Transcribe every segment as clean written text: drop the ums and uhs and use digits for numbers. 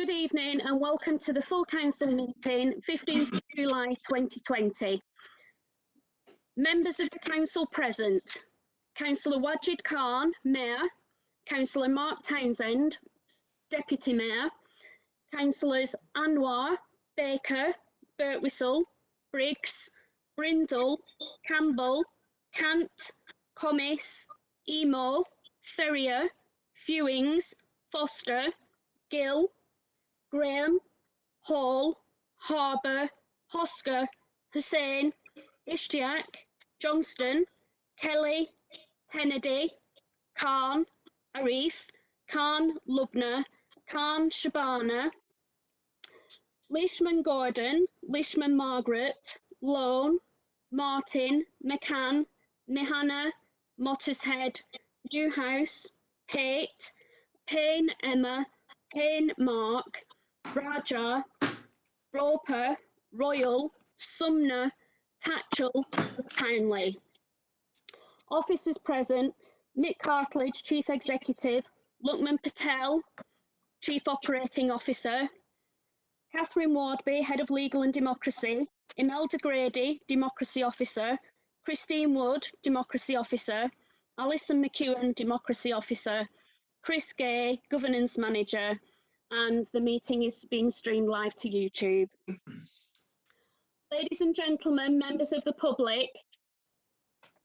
Good evening and welcome to the full council meeting, 15th July 2020. Members of the council present: Councillor Wajid Khan, Mayor; Councillor Mark Townsend, Deputy Mayor; Councillors Anwar, Baker, Birtwistle, Briggs, Brindle, Campbell, Cant, Commis, Emo, Ferrier, Fewings, Foster, Gill, Graham, Hall, Harbour, Hosker, Hussain, Ishtiaq, Johnston, Kelly, Kennedy, Khan, Arif, Khan, Lubna, Khan, Shabana, Leishman Gordon, Leishman Margaret, Lone, Martin, McCann, Mihana, Mottershead, Newhouse, Pate, Payne Emma, Payne Mark, Raja, Roper, Royal, Sumner, Tatchell, Townley. Officers present: Nick Cartledge, Chief Executive; Lukman Patel, Chief Operating Officer; Catherine Wardby, Head of Legal and Democracy; Imelda Grady, Democracy Officer; Christine Wood, Democracy Officer; Alison McEwen, Democracy Officer; Chris Gay, Governance Manager, and the meeting is being streamed live to YouTube. Ladies and gentlemen, members of the public,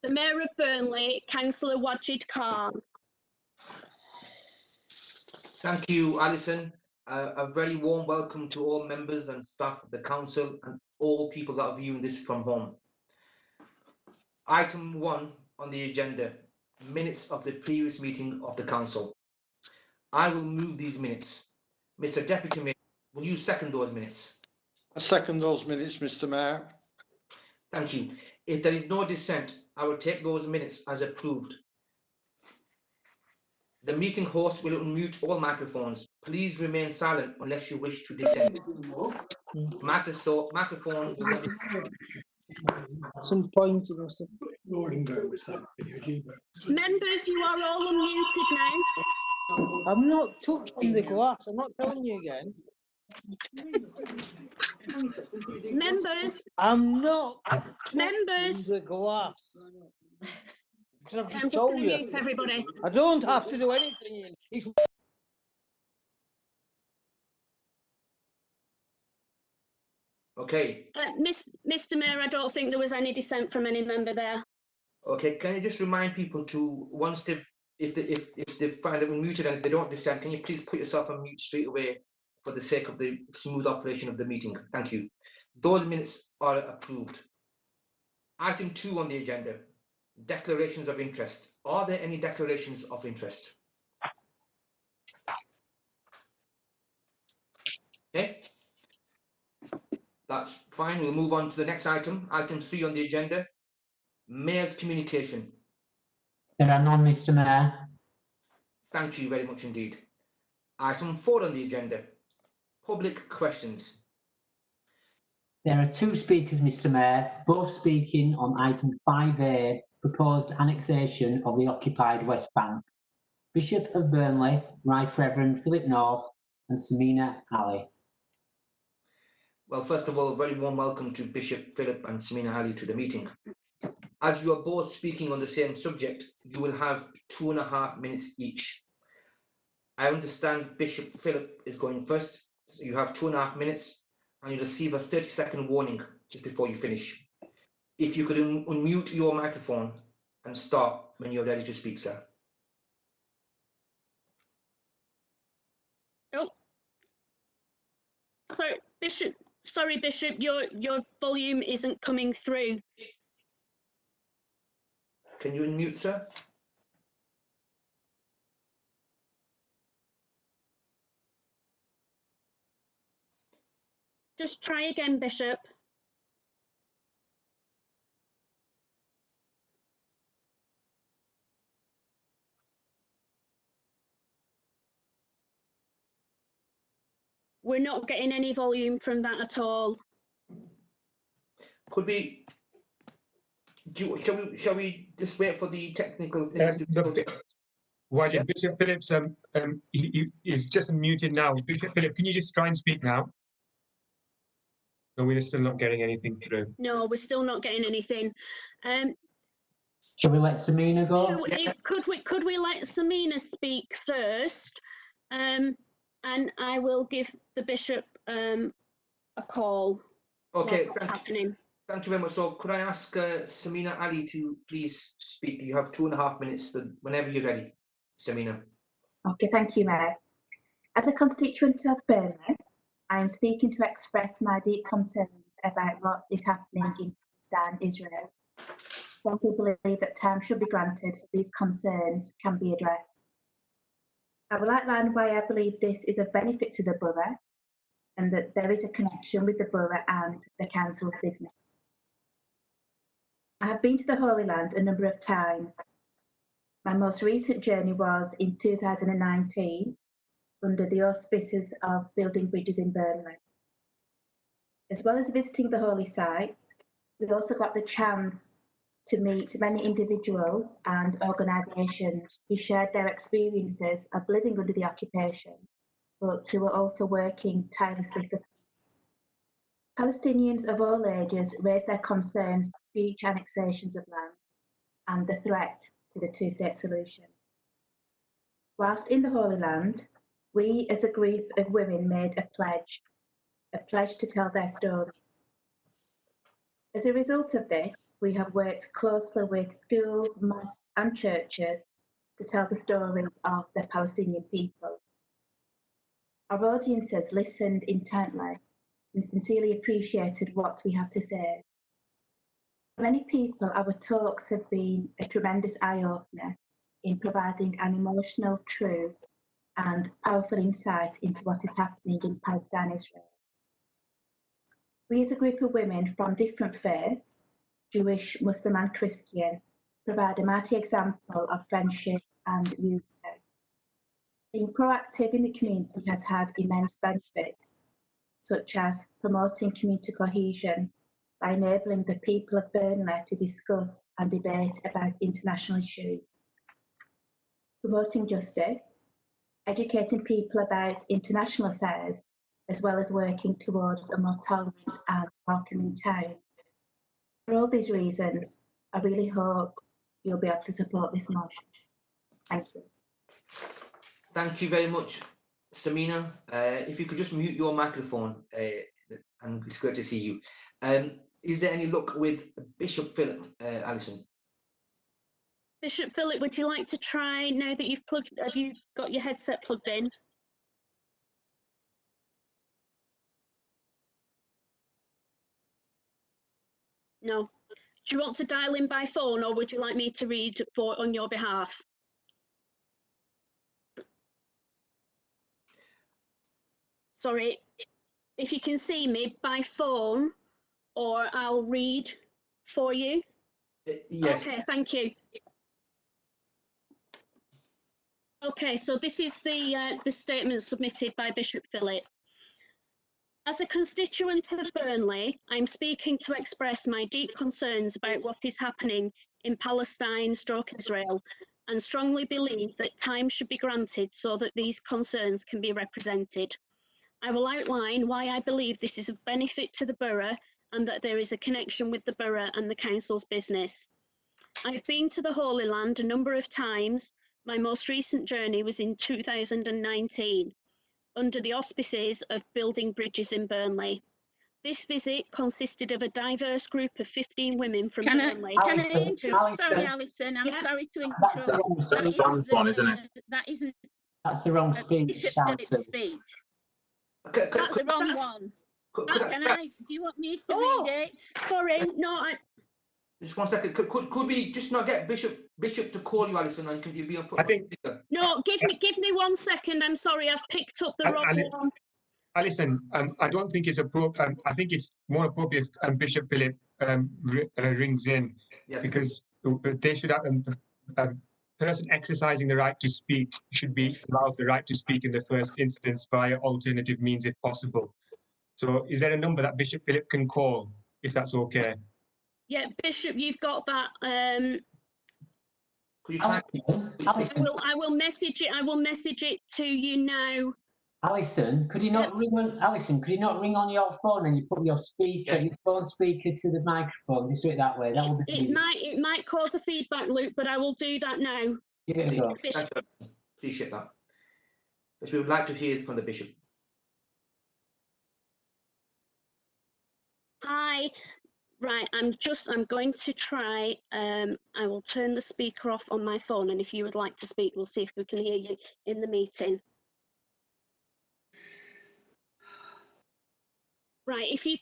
the Mayor of Burnley, Councillor Wajid Khan. Thank you, Alison. A very warm welcome to all members and staff of the council and all people that are viewing this from home. Item 1 on the agenda: minutes of the previous meeting of the council. I will move these minutes. Mr. Deputy Mayor, will you second those minutes? I second those minutes, Mr. Mayor. Thank you. If there is no dissent, I will take those minutes as approved. The meeting host will unmute all microphones. Please remain silent unless you wish to dissent. Microphones will then some points. Members, you are all unmuted now. I'm not touching the glass. I'm not telling you again. Members, I'm not members. touching the glass. Because I've I'm just just told going you. to mute everybody. I don't have to do anything. Okay. Mr. Mayor, I don't think there was any dissent from any member there. Okay, can you just remind people to, once they've, if they find it unmuted and if they don't dissent, can you please put yourself on mute straight away for the sake of the smooth operation of the meeting? Thank you. Those minutes are approved. Item 2 on the agenda: declarations of interest. Are there any declarations of interest? Okay, that's fine. We'll move on to the next item. Item 3 on the agenda: Mayor's communication. There are none, Mr. Mayor. Thank you very much indeed. Item 4 on the agenda: public questions. There are 2 speakers, Mr. Mayor, both speaking on item 5A, proposed annexation of the occupied West Bank. Bishop of Burnley, Right Reverend Philip North, and Samina Ali. Well, first of all, a very warm welcome to Bishop Philip and Samina Ali to the meeting. As you are both speaking on the same subject, you will have 2.5 minutes each. I understand Bishop Philip is going first, so you have 2.5 minutes, and you'll receive a 30-second warning just before you finish. If you could unmute your microphone and start when you're ready to speak, sir. Oh, sorry, Bishop, your volume isn't coming through. Can you unmute, sir? Just try again, Bishop. We're not getting any volume from that at all. Could we? Shall we just wait for the technical things to? Why Yeah. did Bishop Phillips he is just muted now. Bishop Philip, can you just try and speak now? No, we're still not getting anything through. No, we're still not getting anything. Shall we let Samina go? Could we let Samina speak first? And I will give the bishop a call. Okay, What's happening? thank you very much. So could I ask Samina Ali to please speak? You have 2.5 minutes, whenever you're ready, Samina. Okay, thank you, Mayor. As a constituent of Burnley, I am speaking to express my deep concerns about what is happening in Palestine, Israel. Some people believe that time should be granted so these concerns can be addressed. I will outline why I believe this is of benefit to the borough and that there is a connection with the borough and the council's business. I have been to the Holy Land a number of times. My most recent journey was in 2019 under the auspices of building bridges in Burnley. As well as visiting the holy sites, we also got the chance to meet many individuals and organisations who shared their experiences of living under the occupation, but who were also working tirelessly for peace. Palestinians of all ages raised their concerns for future annexations of land and the threat to the two-state solution. Whilst in the Holy Land, we as a group of women made a pledge to tell their stories. As a result of this, we have worked closely with schools, mosques and churches to tell the stories of the Palestinian people. Our audiences listened intently and sincerely appreciated what we have to say. For many people, our talks have been a tremendous eye-opener in providing an emotional, true and powerful insight into what is happening in Palestine, Israel. We as a group of women from different faiths, Jewish, Muslim and Christian, provide a mighty example of friendship and unity. Being proactive in the community has had immense benefits, such as promoting community cohesion by enabling the people of Burnley to discuss and debate about international issues, promoting justice, educating people about international affairs, as well as working towards a more tolerant and welcoming town. For all these reasons, I really hope you'll be able to support this motion. Thank you. Thank you very much, Samina. If you could just mute your microphone, and it's great to see you. Is there any luck with Bishop Philip, Alison? Bishop Philip, would you like to try now that have you got your headset plugged in? No. Do you want to dial in by phone or would you like me to read on your behalf? Sorry, if you can see me by phone or I'll read for you. Yes. Okay, thank you. Okay, so this is the statement submitted by Bishop Philip. As a constituent of Burnley, I'm speaking to express my deep concerns about what is happening in Palestine/Israel and strongly believe that time should be granted so that these concerns can be represented. I will outline why I believe this is of benefit to the borough and that there is a connection with the borough and the council's business. I've been to the Holy Land a number of times. My most recent journey was in 2019, under the auspices of building bridges in Burnley. This visit consisted of a diverse group of 15 women from Burnley. Can I interrupt? Sorry, Alison, I'm sorry to interrupt. That's the wrong speech. Bishop Philip's speech. That's the wrong one. Do you want me to read it? Sorry, no, Just 1 second. Could we just not get Bishop to call you, Alison, and can you be on? I think. No, give me 1 second. I'm sorry, I've picked up the wrong one. Alison, I don't think it's appropriate. I think it's more appropriate Bishop Philip rings in, yes, because they should have a person exercising the right to speak should be allowed the right to speak in the first instance via alternative means if possible. So, is there a number that Bishop Philip can call, if that's okay? Yeah, Bishop, you've got that. Could you type? Alison, I will message it. I will message it to you now. Alison, could you not ring on? Alison, could you not ring on your phone and you put your speaker, Yes. your phone speaker to the microphone? Just do it that way. That would be easy. It might cause a feedback loop, but I will do that now. Give it a go. Thank you. Appreciate that. But we would like to hear from the bishop. Hi. Right, I'm going to try, I will turn the speaker off on my phone, and if you would like to speak, we'll see if we can hear you in the meeting. Right, if you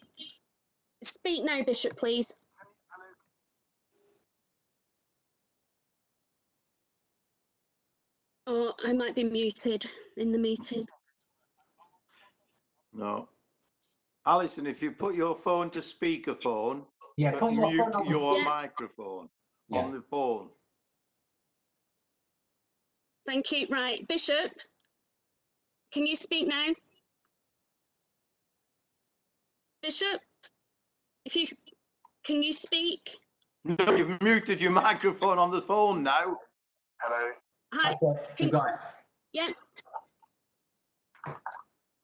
speak now, Bishop, please. Oh, I might be muted in the meeting. No. Alison, if you put your phone to speakerphone, Yeah, but put your mute phone on. your Yeah. microphone Yeah. on the phone. Thank you. Right, Bishop, can you speak now? Bishop, can you speak? No, you've muted your microphone on the phone now. Hello. Hi. That's it. You got it. Yeah.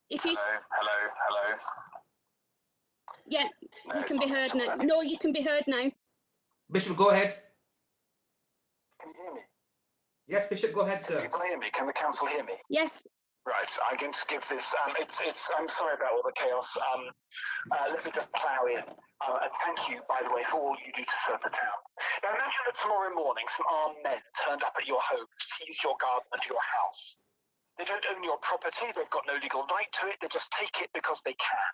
If you. Hello. Yeah, No, you can it's be not heard now. already. No, you can be heard now. Bishop, go ahead. Can you hear me? Yes, Bishop, go ahead, Can sir. people hear me? Can the council hear me? Yes. Right, I'm going to give this. I'm sorry about all the chaos. Let me just plough in. And thank you, by the way, for all you do to serve the town. Now, imagine that tomorrow morning some armed men turned up at your home, seized your garden and your house. They don't own your property. They've got no legal right to it. They just take it because they can.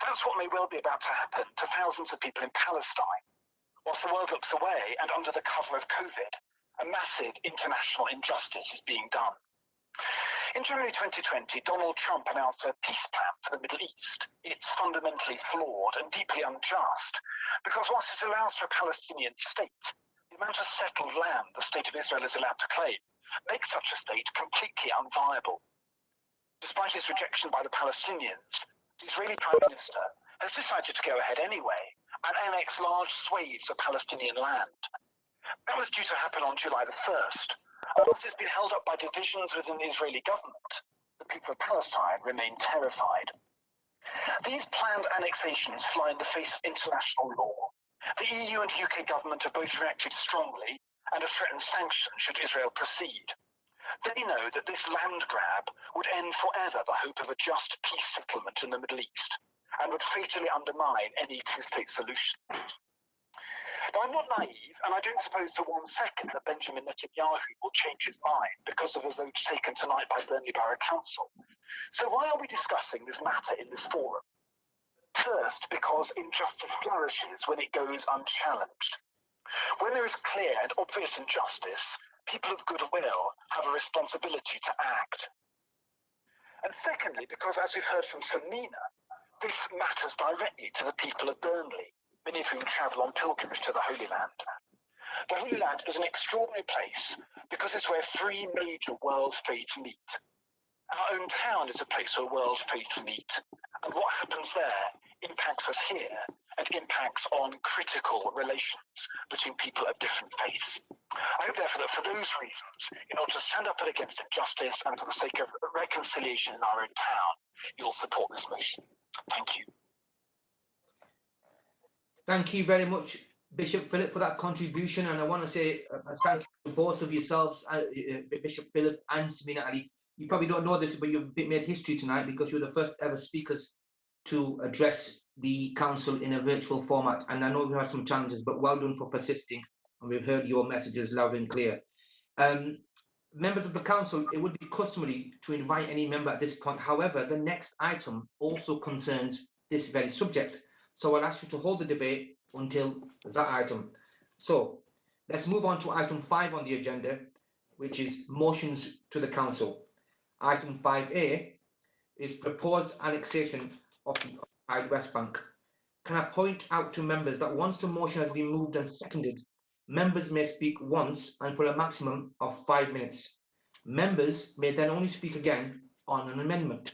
That's what may well be about to happen to thousands of people in Palestine. Whilst the world looks away and under the cover of COVID, a massive international injustice is being done. In January 2020, Donald Trump announced a peace plan for the Middle East. It's fundamentally flawed and deeply unjust, because whilst it allows for a Palestinian state, the amount of settled land the State of Israel is allowed to claim makes such a state completely unviable. Despite its rejection by the Palestinians, the Israeli Prime Minister has decided to go ahead anyway and annex large swathes of Palestinian land. That was due to happen on July the 1st. And whilst it's been held up by divisions within the Israeli government, the people of Palestine remain terrified. These planned annexations fly in the face of international law. The EU and UK government have both reacted strongly and have threatened sanctions should Israel proceed. They know that this land grab would end forever the hope of a just peace settlement in the Middle East and would fatally undermine any two-state solution. Now, I'm not naive, and I don't suppose for 1 second that Benjamin Netanyahu will change his mind because of a vote taken tonight by Burnley Council. So why are we discussing this matter in this forum? First, because injustice flourishes when it goes unchallenged. When there is clear and obvious injustice, people of goodwill have a responsibility to act. And secondly, because as we've heard from Samina, this matters directly to the people of Burnley, many of whom travel on pilgrimage to the Holy Land. The Holy Land is an extraordinary place because it's where three major world faiths meet. Our own town is a place where world faiths meet, and what happens there impacts us here and impacts on critical relations between people of different faiths. I hope therefore that for those reasons, in order to stand up against injustice and for the sake of reconciliation in our own town, you'll support this motion. Thank you. Thank you very much, Bishop Philip, for that contribution. And I want to say thank you to both of yourselves, Bishop Philip and Samina Ali. You probably don't know this, but you've made history tonight because you're the first ever speakers to address the council in a virtual format. And I know we had some challenges, but well done for persisting. And we've heard your messages loud and clear. Members of the council, it would be customary to invite any member at this point. However, the next item also concerns this very subject. So I'll ask you to hold the debate until that item. So let's move on to item 5 on the agenda, which is motions to the council. Item 5A is proposed annexation of the occupied West Bank. Can I point out to members that once the motion has been moved and seconded, members may speak once and for a maximum of 5 minutes. Members may then only speak again on an amendment.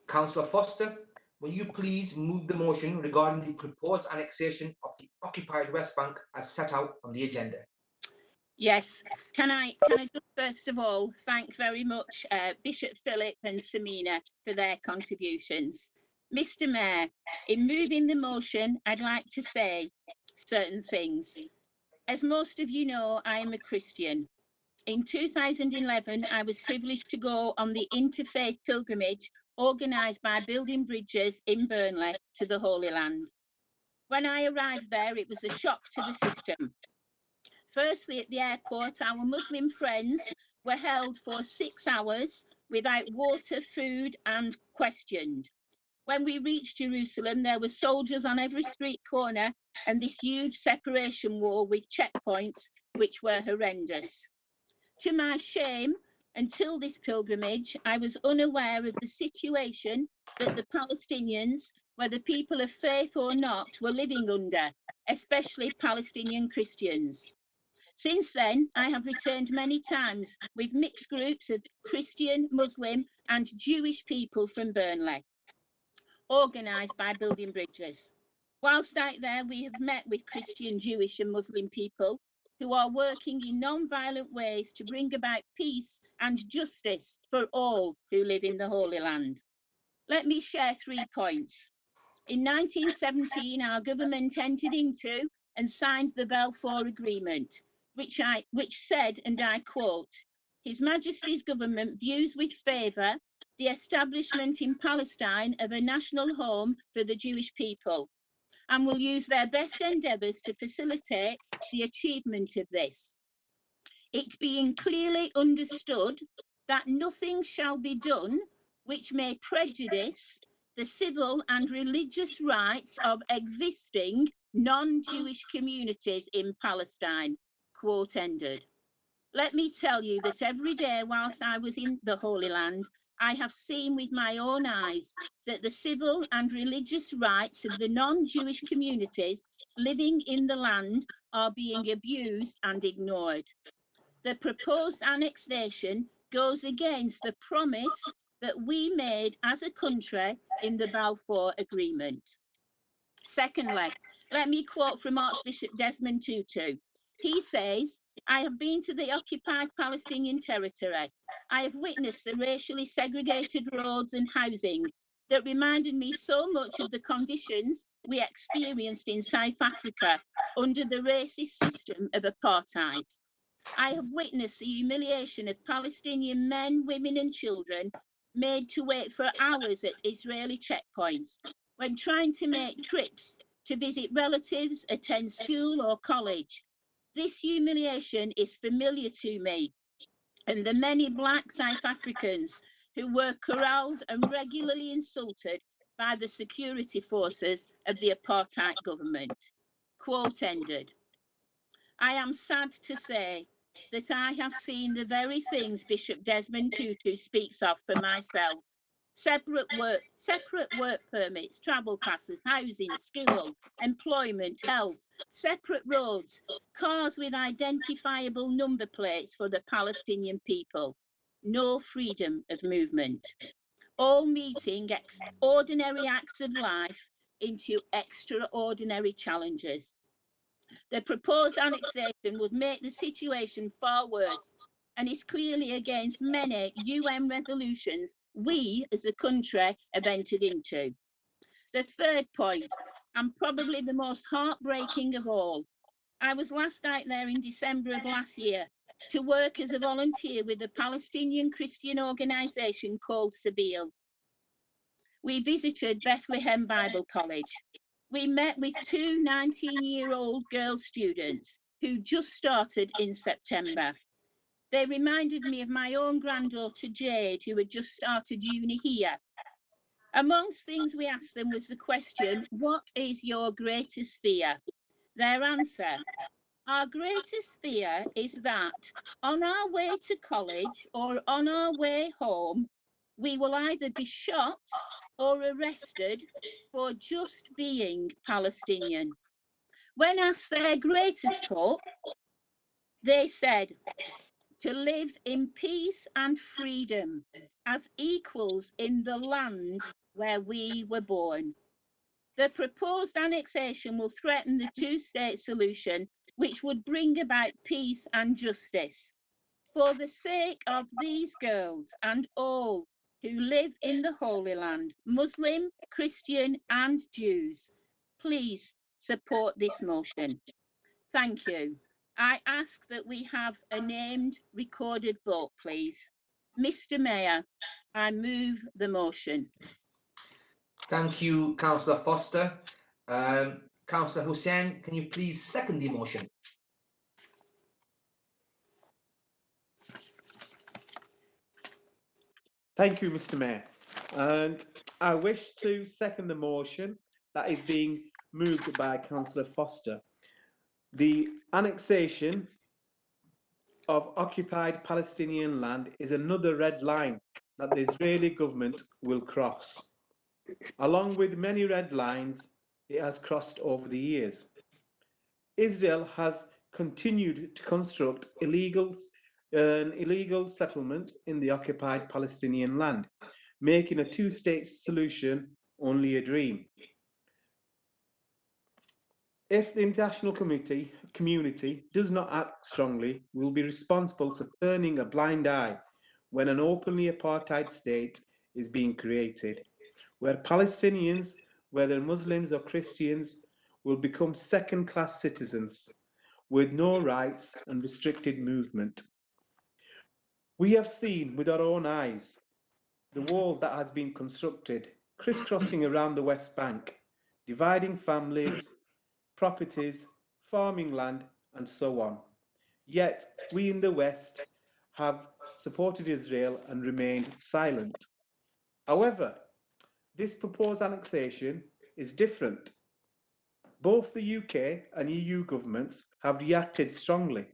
Councillor Foster, will you please move the motion regarding the proposed annexation of the occupied West Bank as set out on the agenda? Yes. Can I just first of all thank very much Bishop Philip and Samina for their contributions. Mr. Mayor, in moving the motion, I'd like to say certain things. As most of you know, I am a Christian. In 2011, I was privileged to go on the interfaith pilgrimage organised by Building Bridges in Burnley to the Holy Land. When I arrived there, it was a shock to the system. Firstly, at the airport, our Muslim friends were held for 6 hours without water, food, and questioned. When we reached Jerusalem, there were soldiers on every street corner and this huge separation wall with checkpoints, which were horrendous. To my shame, until this pilgrimage, I was unaware of the situation that the Palestinians, whether people of faith or not, were living under, especially Palestinian Christians. Since then, I have returned many times with mixed groups of Christian, Muslim, and Jewish people from Burnley, organised by Building Bridges. Whilst out there, we have met with Christian, Jewish, and Muslim people who are working in non-violent ways to bring about peace and justice for all who live in the Holy Land. Let me share 3 points. In 1917, our government entered into and signed the Balfour Agreement, which said, and I quote, His Majesty's government views with favour the establishment in Palestine of a national home for the Jewish people, and will use their best endeavours to facilitate the achievement of this. It being clearly understood that nothing shall be done which may prejudice the civil and religious rights of existing non-Jewish communities in Palestine, quote ended. Let me tell you that every day whilst I was in the Holy Land, I have seen with my own eyes that the civil and religious rights of the non-Jewish communities living in the land are being abused and ignored. The proposed annexation goes against the promise that we made as a country in the Balfour Agreement. Secondly, let me quote from Archbishop Desmond Tutu. He says, I have been to the occupied Palestinian territory. I have witnessed the racially segregated roads and housing that reminded me so much of the conditions we experienced in South Africa under the racist system of apartheid. I have witnessed the humiliation of Palestinian men, women and children made to wait for hours at Israeli checkpoints when trying to make trips to visit relatives, attend school or college. This humiliation is familiar to me and the many Black South Africans who were corralled and regularly insulted by the security forces of the apartheid government. Quote ended. I am sad to say that I have seen the very things Bishop Desmond Tutu speaks of for myself. Separate work permits, travel passes, housing, school, employment, health, separate roads, cars with identifiable number plates for the Palestinian people. No freedom of movement. All meeting ordinary acts of life into extraordinary challenges. The proposed annexation would make the situation far worse and is clearly against many UN resolutions we as a country have entered into. The third point, and probably the most heartbreaking of all, I was last out there in December of last year to work as a volunteer with a Palestinian Christian organisation called Sabeel. We visited Bethlehem Bible College. We met with 2 19-year-old girl students who just started in September. They reminded me of my own granddaughter Jade, who had just started uni here. Amongst things we asked them was the question, what is your greatest fear? Their answer, our greatest fear is that on our way to college or on our way home, we will either be shot or arrested for just being Palestinian. When asked their greatest hope, they said, to live in peace and freedom as equals in the land where we were born. The proposed annexation will threaten the two-state solution which would bring about peace and justice. For the sake of these girls and all who live in the Holy Land, Muslim, Christian and Jews, please support this motion. Thank you. I ask that we have a named recorded vote, please. Mr. Mayor, I move the motion. Thank you, Councillor Foster. Councillor Hussain, can you please second the motion? Thank you, Mr. Mayor. And I wish to second the motion that is being moved by Councillor Foster. The annexation of occupied Palestinian land is another red line that the Israeli government will cross. Along with many red lines it has crossed over the years. Israel has continued to construct illegal settlements in the occupied Palestinian land, making a two-state solution only a dream. If the international community does not act strongly, we will be responsible for turning a blind eye when an openly apartheid state is being created, where Palestinians, whether Muslims or Christians, will become second-class citizens with no rights and restricted movement. We have seen with our own eyes the wall that has been constructed, crisscrossing around the West Bank, dividing families, properties, farming land, and so on. Yet, we in the West have supported Israel and remained silent. However, this proposed annexation is different. Both the UK and EU governments have reacted strongly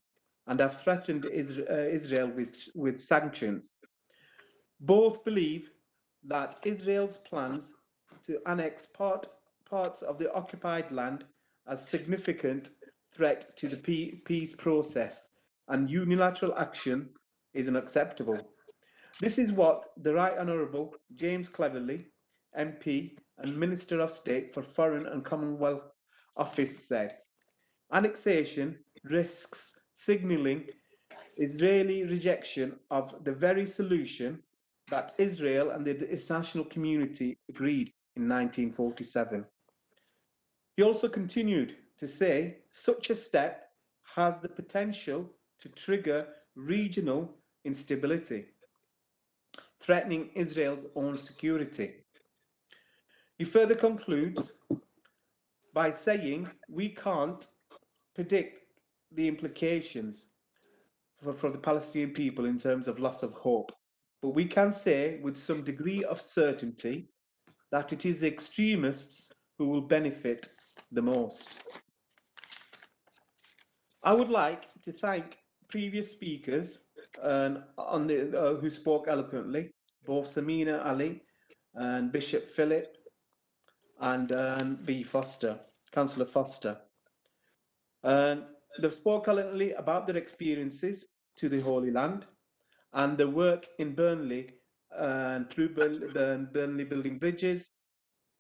and have threatened Israel with sanctions. Both believe that Israel's plans to annex parts of the occupied land as significant threat to the peace process, and unilateral action is unacceptable. This is what the Right Honourable James Cleverly, MP and Minister of State for Foreign and Commonwealth Office said. Annexation risks signalling Israeli rejection of the very solution that Israel and the international community agreed in 1947. He also continued to say such a step has the potential to trigger regional instability, threatening Israel's own security. He further concludes by saying we can't predict the implications for the Palestinian people in terms of loss of hope, but we can say with some degree of certainty that it is the extremists who will benefit the most. I would like to thank previous speakers who spoke eloquently, both Samina Ali and Bishop Philip and B. Foster, Councillor Foster. They've spoken eloquently about their experiences to the Holy Land and their work in Burnley and through Burnley building bridges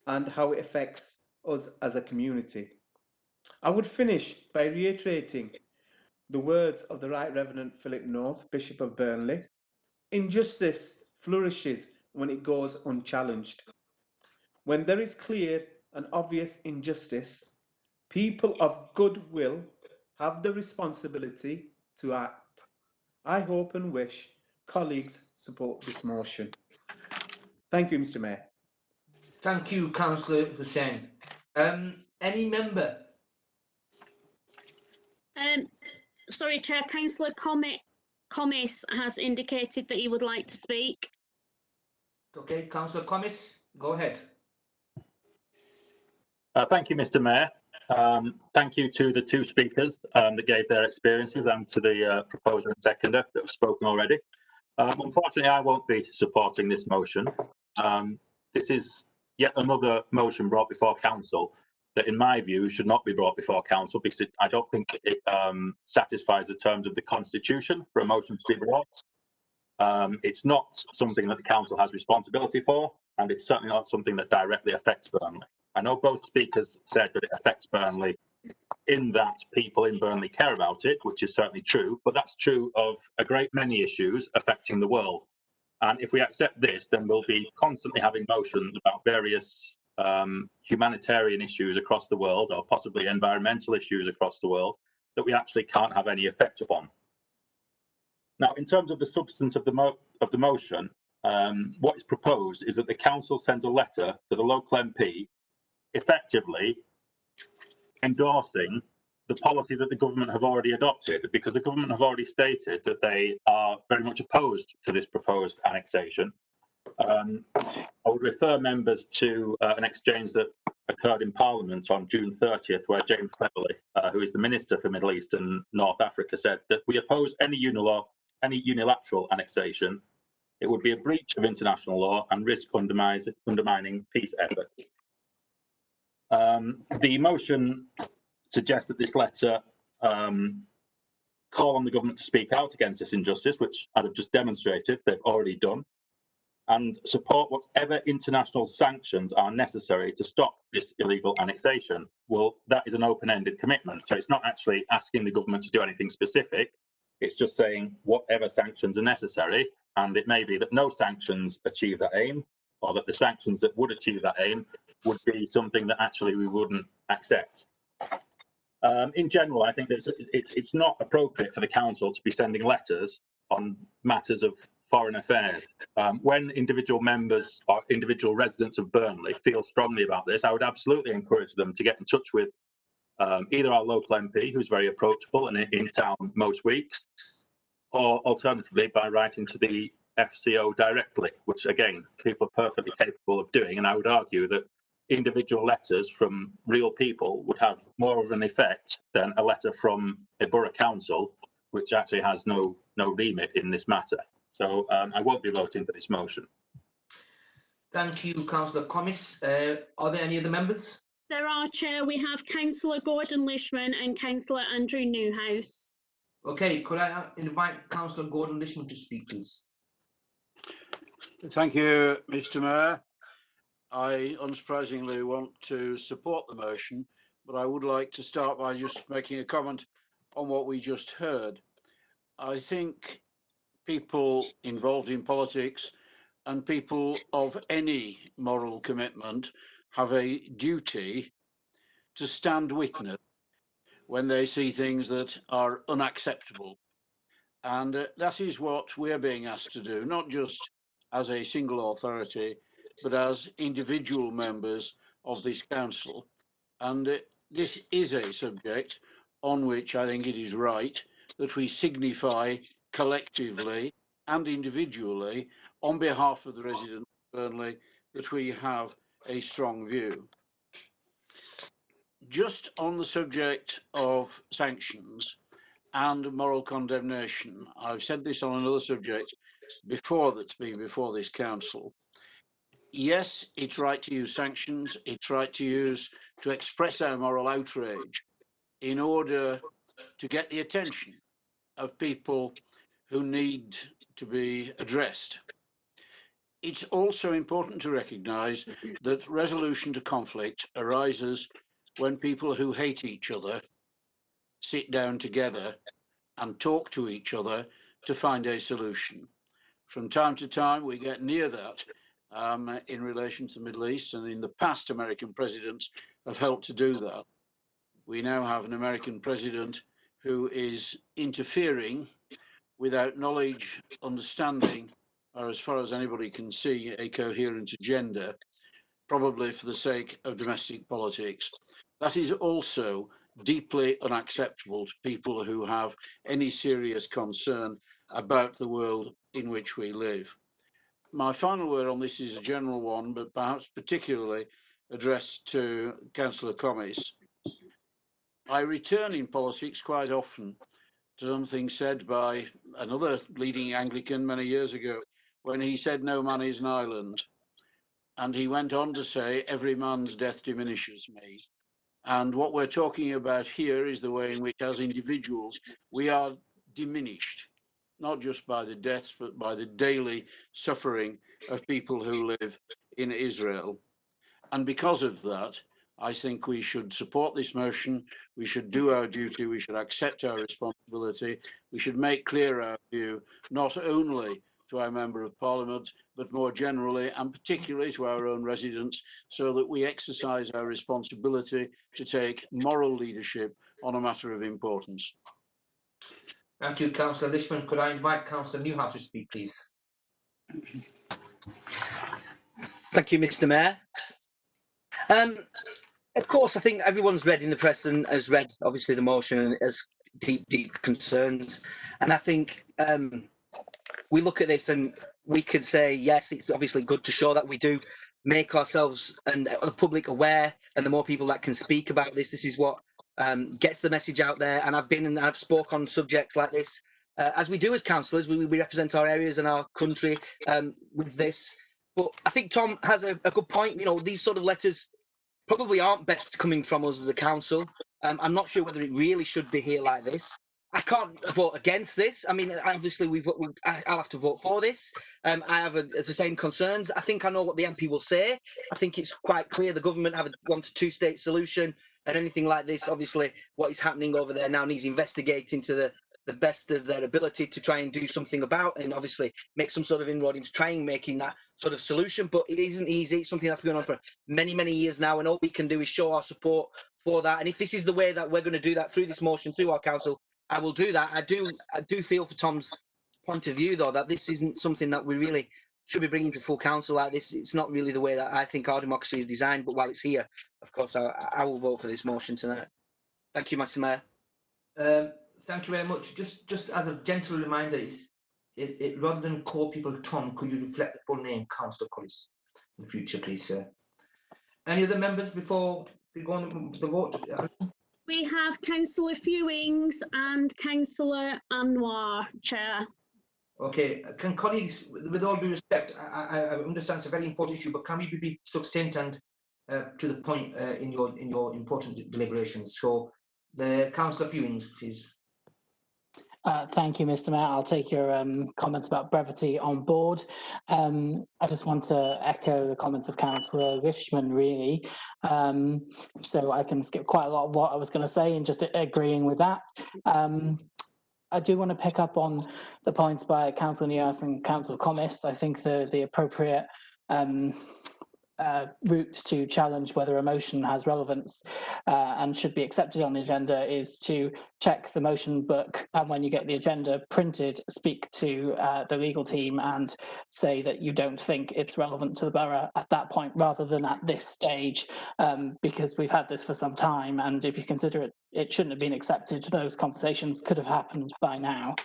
and how it affects us as a community. I would finish by reiterating the words of the Right Reverend Philip North, Bishop of Burnley. Injustice flourishes when it goes unchallenged. When there is clear and obvious injustice, people of goodwill have the responsibility to act. I hope and wish colleagues support this motion. Thank you, Mr. Mayor. Thank you, Councillor Hussain. Any member? Sorry, Chair, Councillor Commis has indicated that he would like to speak. Okay, Councillor Commis, go ahead. Thank you, Mr. Mayor. Thank you to the two speakers that gave their experiences and to the proposer and seconder that have spoken already. Unfortunately, I won't be supporting this motion. This is yet another motion brought before council that, in my view, should not be brought before council because I don't think it satisfies the terms of the constitution for a motion to be brought. It's not something that the council has responsibility for, and it's certainly not something that directly affects Burnley. I know both speakers said that it affects Burnley in that people in Burnley care about it, which is certainly true, but that's true of a great many issues affecting the world. And if we accept this, then we'll be constantly having motions about various humanitarian issues across the world, or possibly environmental issues across the world, that we actually can't have any effect upon. Now, in terms of the substance of the motion, what is proposed is that the council sends a letter to the local MP, effectively endorsing the policy that the government have already adopted, because the government have already stated that they are very much opposed to this proposed annexation. I would refer members to an exchange that occurred in Parliament on June 30th, where James Cleverly, who is the Minister for Middle East and North Africa, said that we oppose any unilateral annexation. It would be a breach of international law and risk undermining peace efforts. The motion suggests that this letter call on the government to speak out against this injustice, which, as I've just demonstrated, they've already done, and support whatever international sanctions are necessary to stop this illegal annexation. Well, that is an open-ended commitment. So it's not actually asking the government to do anything specific. It's just saying whatever sanctions are necessary, and it may be that no sanctions achieve that aim, or that the sanctions that would achieve that aim would be something that actually we wouldn't accept. In general, I think that it's not appropriate for the council to be sending letters on matters of foreign affairs. When individual members or individual residents of Burnley feel strongly about this, I would absolutely encourage them to get in touch with either our local MP, who's very approachable and in town most weeks, or alternatively by writing to the FCO directly, which again, people are perfectly capable of doing. And I would argue that individual letters from real people would have more of an effect than a letter from a borough council, which actually has no remit in this matter. So I won't be voting for this motion. Thank you, Councillor Commis. Are there any other members? There are, Chair. We have Councillor Gordon Lishman and Councillor Andrew Newhouse. Okay, could I invite Councillor Gordon Lishman to speak, please? Thank you, Mr. Mayor. I unsurprisingly want to support the motion, but I would like to start by just making a comment on what we just heard. I think people involved in politics and people of any moral commitment have a duty to stand witness when they see things that are unacceptable. And that is what we're being asked to do, not just as a single authority, but as individual members of this council. And this is a subject on which I think it is right that we signify collectively and individually on behalf of the residents of Burnley that we have a strong view. Just on the subject of sanctions and moral condemnation, I've said this on another subject before that's been before this council. Yes, it's right to use sanctions, it's right to express our moral outrage in order to get the attention of people who need to be addressed. It's also important to recognise that resolution to conflict arises when people who hate each other sit down together and talk to each other to find a solution. From time to time, we get near that in relation to the Middle East, and in the past, American presidents have helped to do that. We now have an American president who is interfering without knowledge, understanding, or as far as anybody can see, a coherent agenda, probably for the sake of domestic politics. That is also deeply unacceptable to people who have any serious concern about the world in which we live. My final word on this is a general one, but perhaps particularly addressed to Councillor Commis. I return in politics quite often to something said by another leading Anglican many years ago, when he said, "No man is an island." And he went on to say, "Every man's death diminishes me." And what we're talking about here is the way in which, as individuals, we are diminished, not just by the deaths, but by the daily suffering of people who live in Israel. And because of that, I think we should support this motion. We should do our duty. We should accept our responsibility. We should make clear our view, not only to our Member of Parliament, but more generally and particularly to our own residents, so that we exercise our responsibility to take moral leadership on a matter of importance. Thank you, Councillor Lishman. Could I invite Councillor Newhouse to speak, please? Thank you, Mr. Mayor. Of course, I think everyone's read in the press and has read, obviously, the motion and has deep concerns. And I think we look at this and we could say, yes, it's obviously good to show that we do make ourselves and the public aware, and the more people that can speak about this, this is what gets the message out there. And I've spoke on subjects like this, as we do as councillors. We represent our areas and our country with this. But I think Tom has a good point. You know, these sort of letters probably aren't best coming from us as the council. I'm not sure whether it really should be here like this. I can't vote against this. I mean, obviously, I'll have to vote for this. I have the same concerns. I think I know what the MP will say. I think it's quite clear the government want a two-state solution, and anything like this, obviously, what is happening over there now needs investigating to the best of their ability to try and do something about, and obviously make some sort of inroad into trying making that sort of solution. But it isn't easy. It's something that's been going on for many years now, and all we can do is show our support for that. And if this is the way that we're going to do that through this motion, through our council, I will do that. I do feel for Tom's point of view, though, that this isn't something that we really should be bringing to full council like this. It's not really the way that I think our democracy is designed. But while it's here, of course, I will vote for this motion tonight. Thank you, Mr. Mayor. Thank you very much. Just as a gentle reminder, rather than call people Tom, could you reflect the full name, Councillor Collis, in the future, please, sir? Any other members before we go on with the vote? We have Councillor Fewings and Councillor Anwar, Chair. Okay, can colleagues, with all due respect, I understand it's a very important issue, but can we be succinct and to the point in your important deliberations? So, the Councillor Fewings, please. Thank you, Mr. Mayor. I'll take your comments about brevity on board. I just want to echo the comments of Councillor Richmond, really. So I can skip quite a lot of what I was going to say and just agreeing with that. I do want to pick up on the points by Councillor Newhouse and Councillor Commis. I think the appropriate route to challenge whether a motion has relevance and should be accepted on the agenda is to check the motion book, and when you get the agenda printed, speak to the legal team and say that you don't think it's relevant to the borough at that point rather than at this stage, because we've had this for some time, and if you consider it shouldn't have been accepted, those conversations could have happened by now.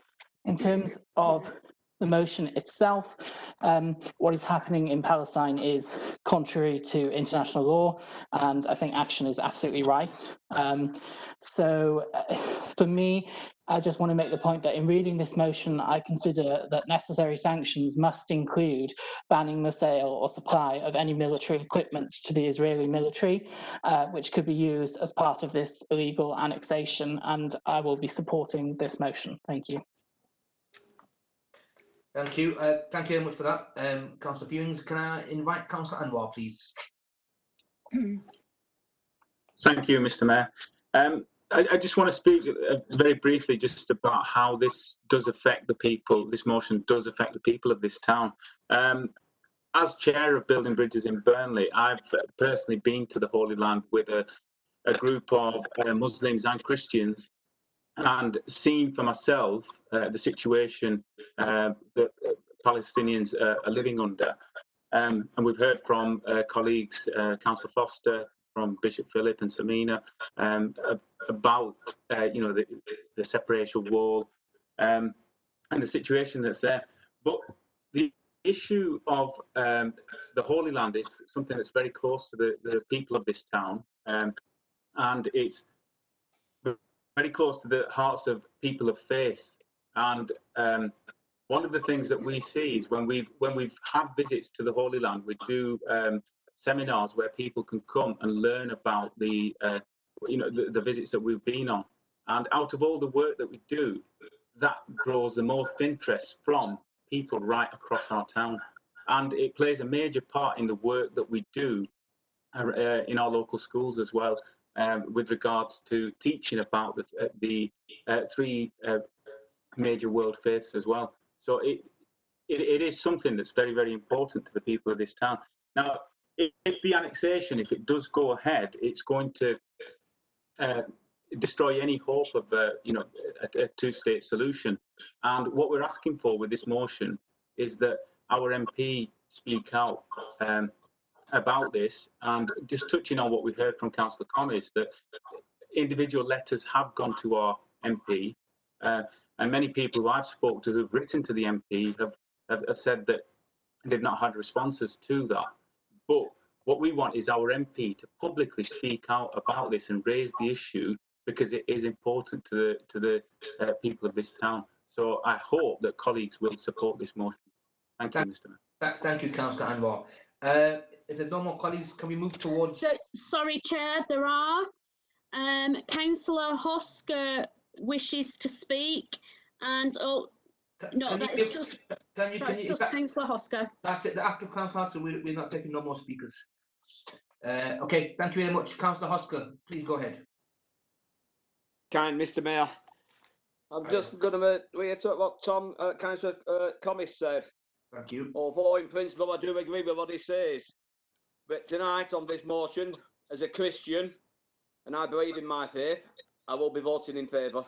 In terms of the motion itself, what is happening in Palestine is contrary to international law, and I think action is absolutely right. So for me, I just want to make the point that in reading this motion, I consider that necessary sanctions must include banning the sale or supply of any military equipment to the Israeli military, which could be used as part of this illegal annexation, and I will be supporting this motion. Thank you. Thank you. Thank you very much for that, Councillor Fewings. Can I invite Councillor Anwar, please? Thank you, Mr. Mayor. I just want to speak very briefly just about how this does affect the people. This motion does affect the people of this town. As chair of Building Bridges in Burnley, I've personally been to the Holy Land with a group of Muslims and Christians, and seen for myself the situation that Palestinians are living under. And we've heard from colleagues, Councillor Foster, from Bishop Philip and Samina, about the separation wall and the situation that's there. But the issue of the Holy Land is something that's very close to the people of this town, and it's very close to the hearts of people of faith. And one of the things that we see is when we've had visits to the Holy Land, we do seminars where people can come and learn about the visits that we've been on. And out of all the work that we do, that draws the most interest from people right across our town. And it plays a major part in the work that we do in our local schools as well, with regards to teaching about the three major world faiths as well. So it is something that's very, very important to the people of this town. Now, if the annexation, if it does go ahead, it's going to destroy any hope of a two-state solution. And what we're asking for with this motion is that our MP speak out about this. And just touching on what we heard from Councillor Commis, that individual letters have gone to our MP, and many people who I've spoken to who've written to the MP have said that they've not had responses to that. But what we want is our MP to publicly speak out about this and raise the issue, because it is important to the people of this town. So I hope that colleagues will support this motion. Thank you, Mr. Mayor. Thank you, Councillor Anwar. If there's no more colleagues, can we move towards... Sorry, Chair, there are. Councillor Hosker wishes to speak, and just Councillor Hosker. That's it. After Councillor Hosker, we're not taking no more speakers. Okay, thank you very much. Councillor Hosker, please go ahead. Kind Mr. Mayor, I'm just going to reiterate what Councillor Commis said. Thank you. Although in principle I do agree with what he says, but tonight on this motion, as a Christian, and I believe in my faith, I will be voting in favour.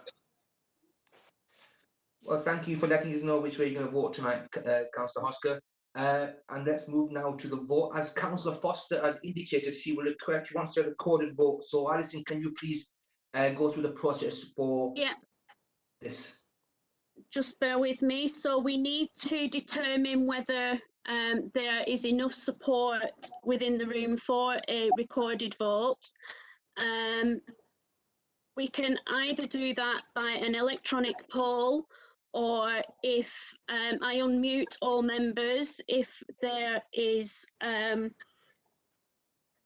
Well, thank you for letting us know which way you're going to vote tonight, Councillor Hosker. And let's move now to the vote. As Councillor Foster has indicated, she wants a recorded vote. So, Alison, can you please go through the process for this? Just bear with me. So we need to determine whether there is enough support within the room for a recorded vote. We can either do that by an electronic poll, or if I unmute all members, if there is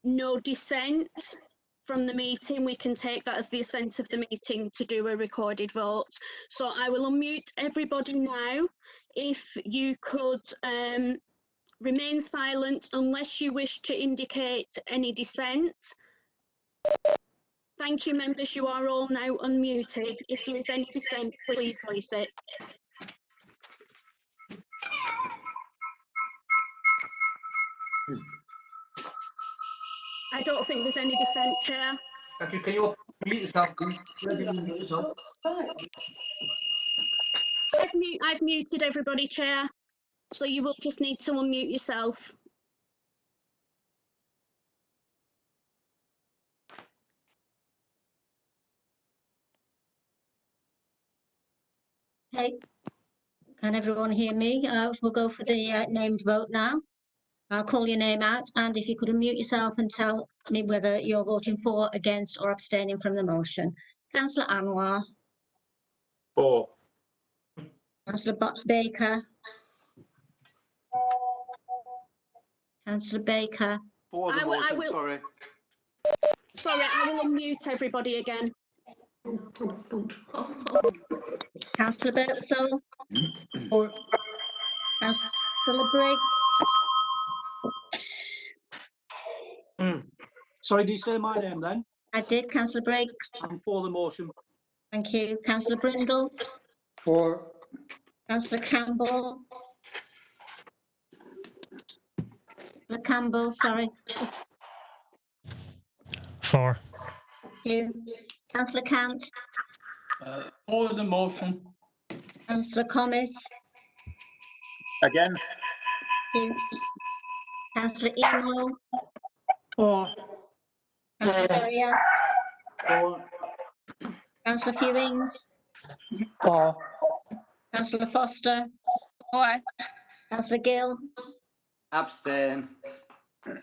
no dissent from the meeting, we can take that as the assent of the meeting to do a recorded vote. So I will unmute everybody now. If you could remain silent unless you wish to indicate any dissent. Thank you, members. You are all now unmuted. If there is any dissent, please voice it. I don't think there's any dissent, Chair. Thank you. Can you mute yourself, please? I've muted everybody, Chair. So you will just need to unmute yourself. Hey, can everyone hear me? We'll go for the named vote now. I'll call your name out, and if you could unmute yourself and tell me whether you're voting for, against, or abstaining from the motion. Councillor Anwar. For. Councillor Baker. Councillor Baker. For the motion, sorry. Sorry, I will unmute everybody again. Councillor Birksall. Councillor Briggs. Sorry, did you say my name then? I did, Councillor Briggs. I'm for the motion. Thank you. Councillor Brindle. For. Councillor Campbell. Councillor Campbell, sorry. For. Thank you. Councillor Cant. For the motion. Councillor Commis. Again. Thank you. Councillor Emo. For. Councillor Ferrier. For. Councillor Fewings. For. Councillor Foster. For. Councillor Gill. Abstain.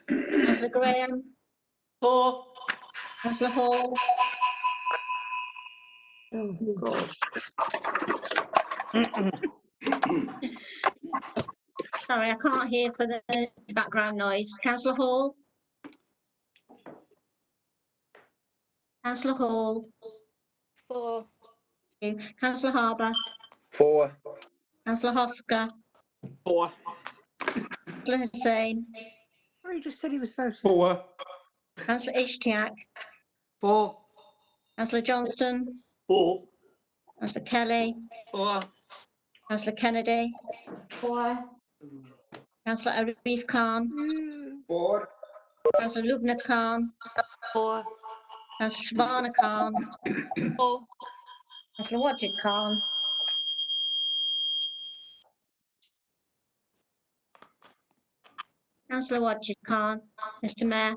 Councillor Graham. For. Councillor Hall. Oh, God. Sorry, I can't hear for the background noise. Councillor Hall. Councillor Hall. For. Councillor Harbour. For. Councillor Hosker. For. Councillor Hussain. Oh, you just said he was voting. For. Councillor Ishtiak, 4. Councillor Johnston, 4. Councillor Kelly, 4. Councillor Kennedy, 4. Councillor Arif Khan, 4. Councillor Lubna Khan, 4. Councillor Shabana Khan, 4. Councillor Wajid Khan, Councillor Wajid Khan, Mr Mayor.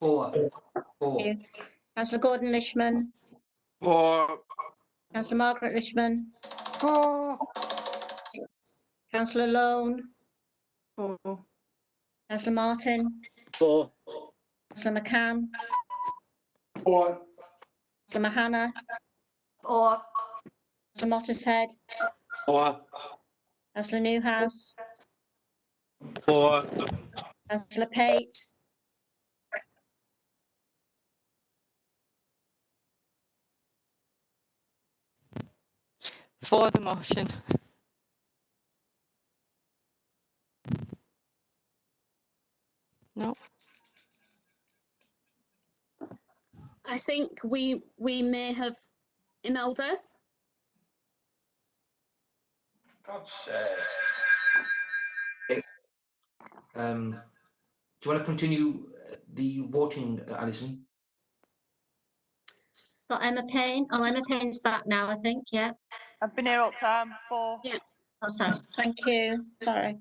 4. 4. Thank you. Councillor Gordon Lishman, 4. Councillor Margaret Lishman, 4. Councillor Lone, 4. Councillor Martin, 4. Councillor McCann, 4. Councillor Mahana, 4. Councillor Mottershead, 4. Councillor Newhouse, 4. Councillor Pate, For the motion. No. I think we may have Imelda. God's sake. Do you want to continue the voting, Alison? got Emma Payne. Oh, Emma Payne's back now, I think, yeah. I've been here all the time. 4. Yeah. Oh, sorry. Thank you. Sorry.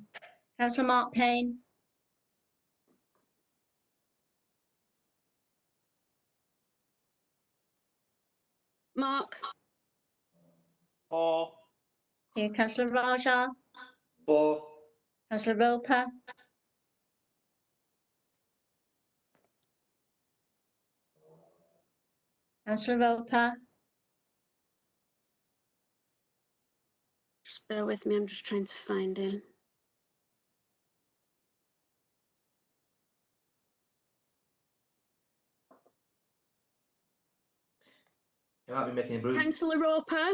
Councillor Mark Payne, Mark, 4. you. Councillor Raja, 4. Councillor Roper, Councillor Roper, just bear with me, I'm just trying to find him. You might be making a brew. Councillor Roper.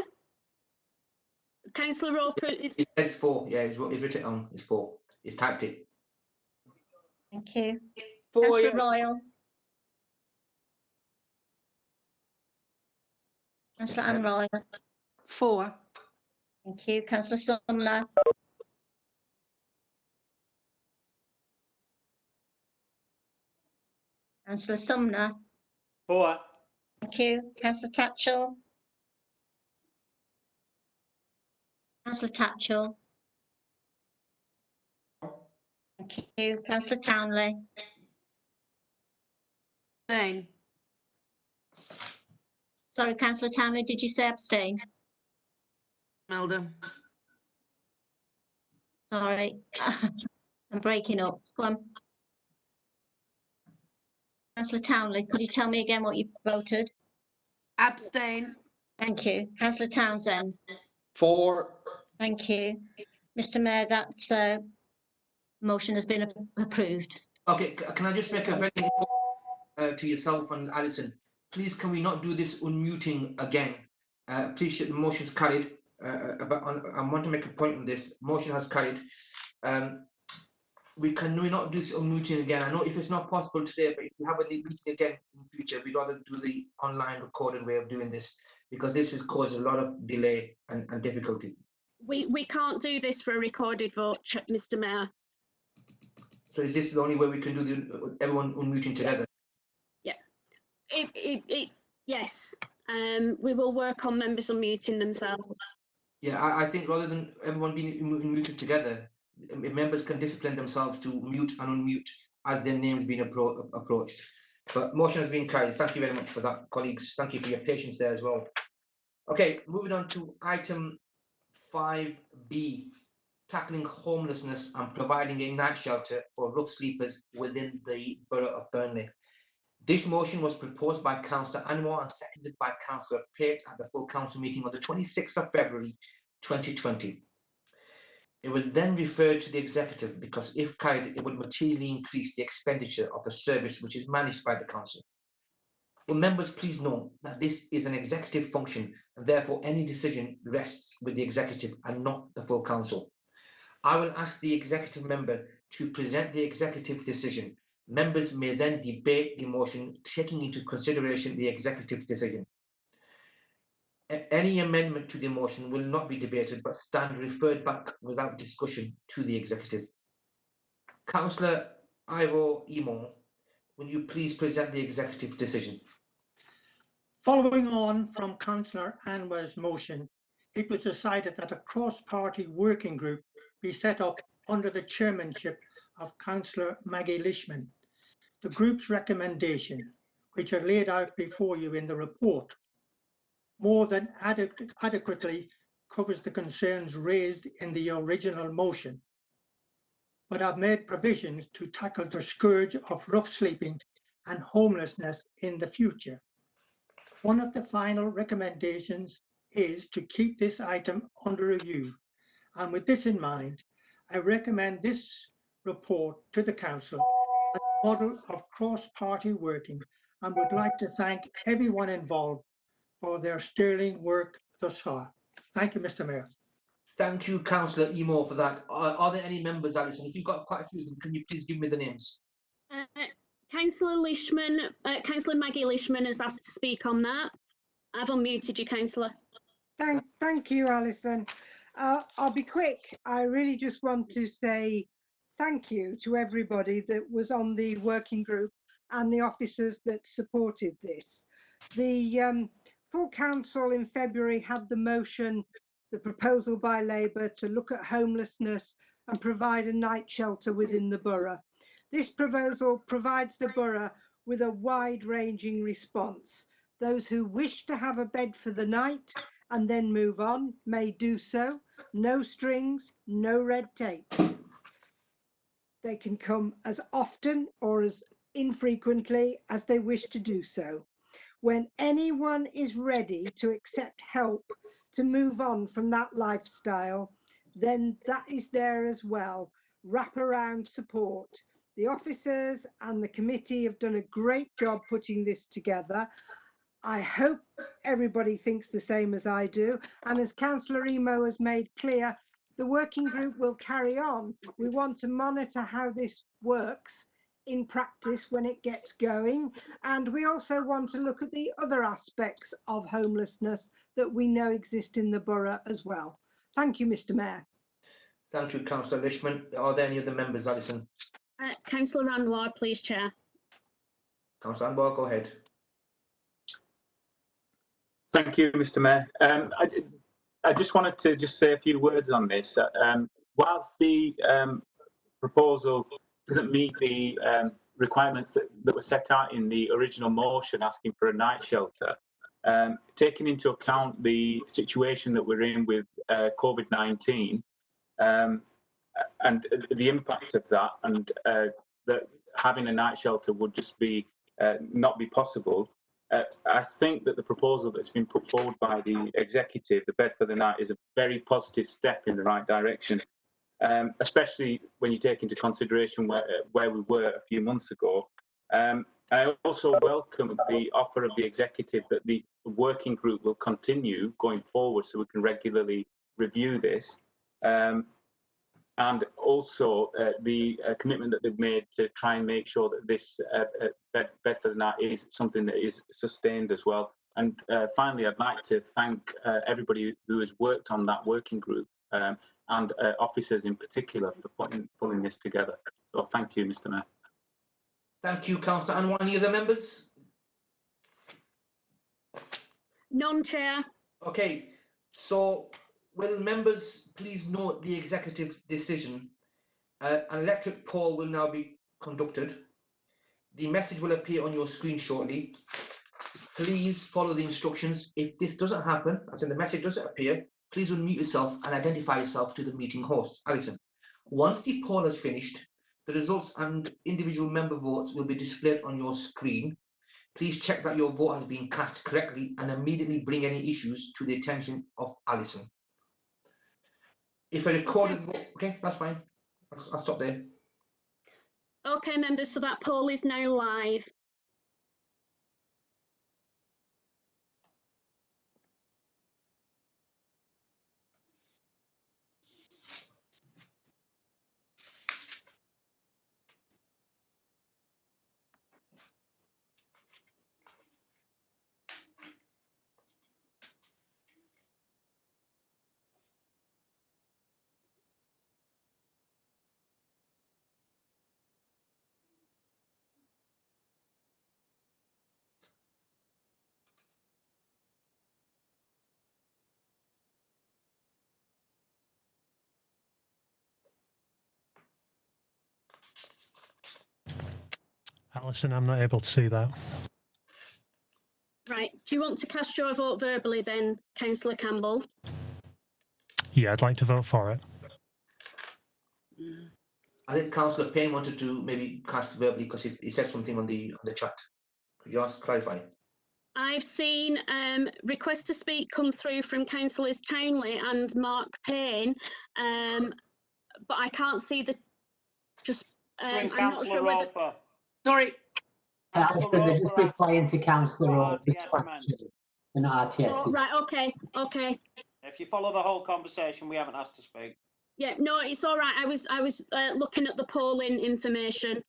Councillor Roper is. It says 4. Yeah, he's written it on. It's 4. He's typed it. thank you. 4, Councillor yes. Royal, Councillor Anne Royal, 4. thank you. Councillor Sumner, Councillor Sumner, 4. thank you. Councillor Tatchell, Councillor Tatchell, thank you. Councillor Townley, 9. sorry, Councillor Townley, did you say abstain? Meldon. Sorry, I'm breaking up. Go on. Councillor Townley, could you tell me again what you voted? Abstain. Thank you. Councillor Townsend, 4. thank you. Mr Mayor, that motion has been approved. Okay, can I just make a very to yourself and Alison? Please, can we not do this unmuting again? Please, the motion's carried. But I want to make a point on this. Motion has carried. We not do this unmuting again? I know if it's not possible today, but if we have a meeting again in future, we'd rather do the online recorded way of doing this because this has caused a lot of delay and difficulty. We can't do this for a recorded vote, Mr Mayor. So is this the only way we can do everyone unmuting together? Yeah. Yes. We will work on members unmuting themselves. Yeah, I think rather than everyone being muted together, members can discipline themselves to mute and unmute as their names being approached. But motion has been carried. Thank you very much for that, colleagues. Thank you for your patience there as well. Okay, moving on to item 5B, tackling homelessness and providing a night shelter for rough sleepers within the borough of Burnley. This motion was proposed by Councillor Anwar and seconded by Councillor Pate at the full council meeting on the 26th of February 2020. It was then referred to the executive because if carried, it would materially increase the expenditure of the service which is managed by the council. Will members please note that this is an executive function and therefore any decision rests with the executive and not the full council. I will ask the executive member to present the executive decision Members may then debate the motion, taking into consideration the executive decision. Any amendment to the motion will not be debated but stand referred back without discussion to the executive. Councillor Ivor Emo, will you please present the executive decision? Following on from Councillor Anwar's motion, it was decided that a cross-party working group be set up under the chairmanship of Councillor Maggie Lishman. The group's recommendation, which are laid out before you in the report, more than adequately covers the concerns raised in the original motion, but have made provisions to tackle the scourge of rough sleeping and homelessness in the future. One of the final recommendations is to keep this item under review, and with this in mind, I recommend this report to the Council as a model of cross-party working, and would like to thank everyone involved for their sterling work thus far. Thank you, Mr. Mayor. Thank you, Councillor Emo, for that. Are there any members, Alison? If you've got quite a few of them, can you please give me the names? Councillor Lishman, Councillor Maggie Lishman has asked to speak on that. I've unmuted you, Councillor. Thank you, Alison. I'll be quick. I really just want to say thank you to everybody that was on the working group and the officers that supported this. The full council in February had the motion, the proposal by Labour to look at homelessness and provide a night shelter within the borough. This proposal provides the borough with a wide-ranging response. Those who wish to have a bed for the night and then move on may do so. No strings, no red tape. They can come as often or as infrequently as they wish to do so. When anyone is ready to accept help to move on from that lifestyle, then that is there as well. Wraparound support. The officers and the committee have done a great job putting this together. I hope everybody thinks the same as I do. And as Councillor Emo has made clear, the working group will carry on. We want to monitor how this works in practice when it gets going. And we also want to look at the other aspects of homelessness that we know exist in the borough as well. Thank you, Mr. Mayor. Thank you, Councillor Lishman. Are there any other members, Alison? Councillor Anwar, please, Chair. Councillor Anwar, go ahead. Thank you, Mr. Mayor. I just wanted to just say a few words on this. Whilst the proposal doesn't meet the requirements that were set out in the original motion asking for a night shelter, taking into account the situation that we're in with COVID-19 and the impact of that, and that having a night shelter would just be not be possible, I think that the proposal that's been put forward by the executive, the bed for the night, is a very positive step in the right direction, especially when you take into consideration where we were a few months ago. I also welcome the offer of the executive that the working group will continue going forward so we can regularly review this. And also the commitment that they've made to try and make sure that this bed for the night is something that is sustained as well. And finally, I'd like to thank everybody who has worked on that working group and officers in particular for pulling this together. So thank you, Mr. Mayor. Thank you, Councillor Anwar. Any other members? None, Chair. Okay, so will members please note the executive decision? An electric poll will now be conducted. The message will appear on your screen shortly. Please follow the instructions. If this doesn't happen, as in the message doesn't appear, please unmute yourself and identify yourself to the meeting host. Alison, once the poll has finished, the results and individual member votes will be displayed on your screen. Please check that your vote has been cast correctly and immediately bring any issues to the attention of Alison. If a recorded vote, okay, that's fine. I'll stop there. Okay, members, so that poll is now live. Alison, I'm not able to see that. Right. Do you want to cast your vote verbally then, Councillor Campbell? Yeah, I'd like to vote for it. I think Councillor Payne wanted to maybe cast verbally because he said something on the chat. Could you ask clarify? I've seen request to speak come through from Councillors Townley and Mark Payne, but I can't see the. I'm not sure whether. Sorry. Alison, they're just replying to Councillor Roper's question. They're not RTS. Oh, right. Okay. Okay. If you follow the whole conversation, we haven't asked to speak. Yeah. No, it's all right. I was looking at the polling information.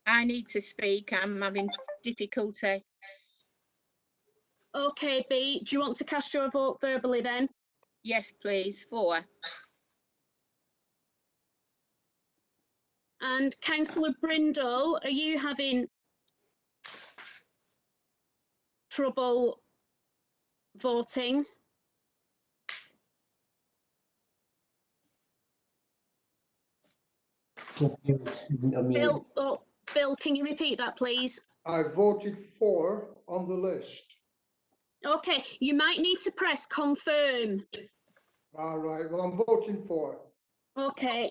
I need to speak. I'm having difficulty. Okay, B. Do you want to cast your vote verbally then? Yes, please. 4. And Councillor Brindle, are you having trouble voting? Bill, Bill, can you repeat that, please? I voted for on the list. Okay, you might need to press confirm. All right, well, I'm voting for. Okay.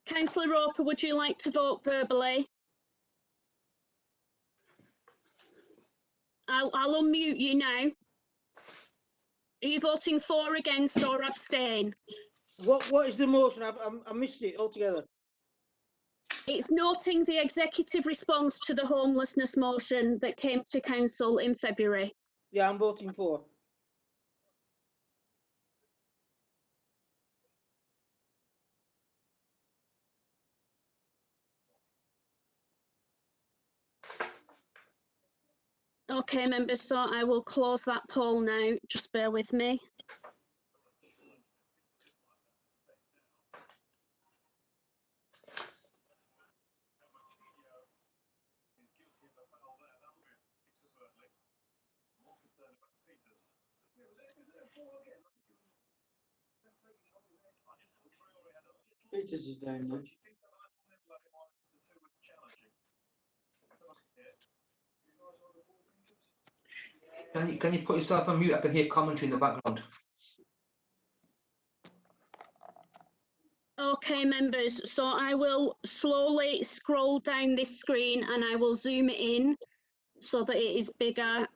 Councillor Roper, would you like to vote verbally? I'll unmute you now. Are you voting for, against, or abstain? What is the motion? I missed it altogether. It's noting the executive response to the homelessness motion that came to council in February. Yeah, I'm voting for. Okay, members, so I will close that poll now. Just bear with me. Peters is down there. Can you put yourself on mute? I can hear commentary in the background. Okay, members, so I will slowly scroll down this screen and I will zoom it in so that it is bigger.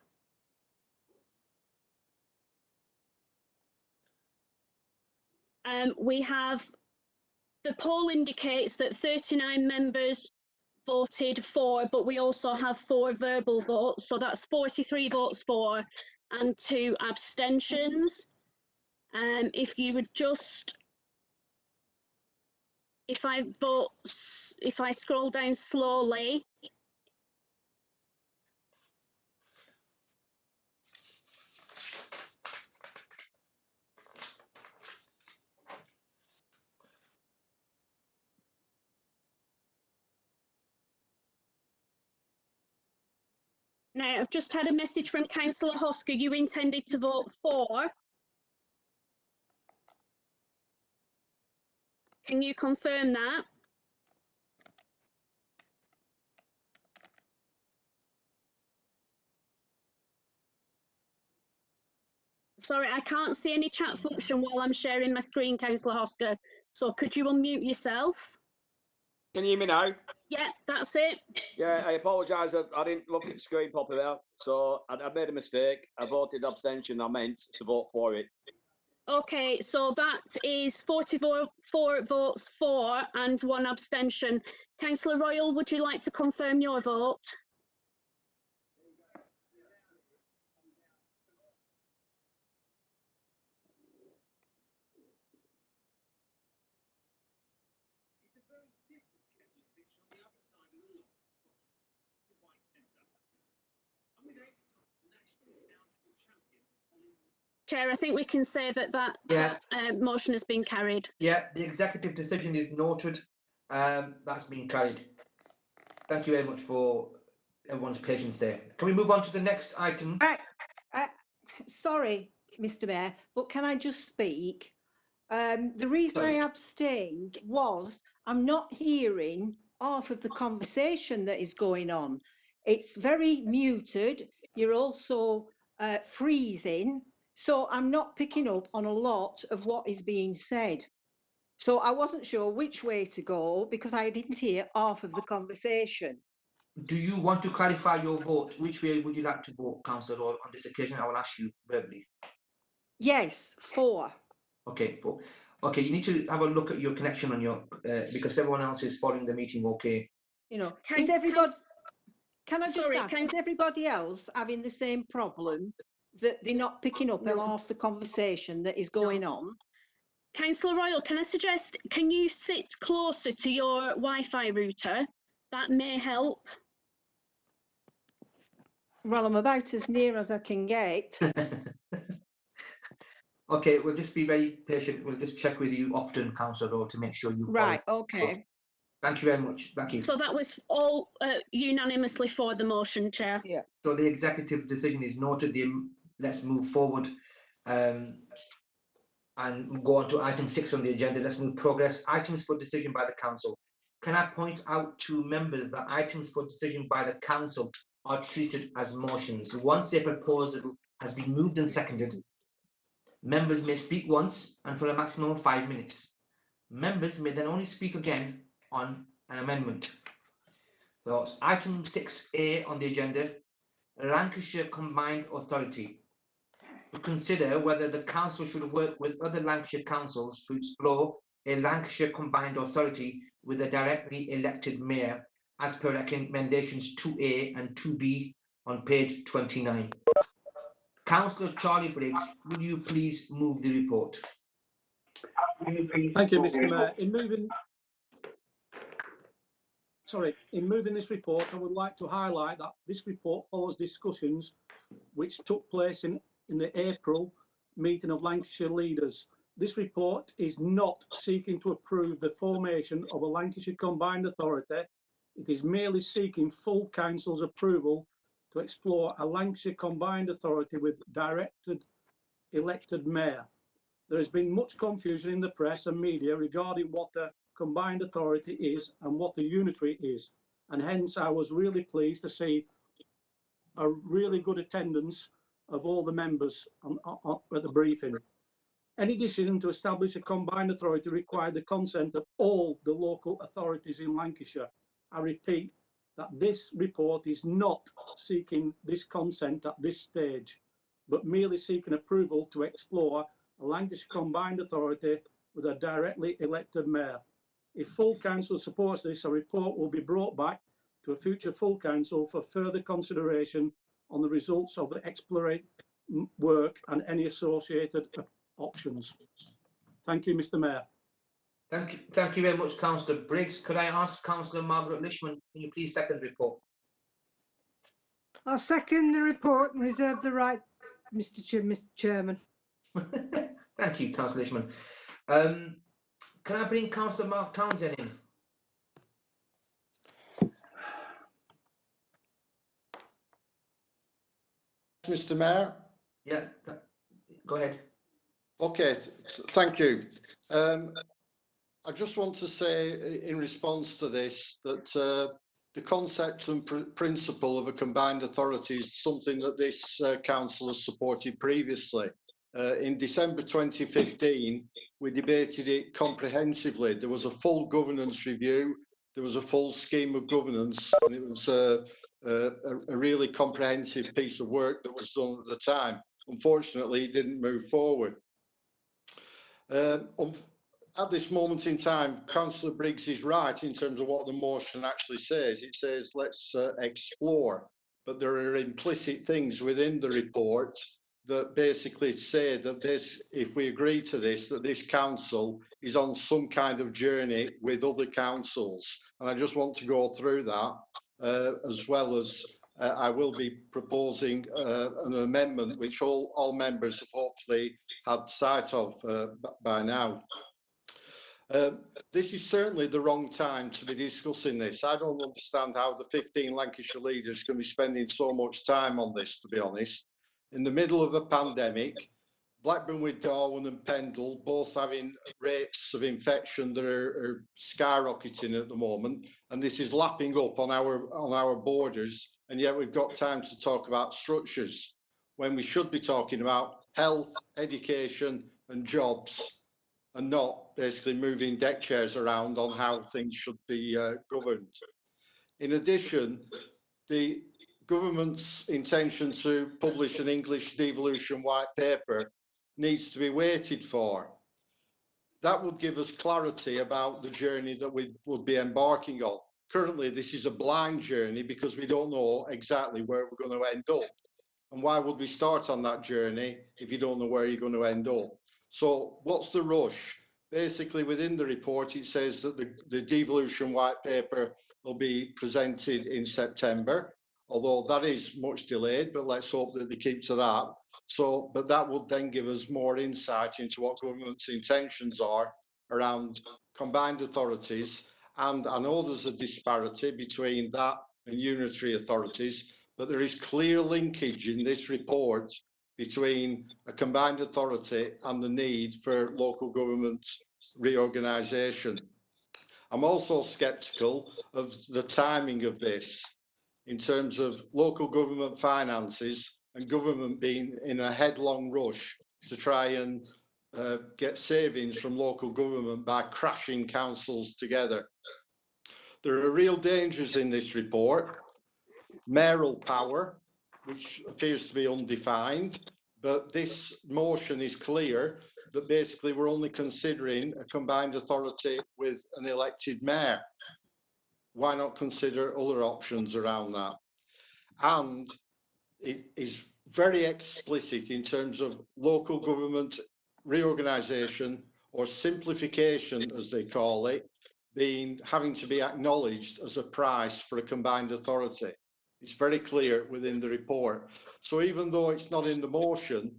We have, the poll indicates that 39 members voted for, but we also have 4 verbal votes, so that's 43 votes for and 2 abstentions. If you would just, if I scroll down slowly, now I've just had a message from Councillor Hosker, you intended to vote for. Can you confirm that? Sorry, I can't see any chat function while I'm sharing my screen, Councillor Hosker. So could you unmute yourself? Can you hear me now? Yeah, that's it. Yeah, I apologise. I didn't look at the screen properly there, so I made a mistake. I voted abstention. I meant to vote for it. Okay, so that is 44 votes for and 1 abstention. Councillor Royal, would you like to confirm your vote? Chair, I think we can say that motion has been carried. Yeah, the executive decision is noted. That's been carried. Thank you very much for everyone's patience there. Can we move on to the next item? Sorry, Mr. Mayor, but can I just speak? The reason I abstained was I'm not hearing half of the conversation that is going on. It's very muted. You're also freezing. So I'm not picking up on a lot of what is being said. So I wasn't sure which way to go because I didn't hear half of the conversation. Do you want to clarify your vote? Which way would you like to vote, Councillor Royal? On this occasion, I will ask you verbally. Yes, 4. Okay, 4. Okay, you need to have a look at your connection on your because everyone else is following the meeting. Okay. You know, is everybody? Can I just ask? Is everybody else having the same problem that they're not picking up on half the conversation that is going on? Councillor Royal, can I suggest, can you sit closer to your Wi-Fi router? That may help. Well, I'm about as near as I can get. Okay, we'll just be very patient. We'll just check with you often, Councillor Royal, to make sure you follow. Right, okay. Thank you very much. Thank you. So that was all unanimously for the motion, Chair. Yeah. So the executive decision is noted. Let's move forward and go on to item 6 on the agenda. Let's move progress. Items for decision by the council. Can I point out to members that items for decision by the council are treated as motions? Once a proposal has been moved and seconded, members may speak once and for a maximum of 5 minutes. Members may then only speak again on an amendment. So item 6A on the agenda, Lancashire Combined Authority. To consider whether the council should work with other Lancashire councils to explore a Lancashire Combined Authority with a directly elected mayor as per recommendations 2A and 2B on page 29. Councillor Charlie Briggs, will you please move the report? Thank you, Mr. Mayor. In moving this report, I would like to highlight that this report follows discussions which took place in the April meeting of Lancashire leaders. This report is not seeking to approve the formation of a Lancashire Combined Authority. It is merely seeking full council's approval to explore a Lancashire Combined Authority with directed elected mayor. There has been much confusion in the press and media regarding what the combined authority is and what the unitary is, and hence I was really pleased to see a really good attendance of all the members at the briefing. Any decision to establish a combined authority required the consent of all the local authorities in Lancashire. I repeat that this report is not seeking this consent at this stage, but merely seeking approval to explore a Lancashire Combined Authority with a directly elected mayor. If full council supports this, a report will be brought back to a future full council for further consideration on the results of the exploratory work and any associated options. Thank you, Mr. Mayor. Thank you very much, Councillor Briggs. Could I ask Councillor Margaret Lishman, can you please second the report? I'll second the report and reserve the right, Mr. Chairman. Thank you, Councillor Lishman. Can I bring Councillor Mark Townsend in? Mr. Mayor? Yeah, go ahead. Okay, thank you. I just want to say in response to this that the concept and principle of a combined authority is something that this council has supported previously. In December 2015, we debated it comprehensively. There was a full governance review, there was a full scheme of governance, and it was a really comprehensive piece of work that was done at the time. Unfortunately, it didn't move forward. At this moment in time, Councillor Briggs is right in terms of what the motion actually says. It says let's explore, but there are implicit things within the report that basically say that this, if we agree to this, that this council is on some kind of journey with other councils. And I just want to go through that, as well as I will be proposing an amendment which all members have hopefully had sight of by now. This is certainly the wrong time to be discussing this. I don't understand how the 15 Lancashire leaders can be spending so much time on this, to be honest. In the middle of a pandemic, Blackburn with Darwin and Pendle both having rates of infection that are skyrocketing at the moment, and this is lapping up on our borders, and yet we've got time to talk about structures when we should be talking about health, education and jobs, and not basically moving deck chairs around on how things should be governed. In addition, the government's intention to publish an English devolution white paper needs to be waited for. That would give us clarity about the journey that we would be embarking on. Currently, this is a blind journey because we don't know exactly where we're going to end up. And why would we start on that journey if you don't know where you're going to end up? So what's the rush? Basically, within the report, it says that the devolution white paper will be presented in September, although that is much delayed, but let's hope that they keep to that. So, but that would then give us more insight into what government's intentions are around combined authorities. And I know there's a disparity between that and unitary authorities, but there is clear linkage in this report between a combined authority and the need for local government reorganisation. I'm also sceptical of the timing of this in terms of local government finances and government being in a headlong rush to try and get savings from local government by crashing councils together. There are real dangers in this report. Mayoral power, which appears to be undefined, but this motion is clear that basically we're only considering a combined authority with an elected mayor. Why not consider other options around that? And it is very explicit in terms of local government reorganisation or simplification, as they call it, having to be acknowledged as a price for a combined authority. It's very clear within the report. So even though it's not in the motion,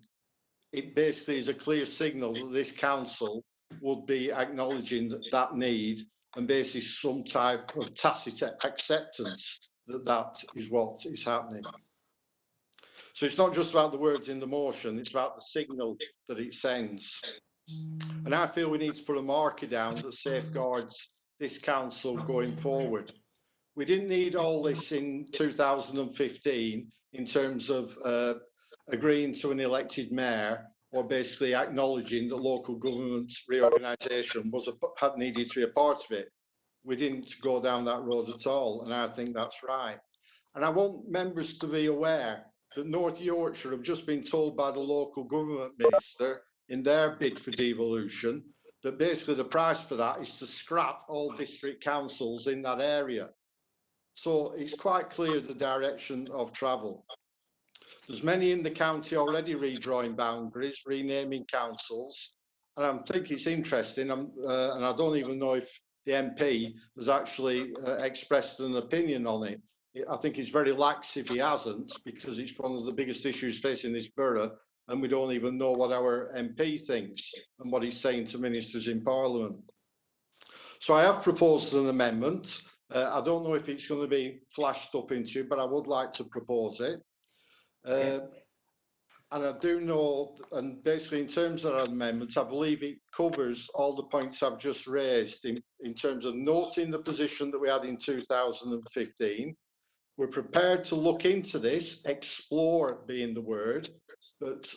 it basically is a clear signal that this council would be acknowledging that need and basically some type of tacit acceptance that that is what is happening. So it's not just about the words in the motion, it's about the signal that it sends. And I feel we need to put a marker down that safeguards this council going forward. We didn't need all this in 2015 in terms of agreeing to an elected mayor or basically acknowledging that local government reorganisation had needed to be a part of it. We didn't go down that road at all, and I think that's right. And I want members to be aware that North Yorkshire have just been told by the local government minister in their bid for devolution that basically the price for that is to scrap all district councils in that area. So it's quite clear the direction of travel. There's many in the county already redrawing boundaries, renaming councils, and I think it's interesting, and I don't even know if the MP has actually expressed an opinion on it. I think it's very lax if he hasn't, because it's one of the biggest issues facing this borough, and we don't even know what our MP thinks and what he's saying to ministers in Parliament. So I have proposed an amendment. I don't know if it's going to be flashed up into, but I would like to propose it. And I do know, and basically in terms of our amendments, I believe it covers all the points I've just raised in terms of noting the position that we had in 2015. We're prepared to look into this, explore being the word, but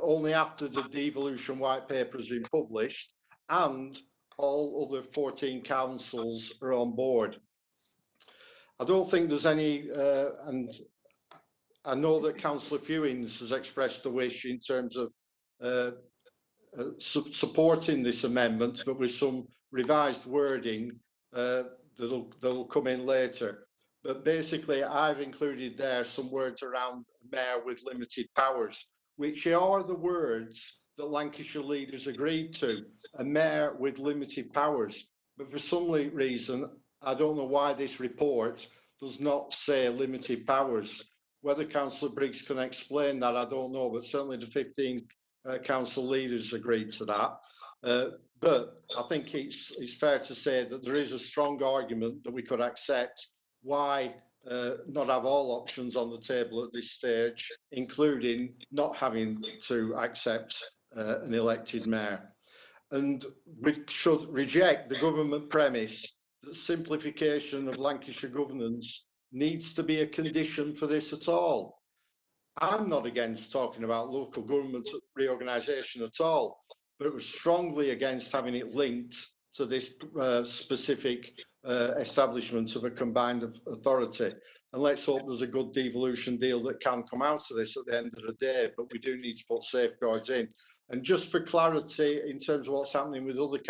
only after the devolution white paper has been published and all other 14 councils are on board. I don't think there's any, and I know that Councillor Fewings has expressed a wish in terms of supporting this amendment, but with some revised wording that'll come in later. But basically, I've included there some words around mayor with limited powers, which are the words that Lancashire leaders agreed to, a mayor with limited powers. But for some reason, I don't know why this report does not say limited powers. Whether Councillor Briggs can explain that, I don't know, but certainly the 15 council leaders agreed to that. But I think it's fair to say that there is a strong argument that we could accept why not have all options on the table at this stage, including not having to accept an elected mayor. And we should reject the government premise that simplification of Lancashire governance needs to be a condition for this at all. I'm not against talking about local government reorganisation at all, but we're strongly against having it linked to this specific establishment of a combined authority. And let's hope there's a good devolution deal that can come out of this at the end of the day, but we do need to put safeguards in. And just for clarity, in terms of what's happening with other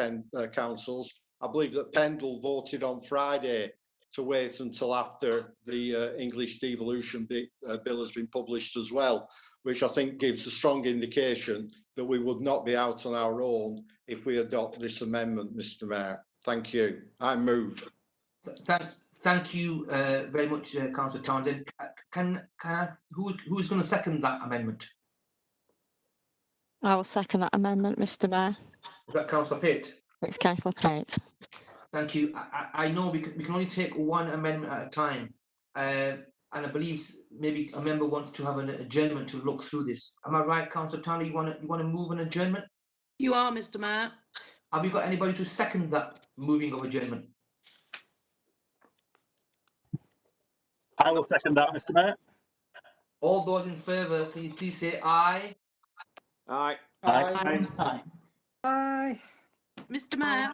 councils, I believe that Pendle voted on Friday to wait until after the English devolution bill has been published as well, which I think gives a strong indication that we would not be out on our own if we adopt this amendment, Mr. Mayor. Thank you. I move. Thank you very much, Councillor Townsend. Who's going to second that amendment? I will second that amendment, Mr. Mayor. Is that Councillor Pitt? It's Councillor Pate. Thank you. I know we can only take one amendment at a time, and I believe maybe a member wants to have an adjournment to look through this. Am I right, Councillor Tanner? You want to move an adjournment? You are, Mr. Mayor. Have you got anybody to second that moving of adjournment? I will second that, Mr. Mayor. All those in favour, can you please say aye? Aye. Aye. Aye. Mr. Mayor,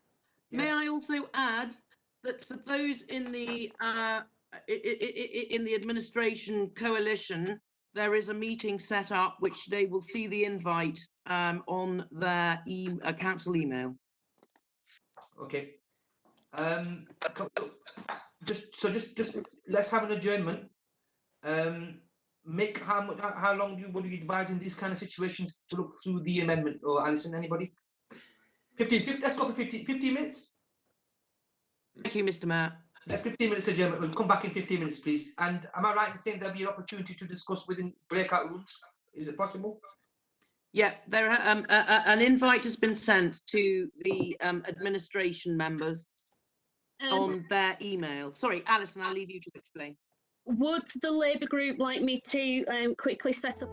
may Yes. I also add that for those in the administration coalition, there is a meeting set up which they will see the invite on their council email. Okay. Just let's have an adjournment. Mick, how long would you advise in these kind of situations to look through the amendment? Or Alison, anybody? 15, let's go for 15 minutes. Thank you, Mr. Mayor. That's 15 minutes adjournment. We'll come back in 15 minutes, please. And am I right in saying there'll be an opportunity to discuss within breakout rooms? Is it possible? Yeah, there an invite has been sent to the administration members on their email. Sorry, Alison, I'll leave you to explain. Would the Labour group like me to quickly set up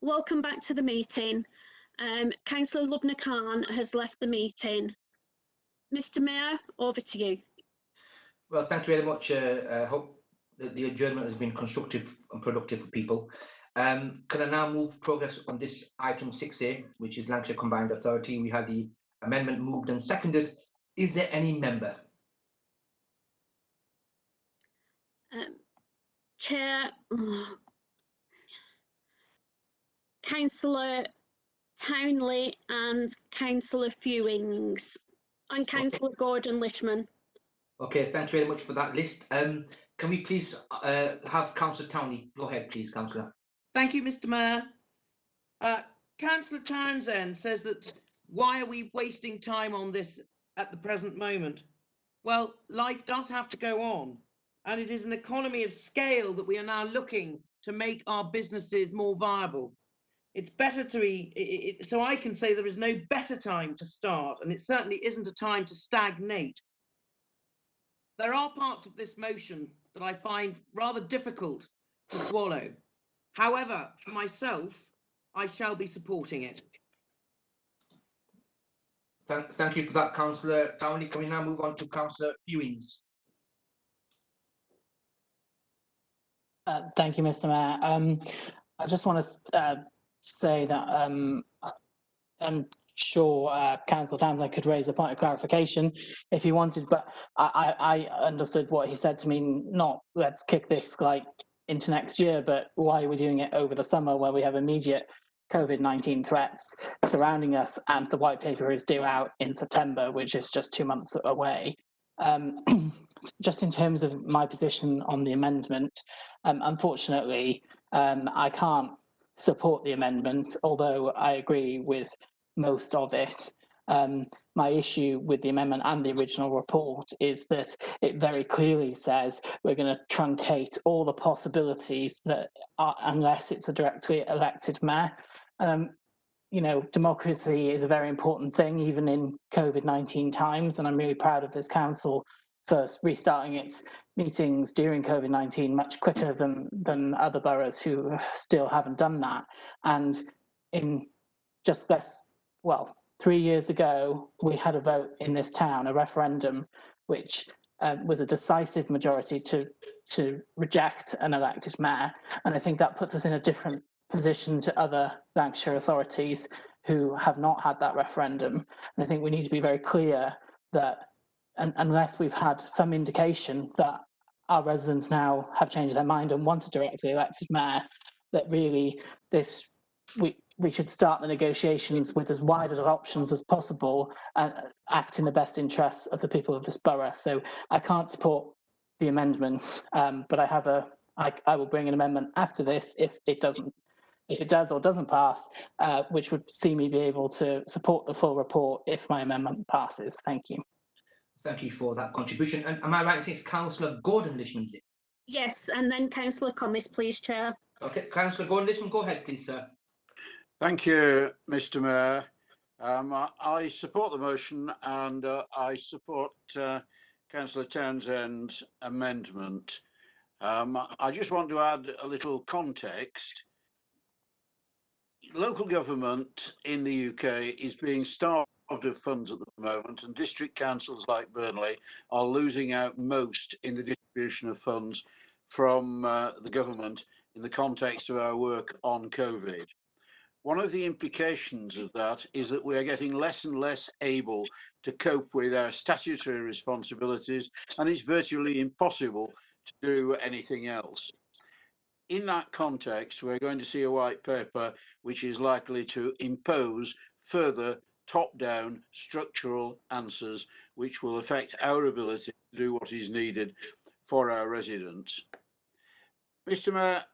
Welcome back to the meeting. Councillor Lubna Khan has left the meeting. Mr Mayor, over to you. Well, thank you very much. I hope that the adjournment has been constructive and productive for people. Can I now move progress on this item 6A, which is Lancashire Combined Authority? We had the amendment moved and seconded. Is there any member? Chair, Councillor Townley and Councillor Fewings and Councillor Gordon Lishman. Okay, thank you very much for that list. Can we please have Councillor Townley? Go ahead, please, Councillor. Thank you, Mr Mayor. Councillor Townsend says that why are we wasting time on this at the present moment? Well, life does have to go on, and it is an economy of scale that we are now looking to make our businesses more viable. It's better to be, so I can say there is no better time to start, and it certainly isn't a time to stagnate. There are parts of this motion that I find rather difficult to swallow. However, for myself, I shall be supporting it. Thank you for that, Councillor Townley. Can we now move on to Councillor Fewings? Thank you, Mr Mayor. I just want to say that I'm sure Councillor Townsend could raise a point of clarification if he wanted, but I understood what he said to me, not let's kick this like into next year, but why are we doing it over the summer where we have immediate COVID-19 threats surrounding us and the white paper is due out in September, which is just 2 months away. Just in terms of my position on the amendment, unfortunately, I can't support the amendment, although I agree with most of it. My issue with the amendment and the original report is that it very clearly says we're going to truncate all the possibilities that are, unless it's a directly elected mayor. You know, democracy is a very important thing, even in COVID-19 times, and I'm really proud of this council first restarting its meetings during COVID-19 much quicker than other boroughs who still haven't done that. And in just 3 years ago, we had a vote in this town, a referendum, which was a decisive majority to reject an elected mayor. And I think that puts us in a different position to other Lancashire authorities who have not had that referendum. And I think we need to be very clear that unless we've had some indication that our residents now have changed their mind and want a directly elected mayor, that really we should start the negotiations with as wide of options as possible and act in the best interests of the people of this borough. So I can't support the amendment, but I will bring an amendment after this if it does or doesn't pass, which would see me be able to support the full report if my amendment passes. Thank you. Thank you for that contribution. And am I right in saying it's Councillor Gordon Lishman? Yes, and then Councillor Commis, please, Chair. Okay, Councillor Gordon Lishman, go ahead, please, sir. Thank you, Mr Mayor. I support the motion and I support Councillor Townsend's amendment. I just want to add a little context. Local government in the UK is being starved of funds at the moment, and district councils like Burnley are losing out most in the distribution of funds from the government in the context of our work on COVID. One of the implications of that is that we are getting less and less able to cope with our statutory responsibilities, and it's virtually impossible to do anything else. In that context, we're going to see a white paper which is likely to impose further top-down structural answers which will affect our ability to do what is needed for our residents. Mr Mayor,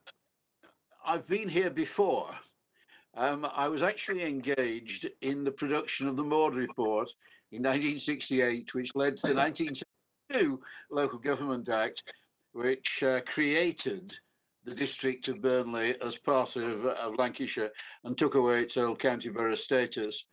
I've been here before. I was actually engaged in the production of the Maud Report in 1968, which led to the 1972 Local Government Act, which created the district of Burnley as part of Lancashire and took away its old county borough status.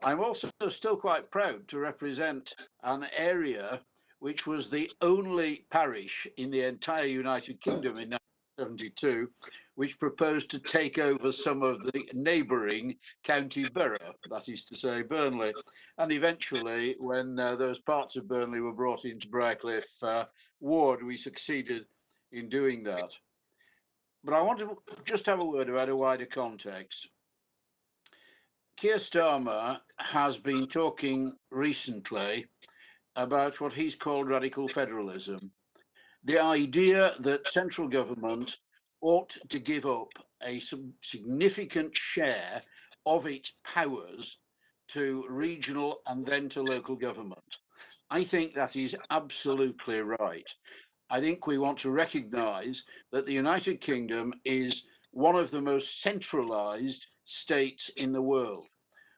I'm also still quite proud to represent an area which was the only parish in the entire United Kingdom in 72, which proposed to take over some of the neighbouring county borough, that is to say Burnley. And eventually, when those parts of Burnley were brought into Briarcliff ward, we succeeded in doing that. But I want to just have a word about a wider context. Keir Starmer has been talking recently about what he's called radical federalism. The idea that central government ought to give up a significant share of its powers to regional and then to local government. I think that is absolutely right. I think we want to recognise that the United Kingdom is one of the most centralised states in the world,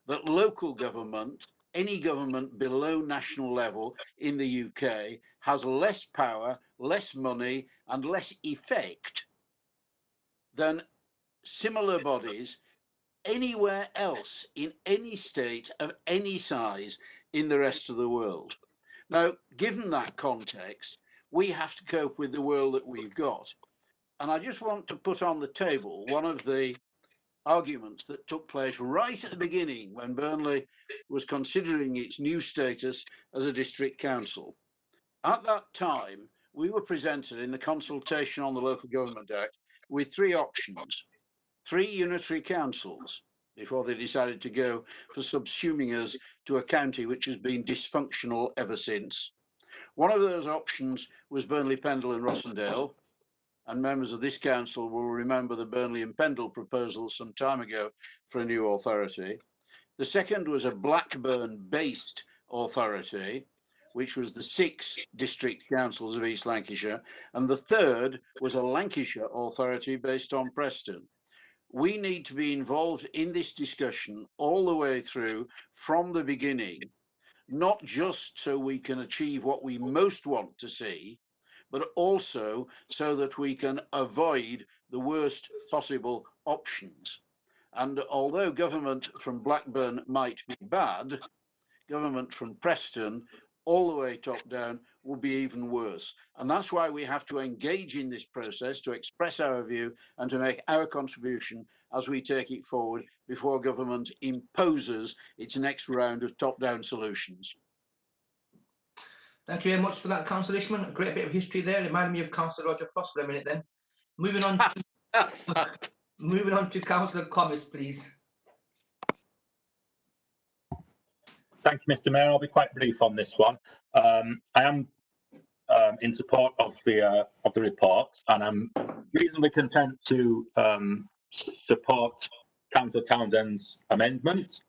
that local government, any government below national level in the UK, has less power, less money and less effect than similar bodies anywhere else in any state of any size in the rest of the world. Now, given that context, we have to cope with the world that we've got. And I just want to put on the table one of the arguments that took place right at the beginning when Burnley was considering its new status as a district council. At that time, we were presented in the consultation on the Local Government Act with three options, three unitary councils, before they decided to go for subsuming us to a county which has been dysfunctional ever since. One of those options was Burnley, Pendle and Rossendale, and members of this council will remember the Burnley and Pendle proposal some time ago for a new authority. The second was a Blackburn-based authority, which was the 6 district councils of East Lancashire, and the third was a Lancashire authority based on Preston. We need to be involved in this discussion all the way through from the beginning, not just so we can achieve what we most want to see, but also so that we can avoid the worst possible options. And although government from Blackburn might be bad, government from Preston all the way top down will be even worse. And that's why we have to engage in this process, to express our view and to make our contribution as we take it forward before government imposes its next round of top-down solutions. Thank you very much for that, Councillor Ishman. A great bit of history there. It reminded me of Councillor Roger Frost for a minute then. Moving on to, moving on to Councillor Commerce, please. Thank you, Mr. Mayor. I'll be quite brief on this one. I am in support of the report, and I'm reasonably content to support Councillor Townsend's amendment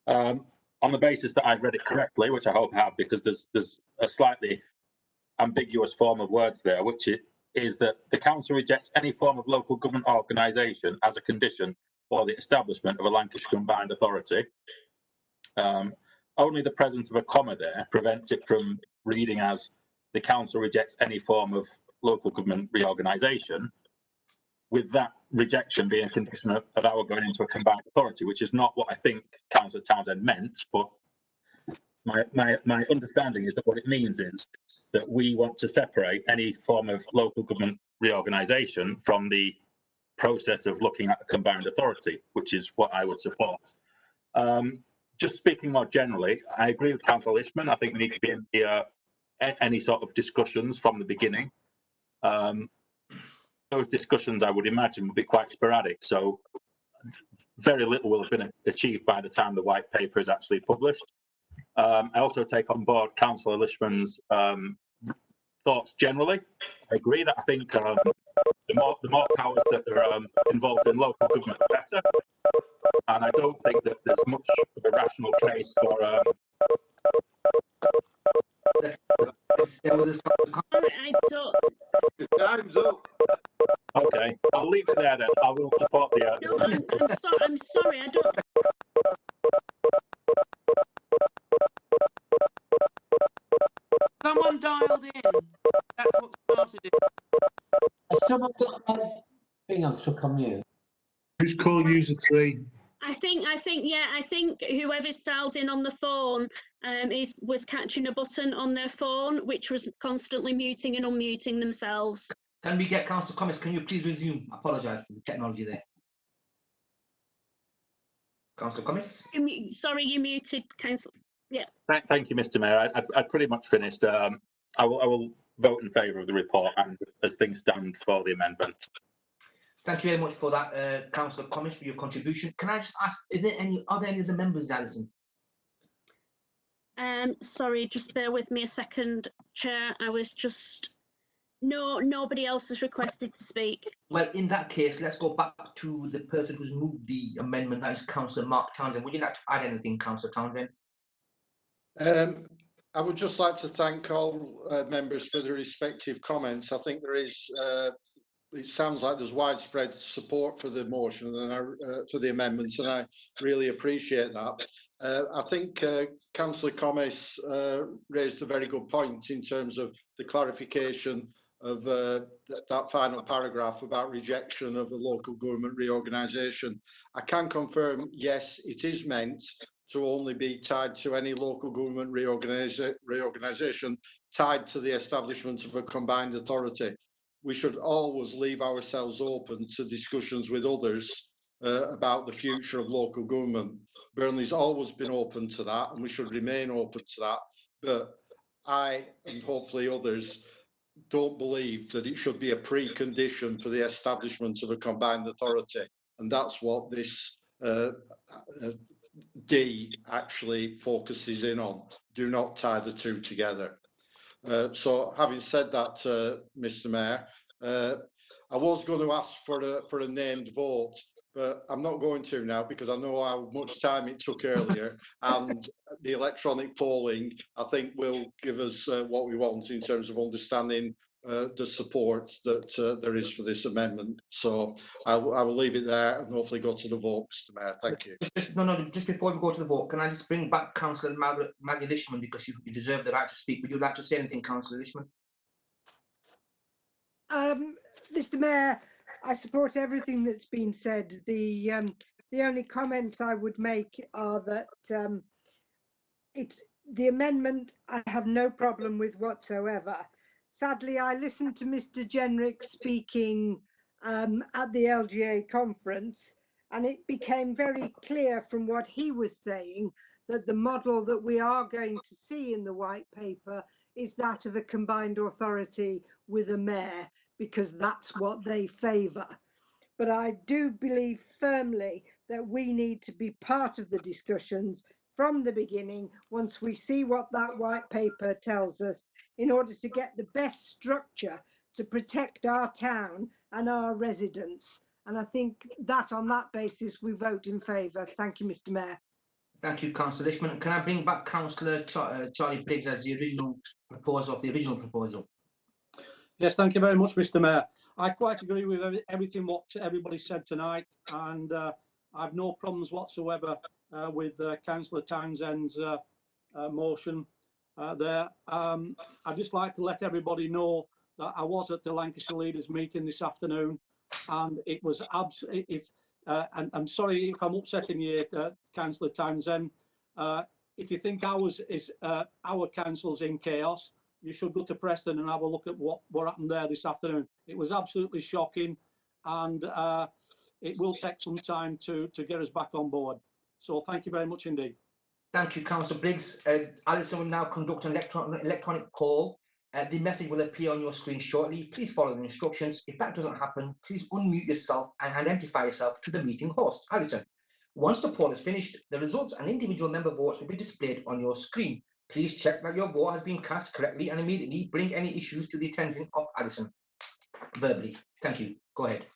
on the basis that I've read it correctly, which I hope I have, because there's a slightly ambiguous form of words there, which is that the council rejects any form of local government organisation as a condition for the establishment of a Lancashire Combined Authority. Only the presence of a comma there prevents it from reading as the council rejects any form of local government reorganisation, with that rejection being a condition of our going into a combined authority, which is not what I think Councillor Townsend meant, but my understanding is that what it means is that we want to separate any form of local government reorganisation from the process of looking at a combined authority, which is what I would support. Just speaking more generally, I agree with Councillor Ishman. I think we need to be in the, any sort of discussions from the beginning. Those discussions, I would imagine, will be quite sporadic, so very little will have been achieved by the time the white paper is actually published. I also take on board Councillor Ishman's thoughts generally. I agree that I think the more powers that are involved in local government, the better. And I don't think that there's much of a rational case for Time's up. Okay, I'll leave it there then. I will support the. No, I'm sorry. I don't. Someone dialed in. That's what started it. Has someone got their thing on stuck on mute? Who's call user 3? I think whoever's dialed in on the phone was catching a button on their phone, which was constantly muting and unmuting themselves. Can we get Councillor Commis? Can you please resume? I apologise for the technology there. Councillor Commis? Sorry, you muted, Councillor. Yeah. Thank you, Mr. Mayor. I'd pretty much finished. I will vote in favour of the report and as things stand for the amendment. Thank you very much for that, Councillor Commis, for your contribution. Can I just ask, are there any other members, Alison? Sorry, just bear with me a second, Chair. I was just... No, nobody else has requested to speak. Well, in that case, let's go back to the person who's moved the amendment, that is Councillor Mark Townsend. Would you like to add anything, Councillor Townsend? I would just like to thank all members for their respective comments. I think there is, it sounds like there's widespread support for the motion and for the amendments, and I really appreciate that. I think Councillor Commis raised a very good point in terms of the clarification of that final paragraph about rejection of the local government reorganisation. I can confirm, yes, it is meant to only be tied to any local government reorganisation tied to the establishment of a combined authority. We should always leave ourselves open to discussions with others about the future of local government. Burnley's always been open to that, and we should remain open to that. But I, and hopefully others, don't believe that it should be a precondition for the establishment of a combined authority. And that's what this D actually focuses in on. Do not tie the two together. So having said that, Mr. Mayor, I was going to ask for a named vote, but I'm not going to now because I know how much time it took earlier, and the electronic polling, I think, will give us what we want in terms of understanding the support that there is for this amendment. So I will leave it there and hopefully go to the vote, Mr. Mayor. Thank you. Just before we go to the vote, can I just bring back Councillor Maggie Lishman, because you deserve the right to speak. Would you like to say anything, Councillor Lishman? Mr. Mayor, I support everything that's been said. The only comments I would make are that the amendment I have no problem with whatsoever. Sadly, I listened to Mr. Jenrick speaking at the LGA conference, and it became very clear from what he was saying that the model that we are going to see in the white paper is that of a combined authority with a mayor, because that's what they favour. But I do believe firmly that we need to be part of the discussions from the beginning once we see what that white paper tells us, in order to get the best structure to protect our town and our residents. And I think that on that basis we vote in favour. Thank you, Mr. Mayor. Thank you, Councillor Lishman. Can I bring back Councillor Charlie Briggs as the original proposer of the original proposal? Yes, thank you very much, Mr. Mayor. I quite agree with everything what everybody said tonight, and I have no problems whatsoever with Councillor Townsend's motion there. I'd just like to let everybody know that I was at the Lancashire Leaders meeting this afternoon, and it was absolutely, and I'm sorry if I'm upsetting you, Councillor Townsend. If you think our council's in chaos, you should go to Preston and have a look at what happened there this afternoon. It was absolutely shocking, and it will take some time to get us back on board. So thank you very much indeed. Thank you, Councillor Briggs. Alison will now conduct an electronic poll. The message will appear on your screen shortly. Please follow the instructions. If that doesn't happen, please unmute yourself and identify yourself to the meeting host. Alison, once the poll is finished, the results and individual member votes will be displayed on your screen. Please check that your vote has been cast correctly and immediately bring any issues to the attention of Alison verbally. Thank you. Go ahead.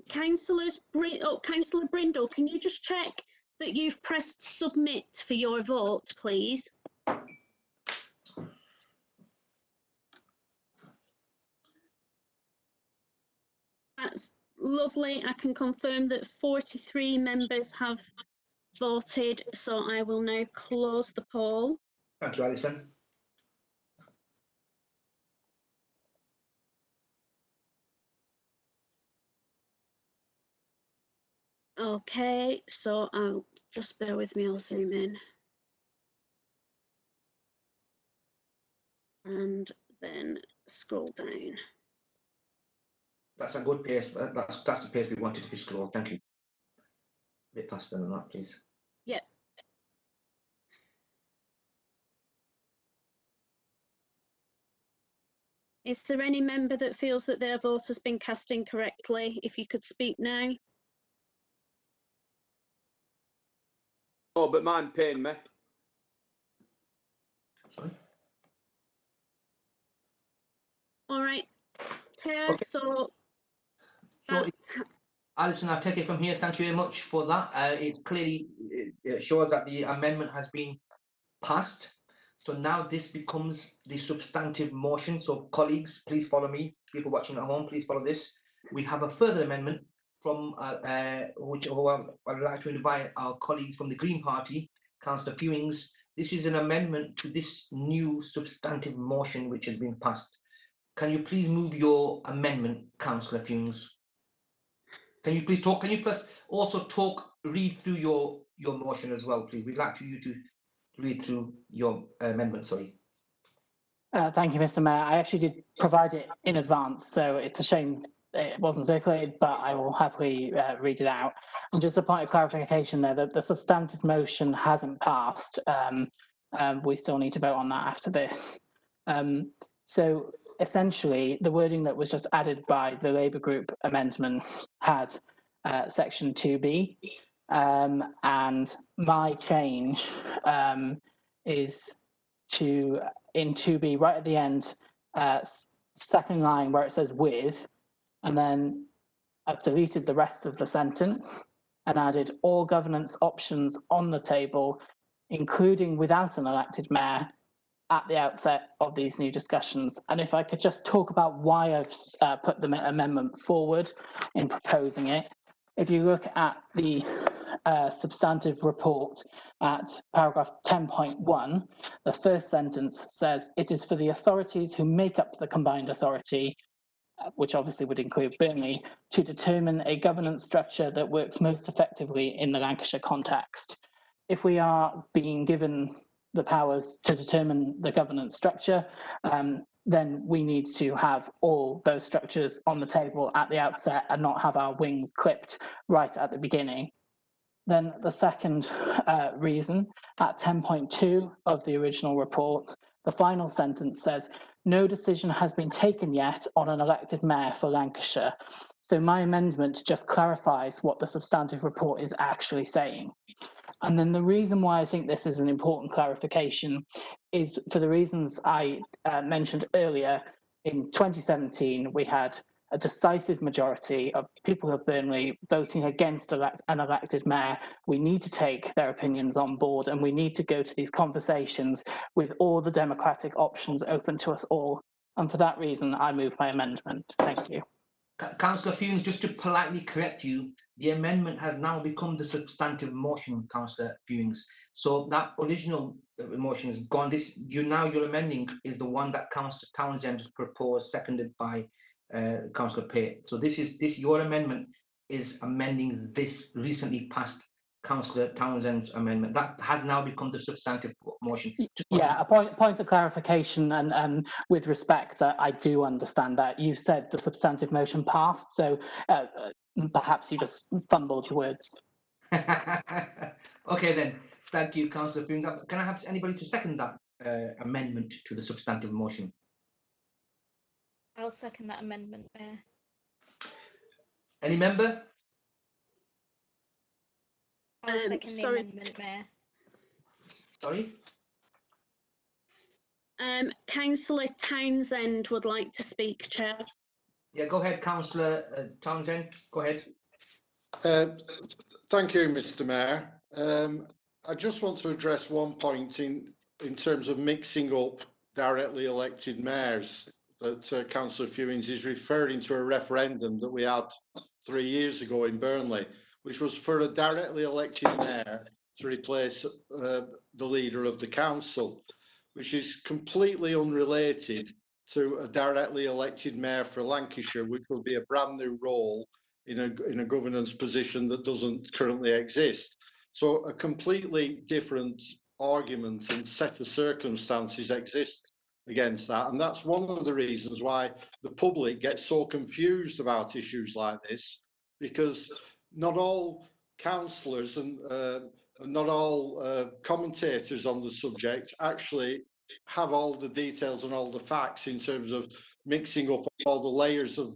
Councillor Brindle, can you just check that you've pressed submit for your vote, please? That's lovely. I can confirm that 43 members have voted, so I will now close the poll. Thank you, Alison. Okay, so I'll just bear with me, I'll zoom in. And then scroll down. That's a good pace. That's the pace we wanted to be scrolled. Thank you. A bit faster than that, please. Yep. Is there any member that feels that their vote has been cast incorrectly? If you could speak now. Oh, but mine pained me. Sorry. All right, Chair, Okay. so Alison, I'll take it from here. Thank you very much for that. It's clearly, it shows that the amendment has been passed. So now this becomes the substantive motion. So colleagues, please follow me. People watching at home, please follow this. We have a further amendment from which I'd like to invite our colleagues from the Green Party, Councillor Fewings. This is an amendment to this new substantive motion which has been passed. Can you please move your amendment, Councillor Fewings? Can you please talk? Can you first also read through your motion as well, please? We'd like you to read through your amendment, sorry. Thank you, Mr. Mayor. I actually did provide it in advance, so it's a shame it wasn't circulated, but I will happily read it out. And just a point of clarification there, that the substantive motion hasn't passed. We still need to vote on that after this. So essentially, the wording that was just added by the Labour Group amendment had section 2B, and my change is to, in 2B, right at the end, second line where it says with, and then I've deleted the rest of the sentence and added all governance options on the table, including without an elected mayor, at the outset of these new discussions. And if I could just talk about why I've put the amendment forward in proposing it. If you look at the substantive report at paragraph 10.1, the first sentence says, it is for the authorities who make up the combined authority, which obviously would include Burnley, to determine a governance structure that works most effectively in the Lancashire context. If we are being given the powers to determine the governance structure, then we need to have all those structures on the table at the outset and not have our wings clipped right at the beginning. Then the second reason, at 10.2 of the original report, the final sentence says, no decision has been taken yet on an elected mayor for Lancashire. So my amendment just clarifies what the substantive report is actually saying. And then the reason why I think this is an important clarification is for the reasons I mentioned earlier. In 2017, we had a decisive majority of people of Burnley voting against an elected mayor. We need to take their opinions on board, and we need to go to these conversations with all the democratic options open to us all. And for that reason, I move my amendment. Thank you. Councillor Fewings, just to politely correct you, the amendment has now become the substantive motion, Councillor Fewings. So that original motion is gone. You're amending is the one that Councillor Townsend has proposed, seconded by Councillor Pate. So your amendment is amending this recently passed Councillor Townsend's amendment. That has now become the substantive motion. Yeah, a point of clarification, and with respect, I do understand that. You said the substantive motion passed, so perhaps you just fumbled your words. Okay then, thank you, Councillor Fewings. Can I have anybody to second that amendment to the substantive motion? I'll second that amendment, Mayor. Any member? I'll second the amendment, Mayor. Sorry? Councillor Townsend would like to speak, Chair. Yeah, go ahead, Councillor Townsend. Go ahead. Thank you, Mr. Mayor. I just want to address one point in terms of mixing up directly elected mayors. that Councillor Fewings is referring to a referendum that we had 3 years ago in Burnley, which was for a directly elected mayor to replace the leader of the council, which is completely unrelated to a directly elected mayor for Lancashire, which will be a brand new role in a governance position that doesn't currently exist. So a completely different argument and set of circumstances exist against that, and that's one of the reasons why the public gets so confused about issues like this, because not all councillors and not all commentators on the subject actually have all the details and all the facts in terms of mixing up all the layers of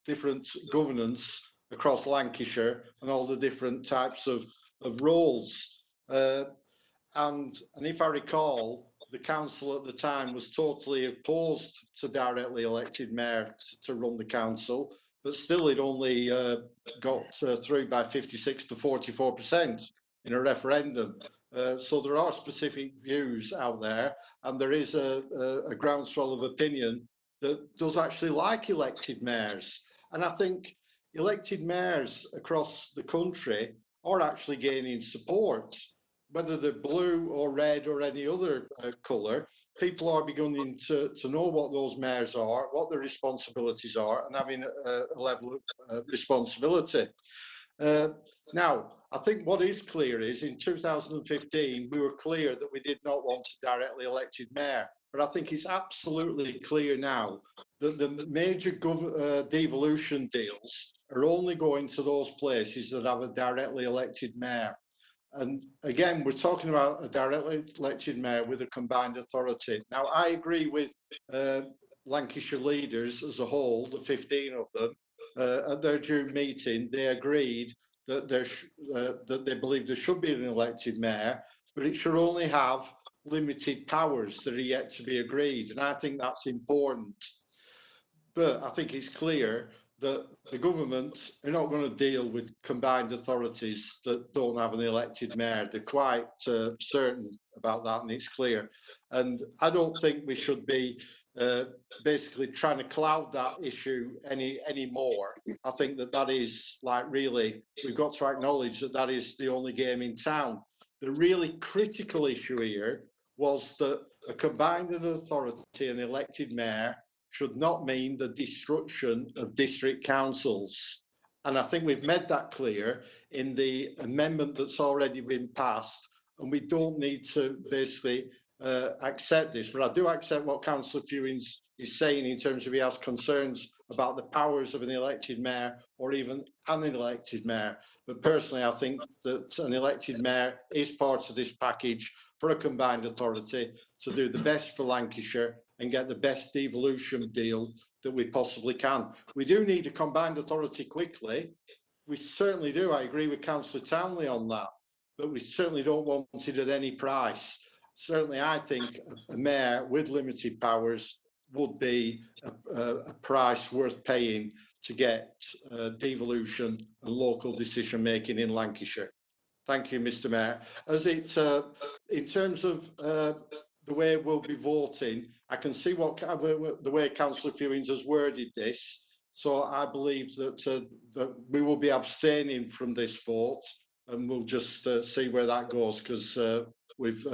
different governance across Lancashire and all the different types of roles. And if I recall, the council at the time was totally opposed to directly elected mayor to run the council, but still it only got through by 56 to 44% in a referendum. So there are specific views out there, and there is a groundswell of opinion that does actually like elected mayors. And I think elected mayors across the country are actually gaining support. Whether they're blue or red or any other colour, people are beginning to know what those mayors are, what their responsibilities are, and having a level of responsibility. Now, I think what is clear is in 2015, we were clear that we did not want a directly elected mayor. But I think it's absolutely clear now that the major devolution deals are only going to those places that have a directly elected mayor. And again, we're talking about a directly elected mayor with a combined authority. Now, I agree with Lancashire leaders as a whole, the 15 of them, at their June meeting, they agreed that that they believe there should be an elected mayor, but it should only have limited powers that are yet to be agreed. And I think that's important. But I think it's clear that the government are not going to deal with combined authorities that don't have an elected mayor. They're quite certain about that, and it's clear. And I don't think we should be basically trying to cloud that issue any more. I think that is like really, we've got to acknowledge that is the only game in town. The really critical issue here was that a combined authority and elected mayor should not mean the destruction of district councils. And I think we've made that clear in the amendment that's already been passed, and we don't need to basically accept this. But I do accept what Councillor Fewings is saying in terms of he has concerns about the powers of an elected mayor or even an elected mayor. But personally, I think that an elected mayor is part of this package for a combined authority to do the best for Lancashire and get the best devolution deal that we possibly can. We do need a combined authority quickly. We certainly do. I agree with Councillor Townley on that, but we certainly don't want it at any price. Certainly, I think a mayor with limited powers would be a price worth paying to get devolution and local decision making in Lancashire. Thank you, Mr. Mayor. As it's in terms of the way we'll be voting, I can see the way Councillor Fewings has worded this. So I believe that we will be abstaining from this vote, and we'll just see where that goes, because we've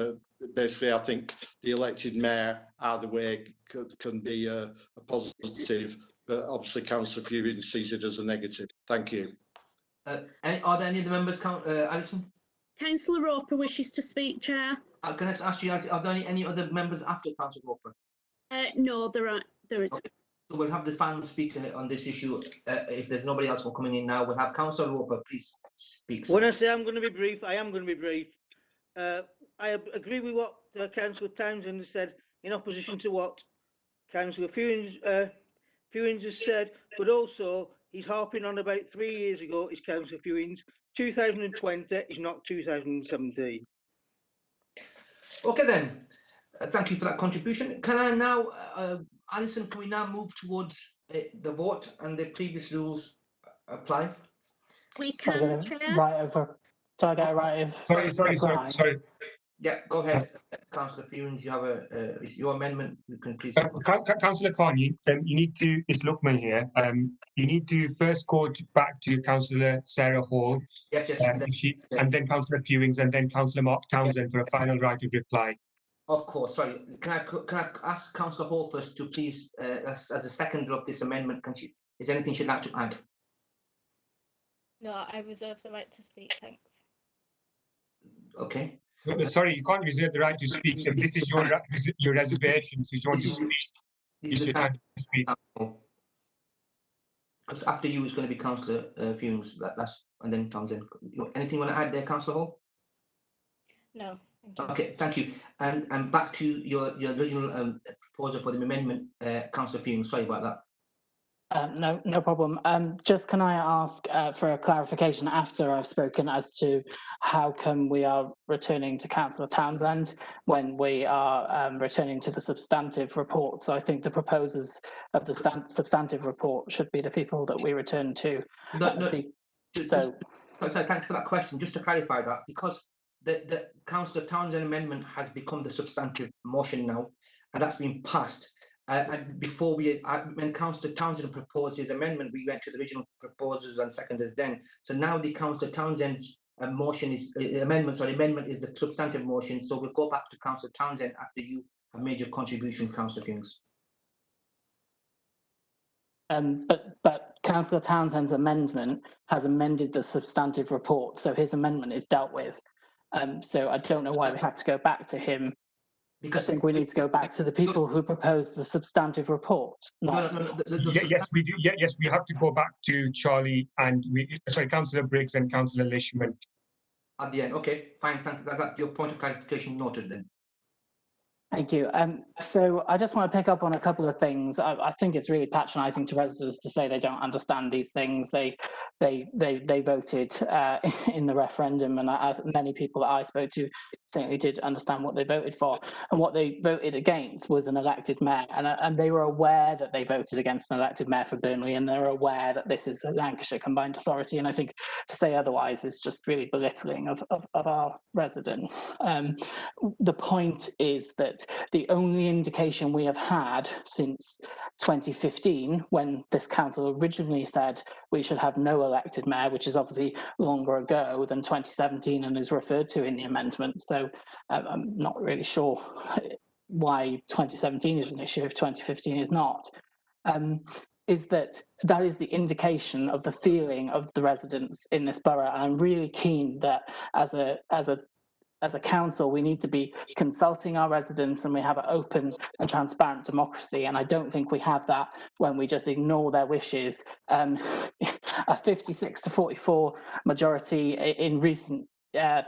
basically, I think the elected mayor either way can be a positive, but obviously Councillor Fewings sees it as a negative. Thank you. Are there any of the members, Alison? Councillor Roper wishes to speak, Chair. Can I ask you, Alison, are there any other members after Councillor Roper? No, there aren't. There is. Okay. So we'll have the final speaker on this issue. If there's nobody else coming in now, we'll have Councillor Roper. Please speak. When I say I'm going to be brief, I am going to be brief. I agree with what Councillor Townsend has said in opposition to what Councillor Fewings has said, but also he's harping on about 3 years ago, is Councillor Fewings. 2020 is not 2017. Okay then, thank you for that contribution. Can I now, Alison, can we now move towards the vote and the previous rules apply? We can, Chair. Right over. So I get it right. Sorry. Yeah, go ahead, Councillor Fewings. You have is your amendment. You can please. Councillor Khan, you need to. It's Luqman here. You need to first go back to Councillor Sarah Hall. Yes, yes. And then Councillor Fewings, and then Councillor Mark Townsend for a final right of reply. Of course. Sorry. Can I ask Councillor Hall first to please, as a seconder of this amendment, is there anything she'd like to add? No, I reserve the right to speak, thanks. Okay. No, sorry, you can't reserve the right to speak. This is your reservation. So if you want to speak, you should try to speak. Because after you is going to be Councillor Fewings, and then Townsend. Anything you want to add there, Councillor Hall? No, thank you. Okay, thank you. And back to your original proposal for the amendment, Councillor Fewings. Sorry about that. No problem. Just can I ask for a clarification after I've spoken as to how come we are returning to Councillor Townsend when we are returning to the substantive report? So I think the proposers of the substantive report should be the people that we return to. Sorry, thanks for that question. Just to clarify that, because the Councillor Townsend amendment has become the substantive motion now, and that's been passed. And before when Councillor Townsend proposed his amendment, we went to the original proposers and seconders then. So now the Councillor Townsend's motion is amendment is the substantive motion. So we'll go back to Councillor Townsend after you have made your contribution, Councillor Fewings. But Councillor Townsend's amendment has amended the substantive report, so his amendment is dealt with. So I don't know why we have to go back to him. Because I think we need to go back to the people who proposed the substantive report. Yes, we do. Yes, we have to go back to Charlie and Councillor Briggs and Councillor Lishman. At the end, okay, fine. Thank you. That your point of clarification noted then. Thank you. So I just want to pick up on a couple of things. I think it's really patronising to residents to say they don't understand these things. They voted in the referendum, and many people that I spoke to certainly did understand what they voted for. And what they voted against was an elected mayor, and they were aware that they voted against an elected mayor for Burnley, and they're aware that this is a Lancashire combined authority. And I think to say otherwise is just really belittling of our residents. The point is that the only indication we have had since 2015, when this council originally said we should have no elected mayor, which is obviously longer ago than 2017 and is referred to in the amendment. So I'm not really sure why 2017 is an issue if 2015 is not. Is that is the indication of the feeling of the residents in this borough. And I'm really keen that as a council, we need to be consulting our residents, and we have an open and transparent democracy. And I don't think we have that when we just ignore their wishes. A 56 to 44 majority in recent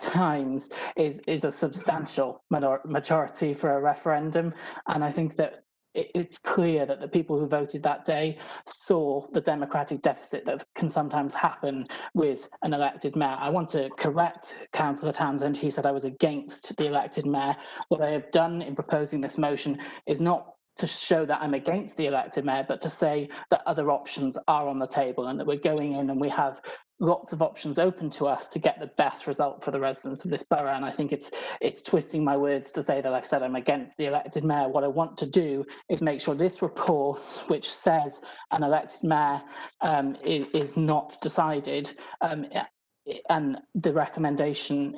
times is a substantial majority for a referendum. And I think that it's clear that the people who voted that day saw the democratic deficit that can sometimes happen with an elected mayor. I want to correct Councillor Townsend. He said I was against the elected mayor. What I have done in proposing this motion is not to show that I'm against the elected mayor, but to say that other options are on the table and that we're going in and we have lots of options open to us to get the best result for the residents of this borough. And I think it's twisting my words to say that I've said I'm against the elected mayor. What I want to do is make sure this report, which says an elected mayor is not decided, and the recommendation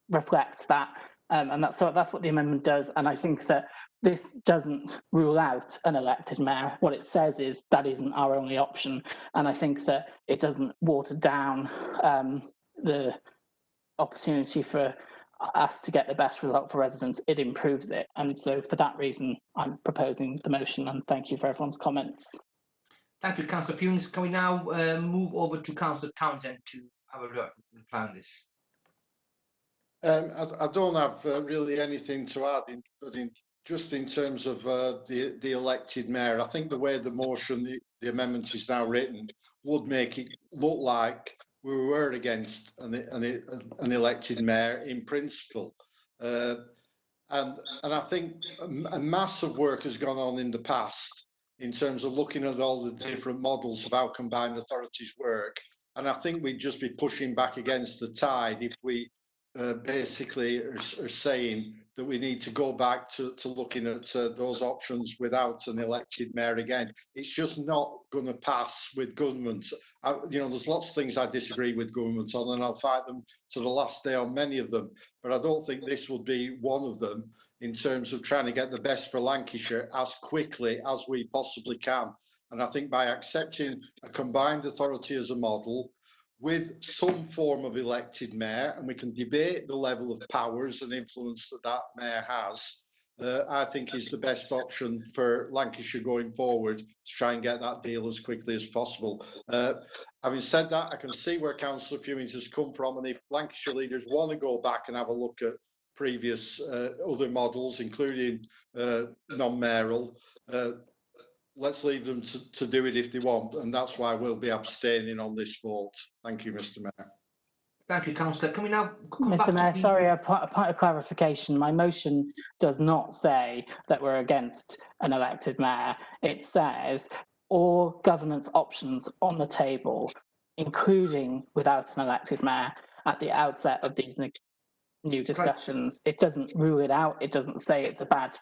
reflects that. And that's what the amendment does. And I think that this doesn't rule out an elected mayor. What it says is that isn't our only option. And I think that it doesn't water down the opportunity for us to get the best result for residents. It improves it. And so for that reason, I'm proposing the motion, and thank you for everyone's comments. Thank you, Councillor Fewings. Can we now move over to Councillor Townsend to have a reply on this? I don't have really anything to add, just in terms of the elected mayor. I think the way the motion, the amendment is now written, would make it look like we were against an elected mayor in principle. And I think a massive work has gone on in the past in terms of looking at all the different models of how combined authorities work. And I think we'd just be pushing back against the tide if we basically are saying that we need to go back to looking at those options without an elected mayor again. It's just not going to pass with government. There's lots of things I disagree with government on, and I'll fight them to the last day on many of them. But I don't think this will be one of them in terms of trying to get the best for Lancashire as quickly as we possibly can. And I think by accepting a combined authority as a model, with some form of elected mayor, and we can debate the level of powers and influence that mayor has, I think is the best option for Lancashire going forward to try and get that deal as quickly as possible. Having said that, I can see where Councillor Fewings has come from, and if Lancashire leaders want to go back and have a look at previous other models, including non-mayoral, let's leave them to do it if they want, and that's why we'll be abstaining on this vote. Thank you, Mr. Mayor. Thank you, Councillor. Can we now come back Mr. Mayor, to the... sorry, a point of clarification. My motion does not say that we're against an elected mayor. It says all governance options on the table, including without an elected mayor, at the outset of these new discussions. It doesn't rule it out. It doesn't say it's a bad,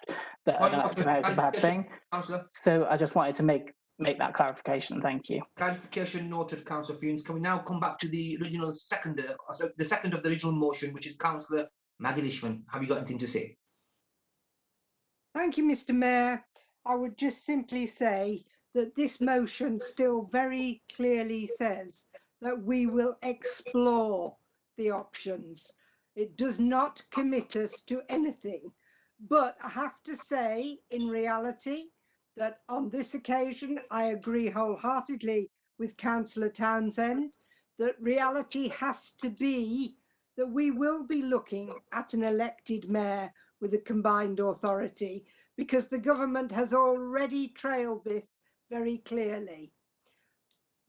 that an elected mayor is a bad thing. Councillor. So I just wanted to make that clarification. Thank you. Clarification noted, Councillor Fewings. Can we now come back to the original seconder, the second of the original motion, which is Councillor Maggie Lishman? Have you got anything to say? Thank you, Mr. Mayor. I would just simply say that this motion still very clearly says that we will explore the options. It does not commit us to anything. But I have to say, in reality, that on this occasion, I agree wholeheartedly with Councillor Townsend, that reality has to be that we will be looking at an elected mayor with a combined authority, because the government has already trailed this very clearly.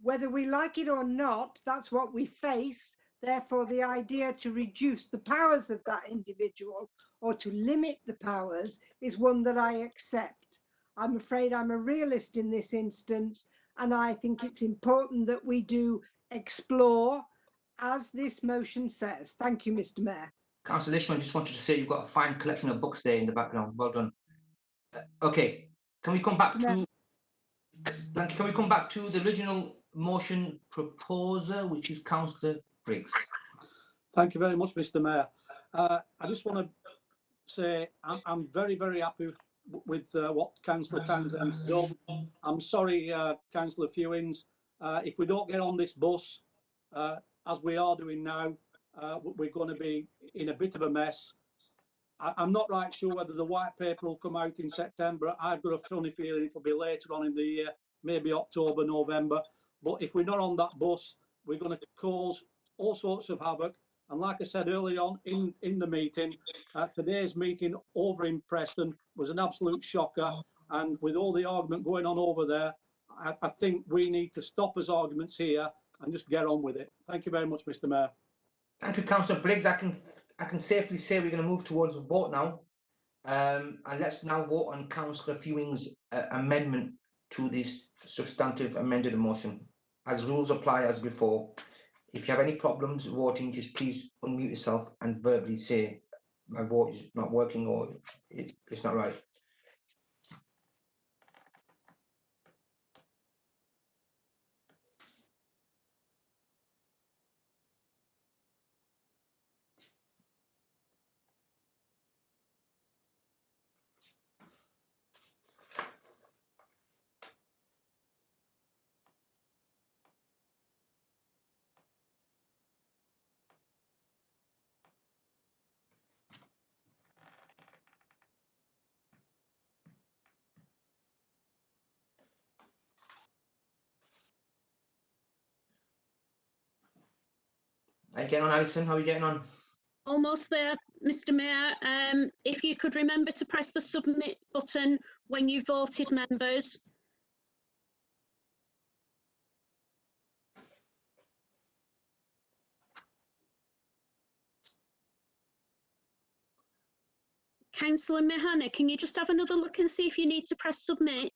Whether we like it or not, that's what we face. Therefore, the idea to reduce the powers of that individual or to limit the powers is one that I accept. I'm afraid I'm a realist in this instance, and I think it's important that we do explore, as this motion says. Thank you, Mr. Mayor. Councillor Lishman, just wanted to say you've got a fine collection of books there in the background. Well done. Okay, can we come back to... Can we come back to the original motion proposer, which is Councillor Briggs? Thank you very much, Mr. Mayor. I just want to say I'm very, very happy with what Councillor Townsend's done. I'm sorry, Councillor Fewings, if we don't get on this bus, as we are doing now, we're going to be in a bit of a mess. I'm not right sure whether the white paper will come out in September. I've got a funny feeling it'll be later on in the year, maybe October, November. But if we're not on that bus, we're going to cause all sorts of havoc. And like I said earlier on in the meeting, today's meeting over in Preston was an absolute shocker. And with all the argument going on over there, I think we need to stop his arguments here and just get on with it. Thank you very much, Mr. Mayor. Thank you, Councillor Briggs. I can safely say we're going to move towards a vote now. And let's now vote on Councillor Fewings' amendment to this substantive amended motion. As rules apply as before, if you have any problems voting, just please unmute yourself and verbally say my vote is not working or it's not right. How you getting on, Alison? How are you getting on? Almost there, Mr. Mayor. If you could remember to press the submit button when you voted, members. Councillor Mihana, can you just have another look and see if you need to press submit?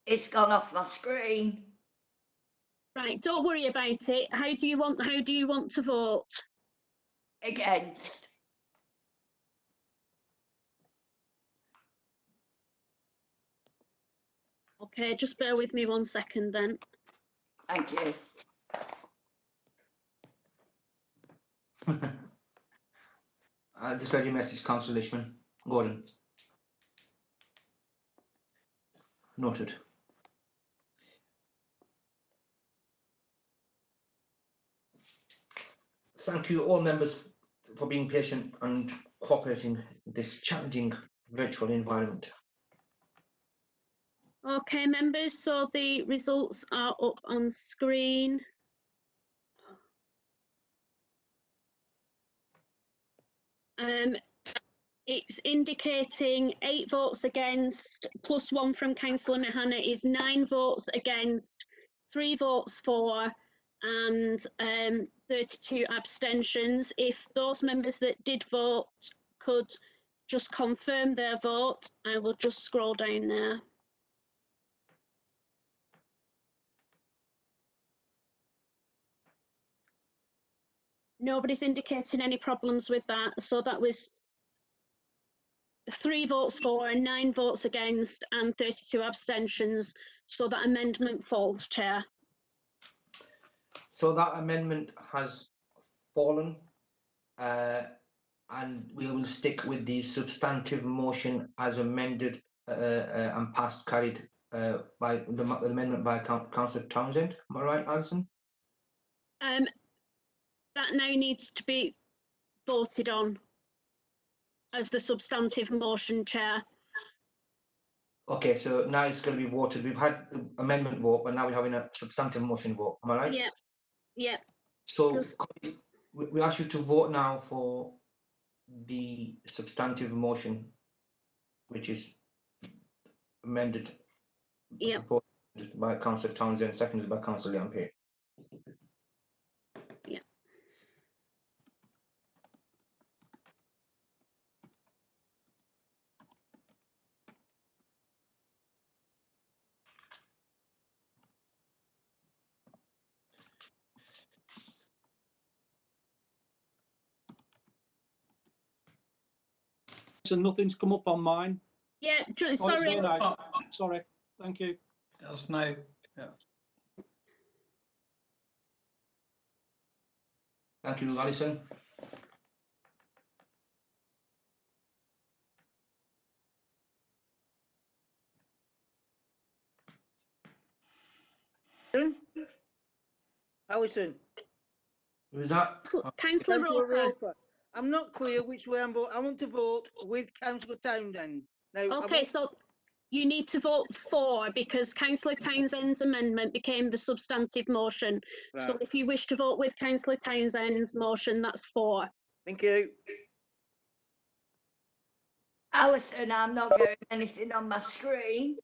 It's gone off my screen. Right, don't worry about it. How do you want to vote? Against. Okay, just bear with me 1 second then. Thank you. I just read your message, Councillor Lishman. Gordon. Noted. Thank you all members for being patient and cooperating in this challenging virtual environment. Okay, members, so the results are up on screen. It's indicating 8 votes against, plus 1 from Councillor Mahana is 9 votes against, 3 votes for, and 32 abstentions. If those members that did vote could just confirm their vote, I will just scroll down there. Nobody's indicating any problems with that, so that was 3 votes for, 9 votes against, and 32 abstentions. So that amendment falls, Chair. So that amendment has fallen, and we will stick with the substantive motion as amended and passed, carried by the amendment by Councillor Townsend. Am I right, Alison? That now needs to be voted on as the substantive motion, Chair. Okay, so now it's going to be voted. We've had the amendment vote, but now we're having a substantive motion vote. Am I right? Yeah, yeah. So we ask you to vote now for the substantive motion, which is amended by Councillor Townsend, seconded by Councillor Lampe. Yeah. So nothing's come up on mine. Yeah, it's sorry. here now. Sorry. Thank you. There's no. Yeah. Thank you, Alison. Alison. Who's that? Councillor Roper. I'm not clear which way I'm voting. I want to vote with Councillor Townsend. Now, Okay, so you need to vote for, because Councillor Townsend's amendment became the substantive motion. So Right. if you wish to vote with Councillor Townsend's motion, that's for. Thank you. Alison, I'm not getting anything on my screen.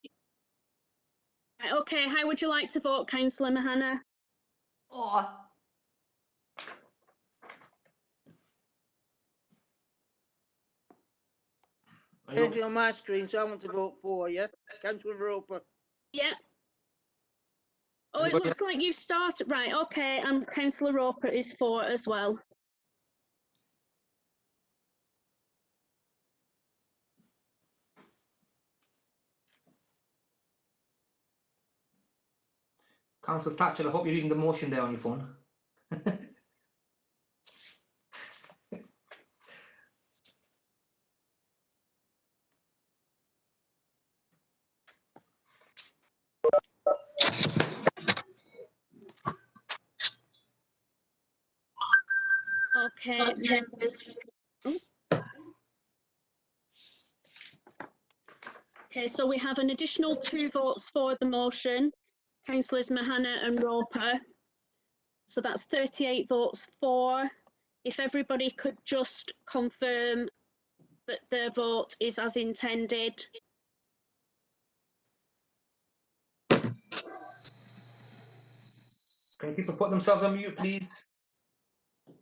Okay, how would you like to vote, Councillor Mahana? Or Anything on my screen, so I want to vote for you. Councillor Roper. Yeah. Oh, it looks like you've started. Right, okay, and Councillor Roper is for as well. Councillor Thatcher, I hope you're reading the motion there on your phone. Okay, members. Oh. Okay, so we have an additional 2 votes for the motion, Councillors Mahana and Roper. So that's 38 votes for. If everybody could just confirm that their vote is as intended. Can people put themselves on mute, please?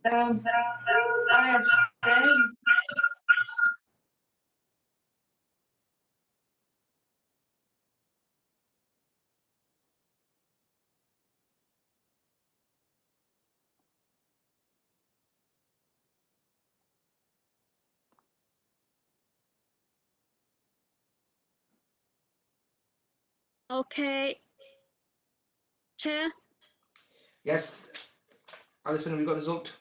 I abstain. Okay. Chair, Yes. Alison, have you got the result?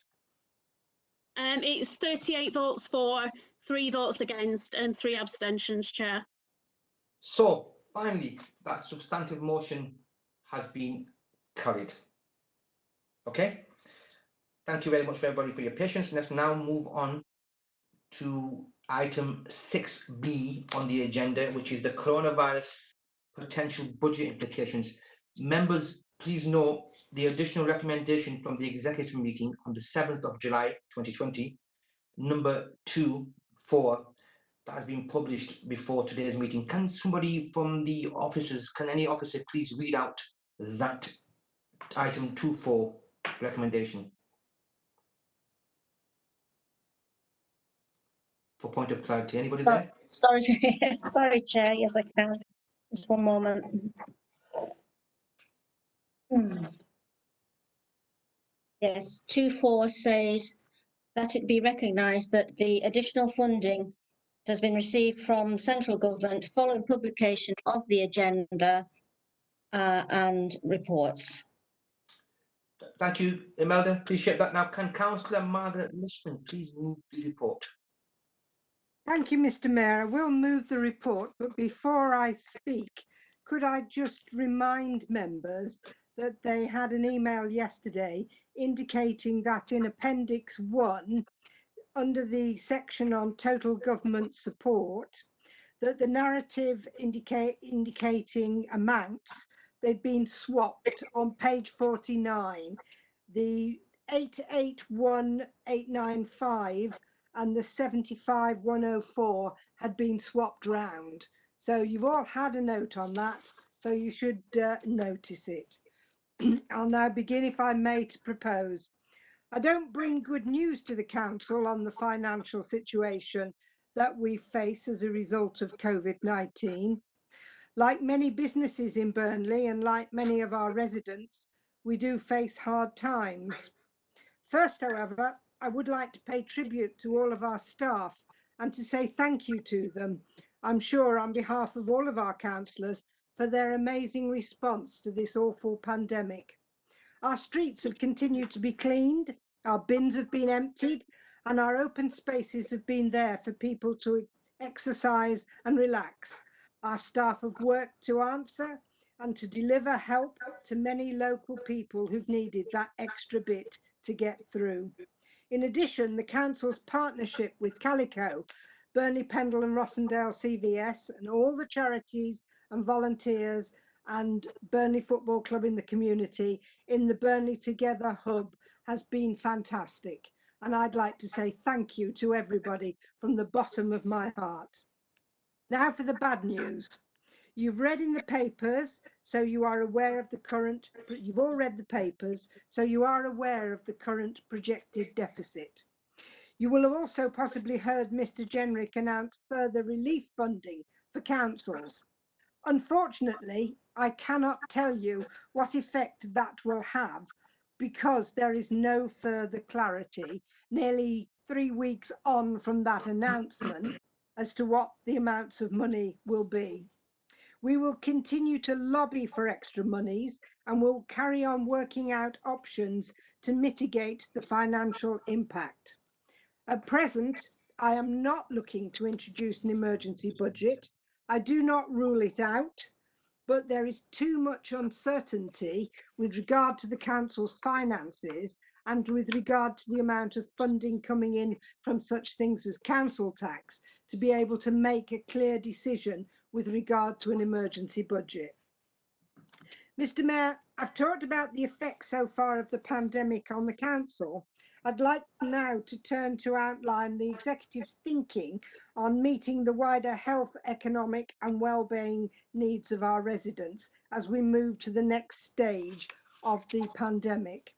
it's 38 votes for, 3 votes against, and 3 abstentions, Chair. So, finally, that substantive motion has been carried. Okay? Thank you very much, everybody, for your patience. Let's now move on to item 6B on the agenda, which is the coronavirus potential budget implications. Members, please note the additional recommendation from the executive meeting on the 7th of July 2020, number 2-4, that has been published before today's meeting. Can somebody from the officers, can any officer please read out that item 2-4 recommendation? For point of clarity, anybody there? Sorry, sorry, Chair. Yes, I can. Just one moment. Yes, 2-4 says that it be recognised that the additional funding has been received from central government following publication of the agenda and reports. Thank you, Imelda. Appreciate that. Now, can Councillor Margaret Lishman please move the report? Thank you, Mr. Mayor. I will move the report, but before I speak, could I just remind members that they had an email yesterday indicating that in Appendix 1, under the section on total government support, that the narrative indicating amounts, they've been swapped on page 49. The 881895 and the 75104 had been swapped round. So you've all had a note on that, so you should notice it. I'll now begin, if I may, to propose. I don't bring good news to the council on the financial situation that we face as a result of COVID-19. Like many businesses in Burnley and like many of our residents, we do face hard times. First, however, I would like to pay tribute to all of our staff and to say thank you to them, I'm sure on behalf of all of our councillors, for their amazing response to this awful pandemic. Our streets have continued to be cleaned, our bins have been emptied, and our open spaces have been there for people to exercise and relax. Our staff have worked to answer and to deliver help to many local people who've needed that extra bit to get through. In addition, the council's partnership with Calico, Burnley, Pendle and Rossendale CVS, and all the charities and volunteers and Burnley Football Club in the community in the Burnley Together hub has been fantastic. And I'd like to say thank you to everybody from the bottom of my heart. Now for the bad news. You've read in the papers, so you are aware of the current, you've all read the papers, so you are aware of the current projected deficit. You will have also possibly heard Mr. Jenrick announce further relief funding for councils. Unfortunately, I cannot tell you what effect that will have because there is no further clarity, nearly 3 weeks on from that announcement, as to what the amounts of money will be. We will continue to lobby for extra monies and will carry on working out options to mitigate the financial impact. At present, I am not looking to introduce an emergency budget. I do not rule it out, but there is too much uncertainty with regard to the council's finances and with regard to the amount of funding coming in from such things as council tax to be able to make a clear decision with regard to an emergency budget. Mr. Mayor, I've talked about the effects so far of the pandemic on the council. I'd like now to turn to outline the executive's thinking on meeting the wider health, economic and wellbeing needs of our residents as we move to the next stage of the pandemic.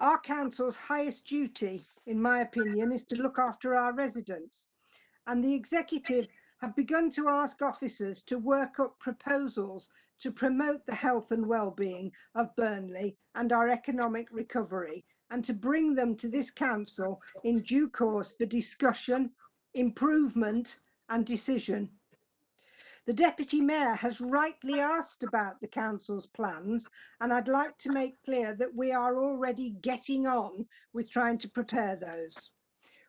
Our council's highest duty, in my opinion, is to look after our residents, and the executive have begun to ask officers to work up proposals to promote the health and well-being of Burnley and our economic recovery, and to bring them to this council in due course for discussion, improvement and decision. The Deputy Mayor has rightly asked about the Council's plans, and I'd like to make clear that we are already getting on with trying to prepare those.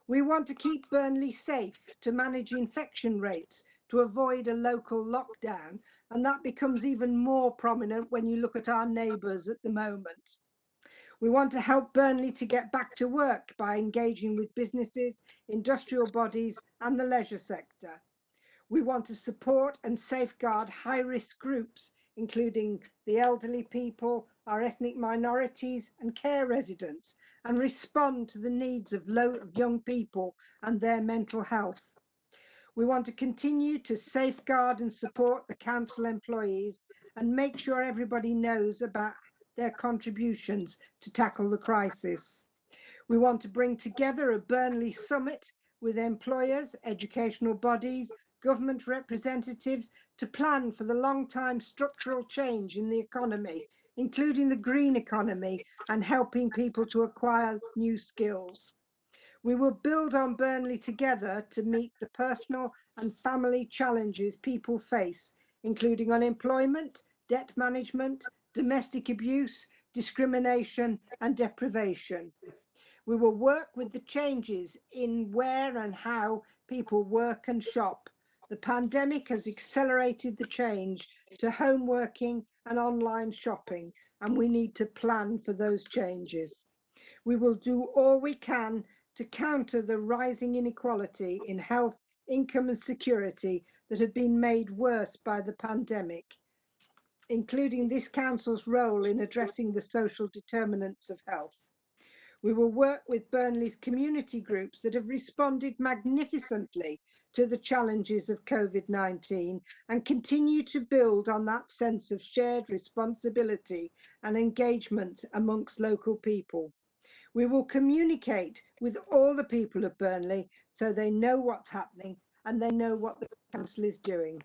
We want to keep Burnley safe, to manage infection rates, to avoid a local lockdown, and that becomes even more prominent when you look at our neighbours at the moment. We want to help Burnley to get back to work by engaging with businesses, industrial bodies and the leisure sector. We want to support and safeguard high-risk groups, including the elderly people, our ethnic minorities and care residents, and respond to the needs of young people and their mental health. We want to continue to safeguard and support the council employees and make sure everybody knows about their contributions to tackle the crisis. We want to bring together a Burnley summit with employers, educational bodies, government representatives to plan for the long-time structural change in the economy, including the green economy and helping people to acquire new skills. We will build on Burnley together to meet the personal and family challenges people face, including unemployment, debt management, domestic abuse, discrimination and deprivation. We will work with the changes in where and how people work and shop. The pandemic has accelerated the change to home working and online shopping, and we need to plan for those changes. We will do all we can to counter the rising inequality in health, income and security that have been made worse by the pandemic, including this council's role in addressing the social determinants of health. We will work with Burnley's community groups that have responded magnificently to the challenges of COVID-19 and continue to build on that sense of shared responsibility and engagement amongst local people. We will communicate with all the people of Burnley so they know what's happening and they know what the council is doing.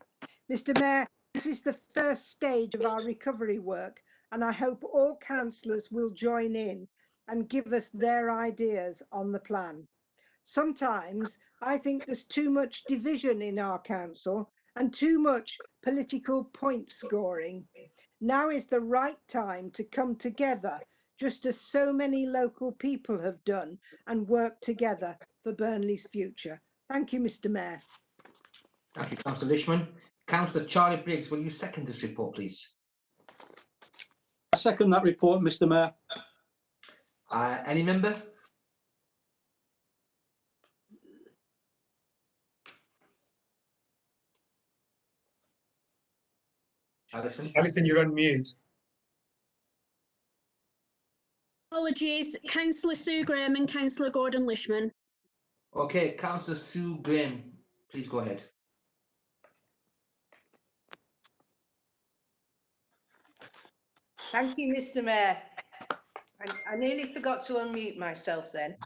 Mr. Mayor, this is the first stage of our recovery work, and I hope all councillors will join in and give us their ideas on the plan. Sometimes I think there's too much division in our council and too much political point scoring. Now is the right time to come together, just as so many local people have done, and work together for Burnley's future. Thank you, Mr. Mayor. Thank you, Councillor Lishman. Councillor Charlie Briggs, will you second this report, please? I second that report, Mr. Mayor. Any member? Alison? Alison, you're on mute. Apologies, Councillor Sue Graham and Councillor Gordon Lishman. Okay, Councillor Sue Graham, please go ahead. Thank you, Mr. Mayor. I nearly forgot to unmute myself then.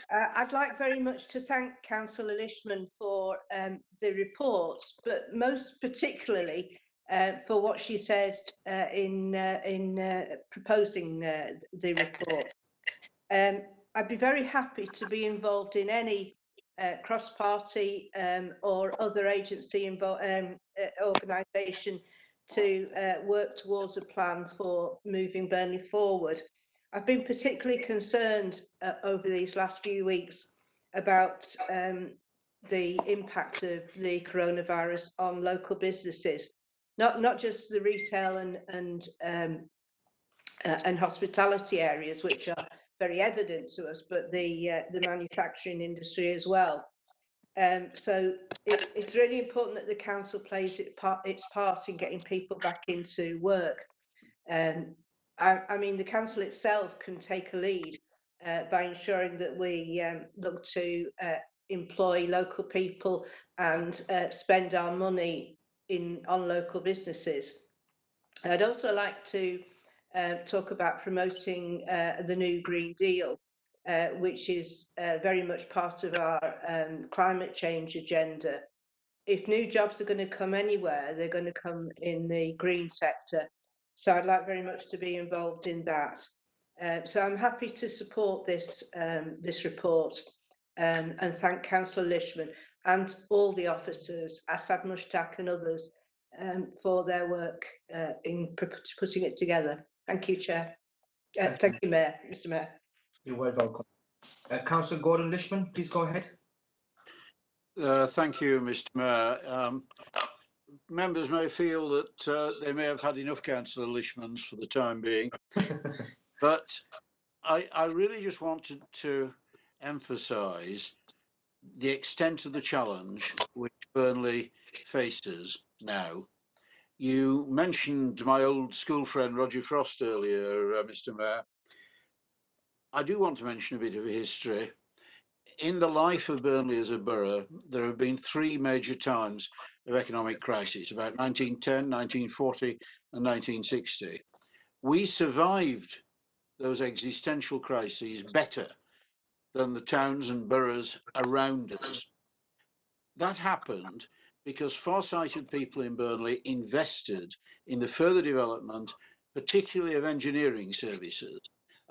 I'd like very much to thank Councillor Lishman for the report, but most particularly for what she said in proposing the report. I'd be very happy to be involved in any cross-party or other agency organisation to work towards a plan for moving Burnley forward. I've been particularly concerned over these last few weeks about the impact of the coronavirus on local businesses, not just the retail and hospitality areas, which are very evident to us, but the manufacturing industry as well. So it's really important that the council plays its part in getting people back into work. I mean, the council itself can take a lead by ensuring that we look to employ local people and spend our money on local businesses. I'd also like to talk about promoting the new Green Deal, which is very much part of our climate change agenda. If new jobs are going to come anywhere, they're going to come in the green sector. So I'd like very much to be involved in that. So I'm happy to support this report and thank Councillor Lishman. and all the officers, Assad Mushtaq and others, for their work in putting it together. Thank you, Chair. Thank you, Mayor, Mr. Mayor. You're very welcome. Councillor Gordon Lishman, please go ahead. Thank you, Mr. Mayor. Members may feel that they may have had enough Councillor Lishmans for the time being, but I really just wanted to emphasise the extent of the challenge which Burnley faces now. You mentioned my old school friend Roger Frost earlier, Mr. Mayor. I do want to mention a bit of history. In the life of Burnley as a borough, there have been three major times of economic crisis, about 1910, 1940 and 1960. We survived those existential crises better than the towns and boroughs around us. That happened because far-sighted people in Burnley invested in the further development, particularly of engineering services.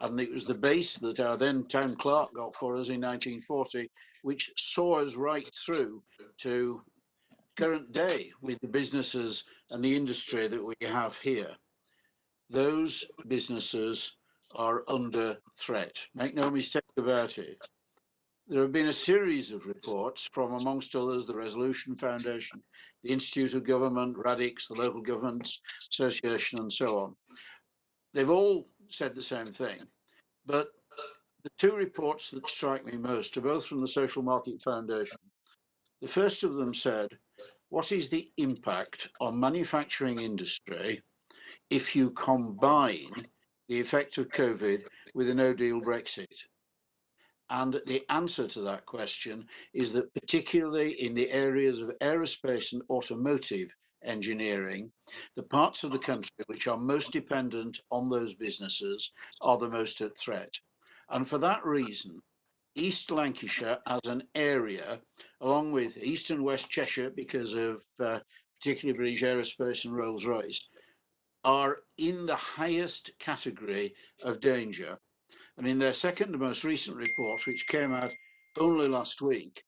And it was the base that our then town clerk got for us in 1940, which saw us right through to current day with the businesses and the industry that we have here. Those businesses are under threat. Make no mistake about it. There have been a series of reports from, amongst others, the Resolution Foundation, the Institute of Government, Radix, the Local Governments Association, and so on. They've all said the same thing, but the two reports that strike me most are both from the Social Market Foundation. The first of them said, what is the impact on manufacturing industry if you combine the effect of COVID with a no-deal Brexit? And the answer to that question is that particularly in the areas of aerospace and automotive engineering, the parts of the country which are most dependent on those businesses are the most at threat. And for that reason, East Lancashire as an area, along with East and West Cheshire, because of particularly British Aerospace and Rolls-Royce, are in the highest category of danger. And in their second most recent report, which came out only last week,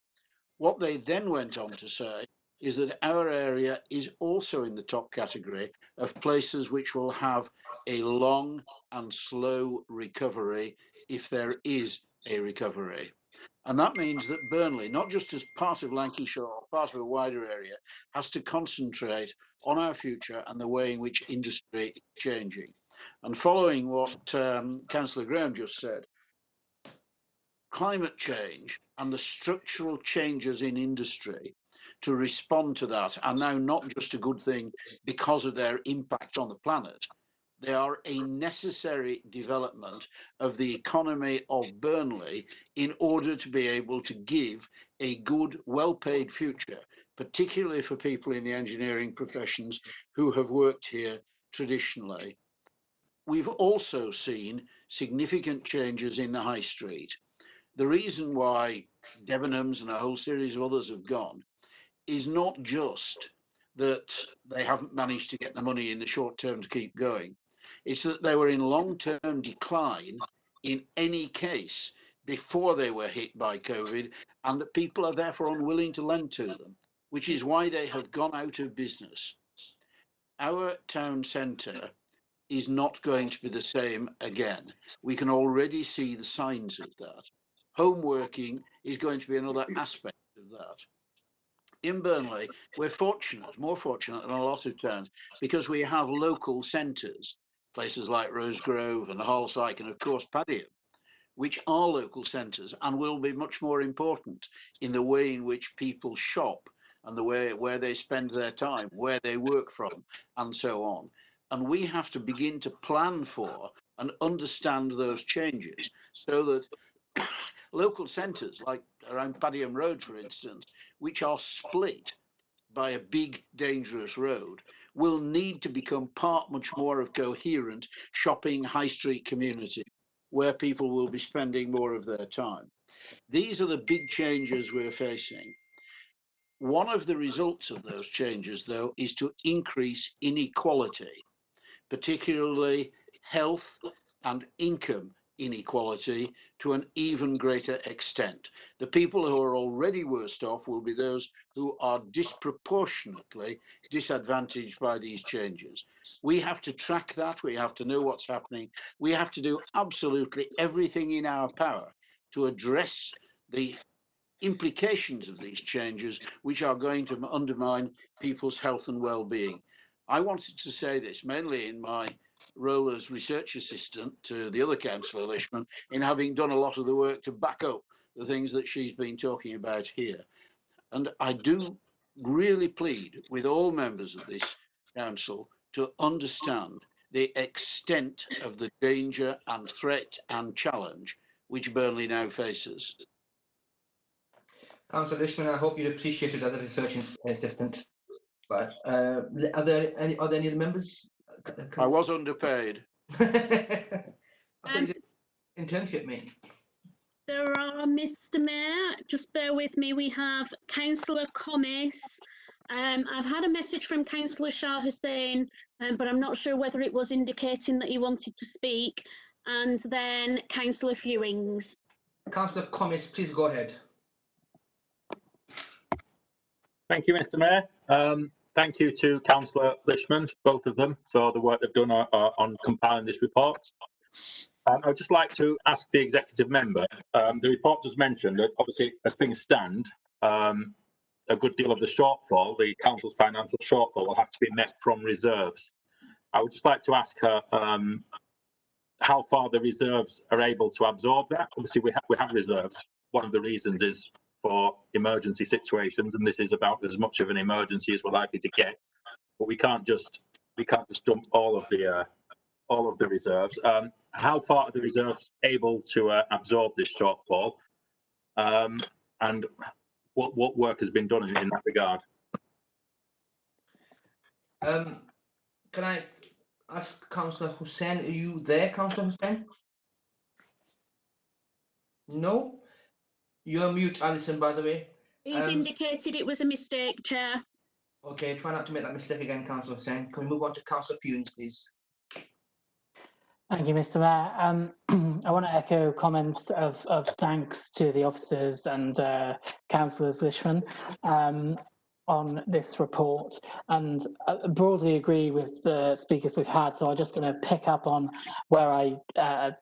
what they then went on to say is that our area is also in the top category of places which will have a long and slow recovery if there is a recovery. And that means that Burnley, not just as part of Lancashire or part of a wider area, has to concentrate on our future and the way in which industry is changing. And following what Councillor Graham just said, climate change and the structural changes in industry to respond to that are now not just a good thing because of their impact on the planet. They are a necessary development of the economy of Burnley in order to be able to give a good, well-paid future, particularly for people in the engineering professions who have worked here traditionally. We've also seen significant changes in the high street. The reason why Debenhams and a whole series of others have gone is not just that they haven't managed to get the money in the short term to keep going. It's that they were in long-term decline in any case before they were hit by COVID, and that people are therefore unwilling to lend to them, which is why they have gone out of business. Our town centre is not going to be the same again. We can already see the signs of that. Home working is going to be another aspect of that. In Burnley, we're fortunate, more fortunate than a lot of towns, because we have local centres, places like Rosegrove and Hallsike and of course Padiham, which are local centres and will be much more important in the way in which people shop and the way where they spend their time, where they work from, and so on. And we have to begin to plan for and understand those changes so that local centres like around Padiham Road, for instance, which are split by a big dangerous road, will need to become part much more of coherent shopping high street community where people will be spending more of their time. These are the big changes we're facing. One of the results of those changes, though, is to increase inequality, particularly health and income inequality to an even greater extent. The people who are already worst off will be those who are disproportionately disadvantaged by these changes. We have to track that. We have to know what's happening. We have to do absolutely everything in our power to address the implications of these changes, which are going to undermine people's health and well-being. I wanted to say this mainly in my role as research assistant to the other councillor, Lishman, in having done a lot of the work to back up the things that she's been talking about here. And I do really plead with all members of this council to understand the extent of the danger and threat and challenge which Burnley now faces. Councillor Lishman, I hope you appreciate it as a research assistant. But are there any other members? I was underpaid. I thought you did internship, mate. There are, Mr. Mayor, just bear with me. We have Councillor Commis. I've had a message from Councillor Shah Hussain, but I'm not sure whether it was indicating that he wanted to speak. And then Councillor Fewings. Councillor Commis, please go ahead. Thank you, Mr. Mayor. Thank you to Councillor Lishman, both of them, for the work they've done on compiling this report. I'd just like to ask the executive member, the report just mentioned that obviously as things stand, a good deal of the shortfall, the council's financial shortfall, will have to be met from reserves. I would just like to ask her how far the reserves are able to absorb that. Obviously we have reserves. One of the reasons is for emergency situations, and this is about as much of an emergency as we're likely to get. But we can't just dump all of the reserves. How far are the reserves able to absorb this shortfall, and what work has been done in that regard? Can I ask Councillor Hussain? Are you there, Councillor Hussain? No. You're mute, Alison, by the way. He's indicated it was a mistake, Chair. Okay, try not to make that mistake again, Councillor Hussain. Can we move on to Councillor Fewings, please? Thank you, Mr. Mayor. I want to echo comments of thanks to the officers and councillors Lishman on this report, and I broadly agree with the speakers we've had, so I'm just going to pick up on where I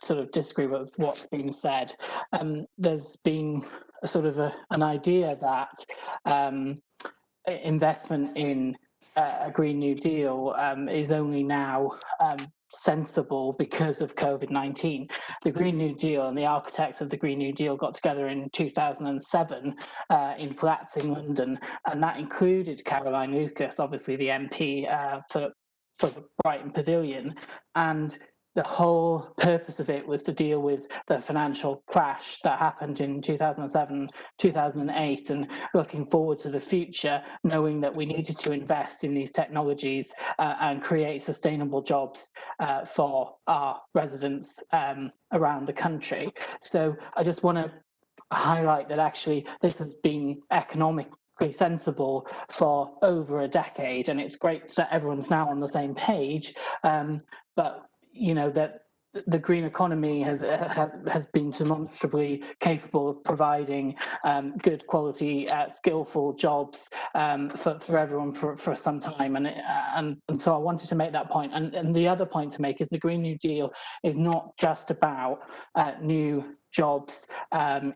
sort of disagree with what's been said. There's been a sort of an idea that investment in a Green New Deal is only now sensible because of COVID-19. The Green New Deal and the architects of the Green New Deal got together in 2007 in flats in London, and that included Caroline Lucas, obviously the MP for the Brighton Pavilion, and the whole purpose of it was to deal with the financial crash that happened in 2007, 2008, and looking forward to the future, knowing that we needed to invest in these technologies and create sustainable jobs for our residents around the country. So I just want to highlight that actually this has been economically sensible for over a decade, and it's great that everyone's now on the same page, but you know that the green economy has been demonstrably capable of providing good quality, skillful jobs for everyone for some time, and so I wanted to make that point. And the other point to make is the Green New Deal is not just about new jobs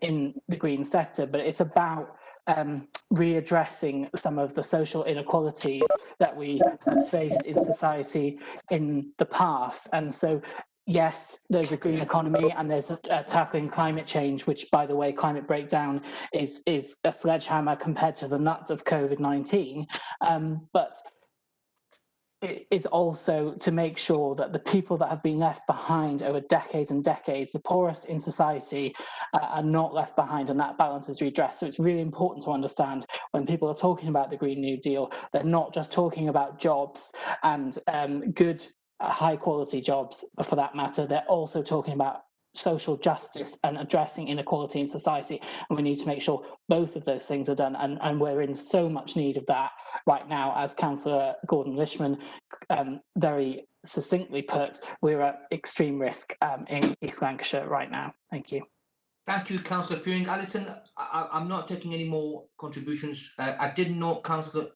in the green sector, but it's about readdressing some of the social inequalities that we have faced in society in the past. And so, yes, there's a green economy and there's tackling climate change, which, by the way, climate breakdown is a sledgehammer compared to the nuts of COVID-19. But it is also to make sure that the people that have been left behind over decades and decades, the poorest in society, are not left behind, and that balance is redressed. So it's really important to understand when people are talking about the Green New Deal, they're not just talking about jobs and good, high quality jobs for that matter. They're also talking about social justice and addressing inequality in society. And we need to make sure both of those things are done. And we're in so much need of that right now. As Councillor Gordon-Lishman very succinctly put, we're at extreme risk in East Lancashire right now. Thank you. Thank you, Councillor Fearing. Alison, I'm not taking any more contributions. I did note Councillor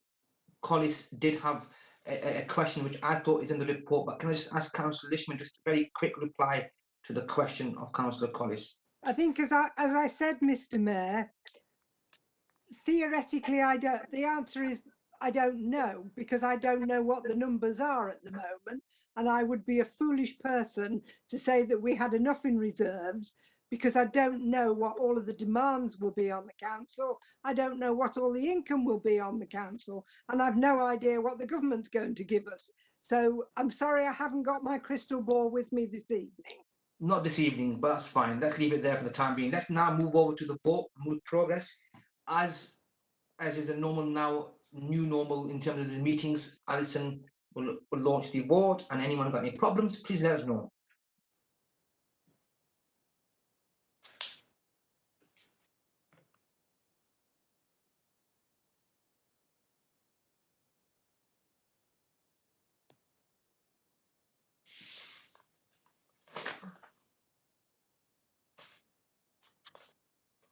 Collis did have a question which I thought is in the report, but can I just ask Councillor Lishman just a very quick reply to the question of Councillor Collis? I think, as I said, Mr. Mayor, theoretically, the answer is I don't know, because I don't know what the numbers are at the moment, and I would be a foolish person to say that we had enough in reserves, because I don't know what all of the demands will be on the council. I don't know what all the income will be on the council, and I've no idea what the government's going to give us. So I'm sorry I haven't got my crystal ball with me this evening. Not this evening, but that's fine. Let's leave it there for the time being. Let's now move over to the vote, move progress. As is a normal now, new normal in terms of the meetings, Alison will launch the vote, and anyone got any problems, please let us know.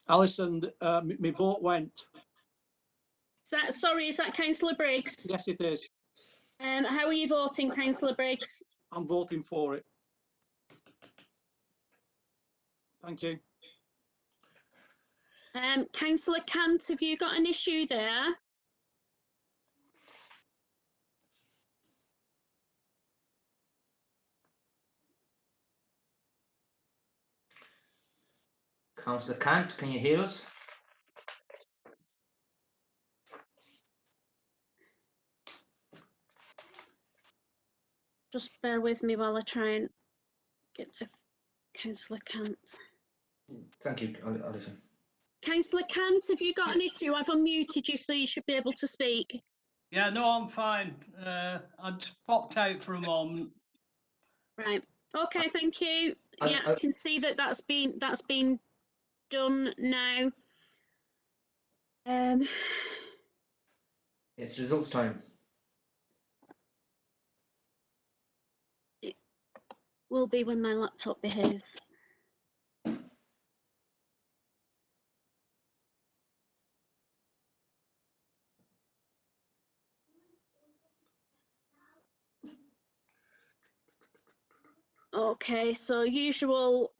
Alison, my vote went. Is that Councillor Briggs? Yes, it is. How are you voting, Councillor Briggs? I'm voting for it. Thank you. Councillor Cant, have you got an issue there? Councillor Cant, can you hear us? Just bear with me while I try and get to Councillor Cant. Thank you, Alison. Councillor Cant, have you got an issue? I've unmuted you, so you should be able to speak. Yeah, no, I'm fine. I just popped out for a moment. Right. Okay, thank you. Yeah, I can see that that's been done now. It's results time. It will be when my laptop behaves. Okay, so usual,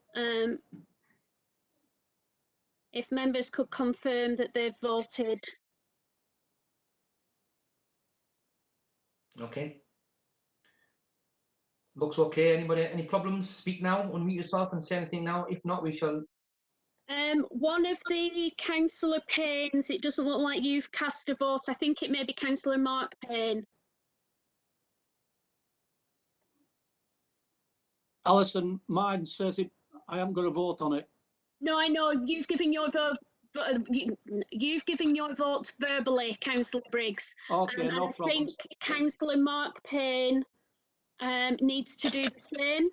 if members could confirm that they've voted. Okay. Looks okay. Anybody, any problems? Speak now, unmute yourself and say anything now. If not, we shall. One of the Councillor Paynes, it doesn't look like you've cast a vote. I think it may be Councillor Mark Payne. Alison, mine says it. I haven't got a vote on it. No, I know you've given your vote. You've given your vote verbally, Councillor Briggs. Okay, no I problem. think Councillor Mark Payne needs to do the same.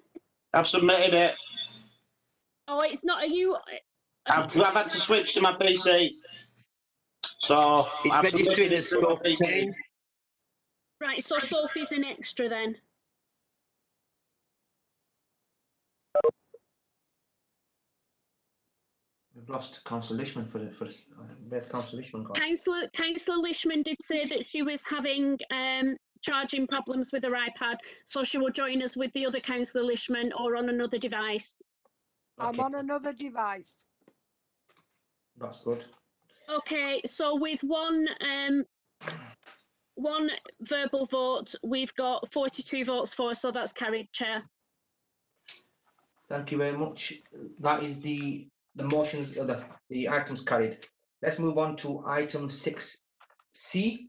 I've submitted it. Oh, it's not. Are you? I've had to switch to my PC. So it's I've registered as PC. Right, so Sophie's an extra then. We've lost Councillor Lishman for where's Councillor Lishman gone? Councillor Lishman did say that she was having charging problems with her iPad, so she will join us with the other Councillor Lishman or on another device. I'm on another device. That's good. Okay, so with one verbal vote, we've got 42 votes for, so that's carried, Chair. Thank you very much. That is the motions, the items carried. Let's move on to item 6C,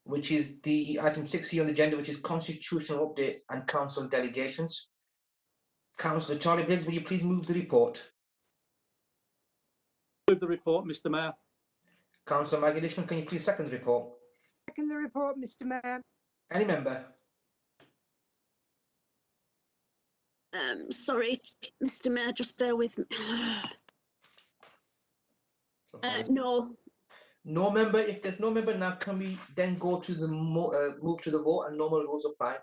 which is the item 6C on the agenda, which is constitutional updates and council delegations. Councillor Charlie Briggs, will you please move the report? Move the report, Mr. Mayor. Councillor Maggie Lishman, can you please second the report? Second the report, Mr. Mayor. Any member? Sorry, Mr. Mayor, just bear with me. No. No member. If there's no member now, can we then go to the move to the vote and normal rules apply?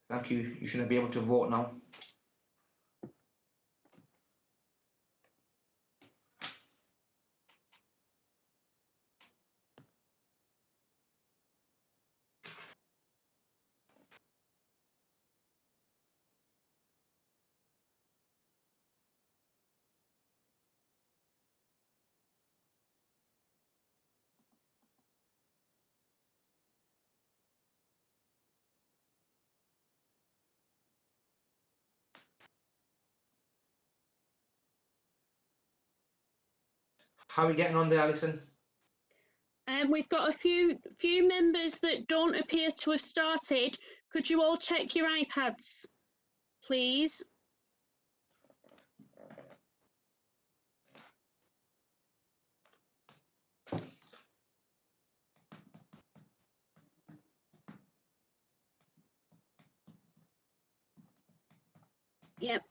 Thank you. You shouldn't be able to vote now. How are we getting on there, Alison? We've got a few members that don't appear to have started. Could you all check your iPads, please? Yep.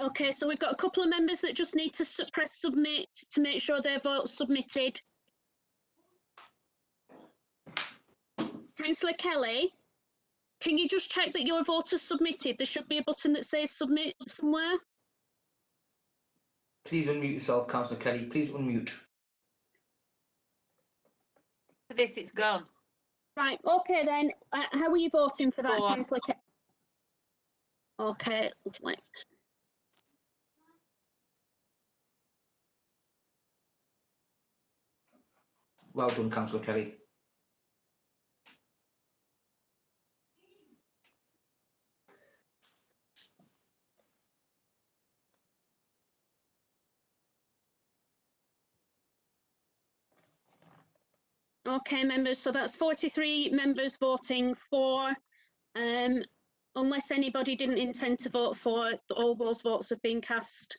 Okay, so we've got a couple of members that just need to press submit to make sure their vote's submitted. Councillor Kelly, can you just check that your vote is submitted? There should be a button that says submit somewhere. Please unmute yourself, Councillor Kelly. Please unmute. For this, it's gone. Right, okay then. How are you voting for that, Go on. Councillor Kelly? Okay, lovely. Well done, Councillor Kelly. Okay, members, so that's 43 members voting for. Unless anybody didn't intend to vote for, all those votes have been cast.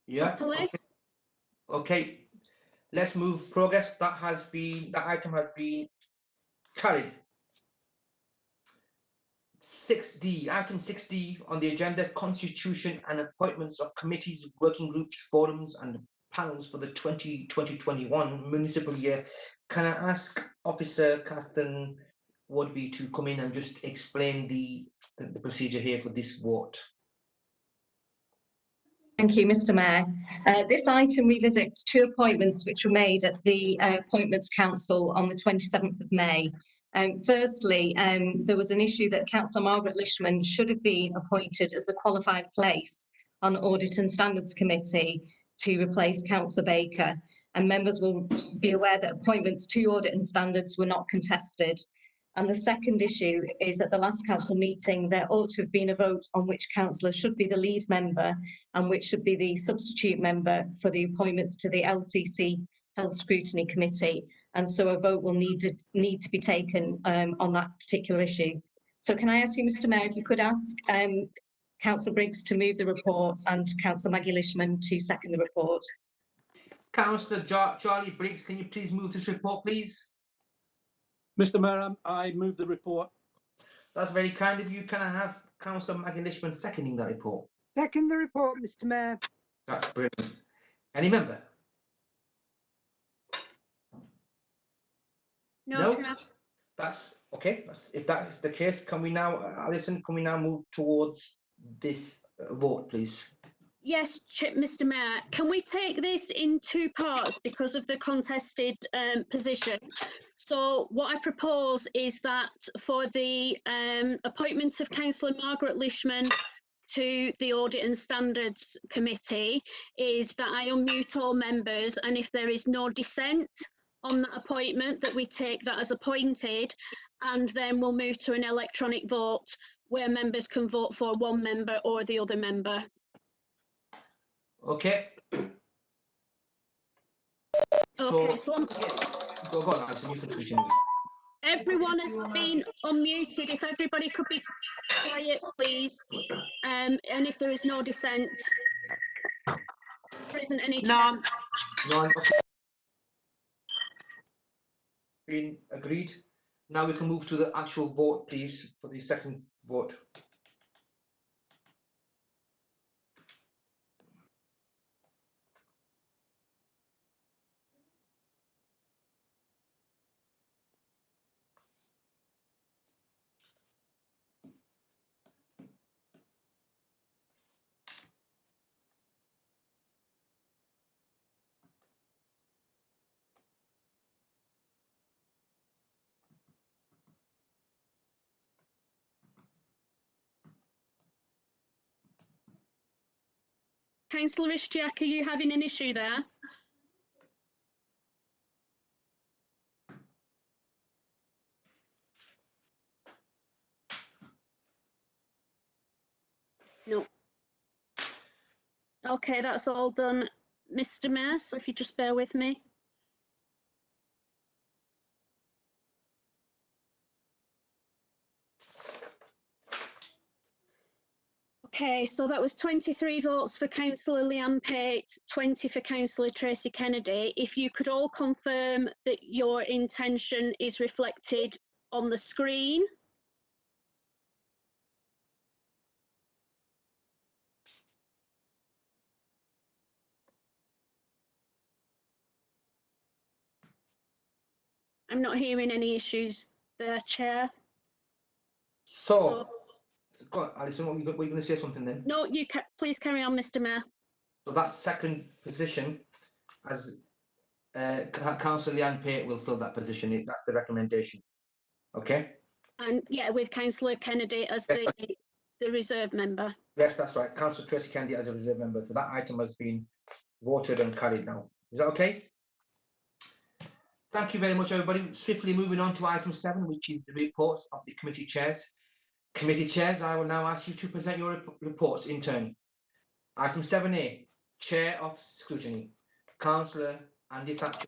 Yeah. Properly. Okay. Let's move progress. That item has been carried. 6D, item 6D on the agenda, constitution and appointments of committees, working groups, forums and panels for the 2020-21 municipal year. Can I ask Officer Catherine Woodby to come in and just explain the procedure here for this vote? Thank you, Mr. Mayor. This item revisits two appointments which were made at the Appointments Council on the 27th of May. Firstly, there was an issue that Councillor Margaret Lishman should have been appointed as a qualified place on Audit and Standards Committee to replace Councillor Baker. And members will be aware that appointments to Audit and Standards were not contested. And the second issue is at the last council meeting, there ought to have been a vote on which councillor should be the lead member and which should be the substitute member for the appointments to the LCC Health Scrutiny Committee. And so a vote will need to be taken on that particular issue. So can I ask you, Mr. Mayor, if you could ask Councillor Briggs to move the report and Councillor Maggie Lishman to second the report. Councillor Charlie Briggs, can you please move this report, please? Mr. Mayor, I move the report. That's very kind of you. Can I have Councillor Maggie Lishman seconding that report? Second the report, Mr. Mayor. That's brilliant. Any member? No. That's okay. If that is the case, can we now, Alison, can we now move towards this vote, please? Yes, Mr. Mayor. Can we take this in two parts because of the contested position? So what I propose is that for the appointment of Councillor Margaret Lishman to the Audit and Standards Committee is that I unmute all members, and if there is no dissent on that appointment, that we take that as appointed, and then we'll move to an electronic vote where members can vote for one member or the other member. Okay. Okay, So Go on, Alison, you can continue. Everyone has been unmuted. If everybody could be quiet, please. And if there is no dissent, there isn't any. None. None. Okay. Been agreed. Now we can move to the actual vote, please, for the second vote. Councillor Ishtiak, are you having an issue there? No. Okay, that's all done, Mr. Mayor, so if you just bear with me. Okay, so that was 23 votes for Councillor Leanne Pate, 20 for Councillor Tracy Kennedy. If you could all confirm that your intention is reflected on the screen. I'm not hearing any issues there, Chair. So go on, Alison, what were you going to say something then? No, please carry on, Mr. Mayor. So that second position, as Councillor Leanne Pate will fill that position. That's the recommendation. Okay. And yeah, with Councillor Kennedy as the reserve member. Yes, that's right. Councillor Tracy Kennedy as a reserve member. So that item has been voted and carried now. Is that okay? Thank you very much, everybody. Swiftly moving on to item 7, which is the reports of the committee chairs. Committee chairs, I will now ask you to present your reports in turn. Item 7A, Chair of Scrutiny. Councillor Andy Thatcher,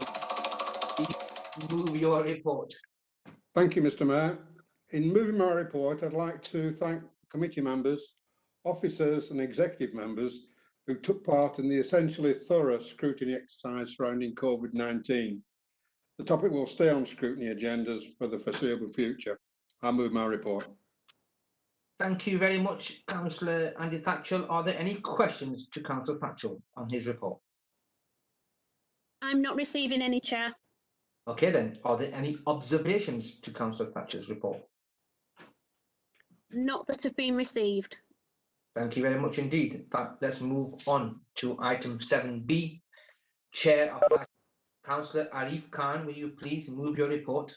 move your report. Thank you, Mr. Mayor. In moving my report, I'd like to thank committee members, officers and executive members who took part in the essentially thorough scrutiny exercise surrounding COVID-19. The topic will stay on scrutiny agendas for the foreseeable future. I move my report. Thank you very much, Councillor Andy Thatcher. Are there any questions to Councillor Thatcher on his report? I'm not receiving any, Chair. Okay then, are there any observations to Councillor Thatcher's report? Not that have been received. Thank you very much indeed. Let's move on to item 7B. Chair of Councillor Arif Khan, will you please move your report?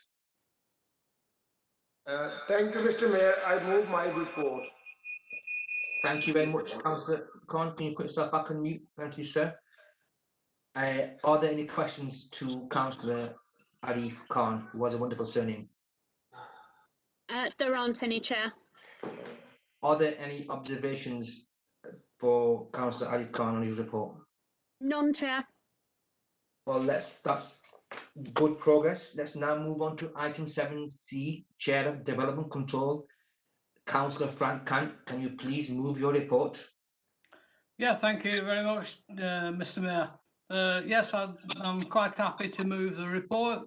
Thank you, Mr. Mayor. I move my report. Thank you very much, Councillor Khan. Can you put yourself back on mute? Thank you, sir. Are there any questions to Councillor Arif Khan, who has a wonderful surname? There aren't any, Chair. Are there any observations for Councillor Arif Khan on his report? None, Chair. Well, that's good progress. Let's now move on to item 7C, Chair of Development Control. Councillor Frank Kant, can you please move your report? Yeah, thank you very much, Mr. Mayor. Yes, I'm quite happy to move the report.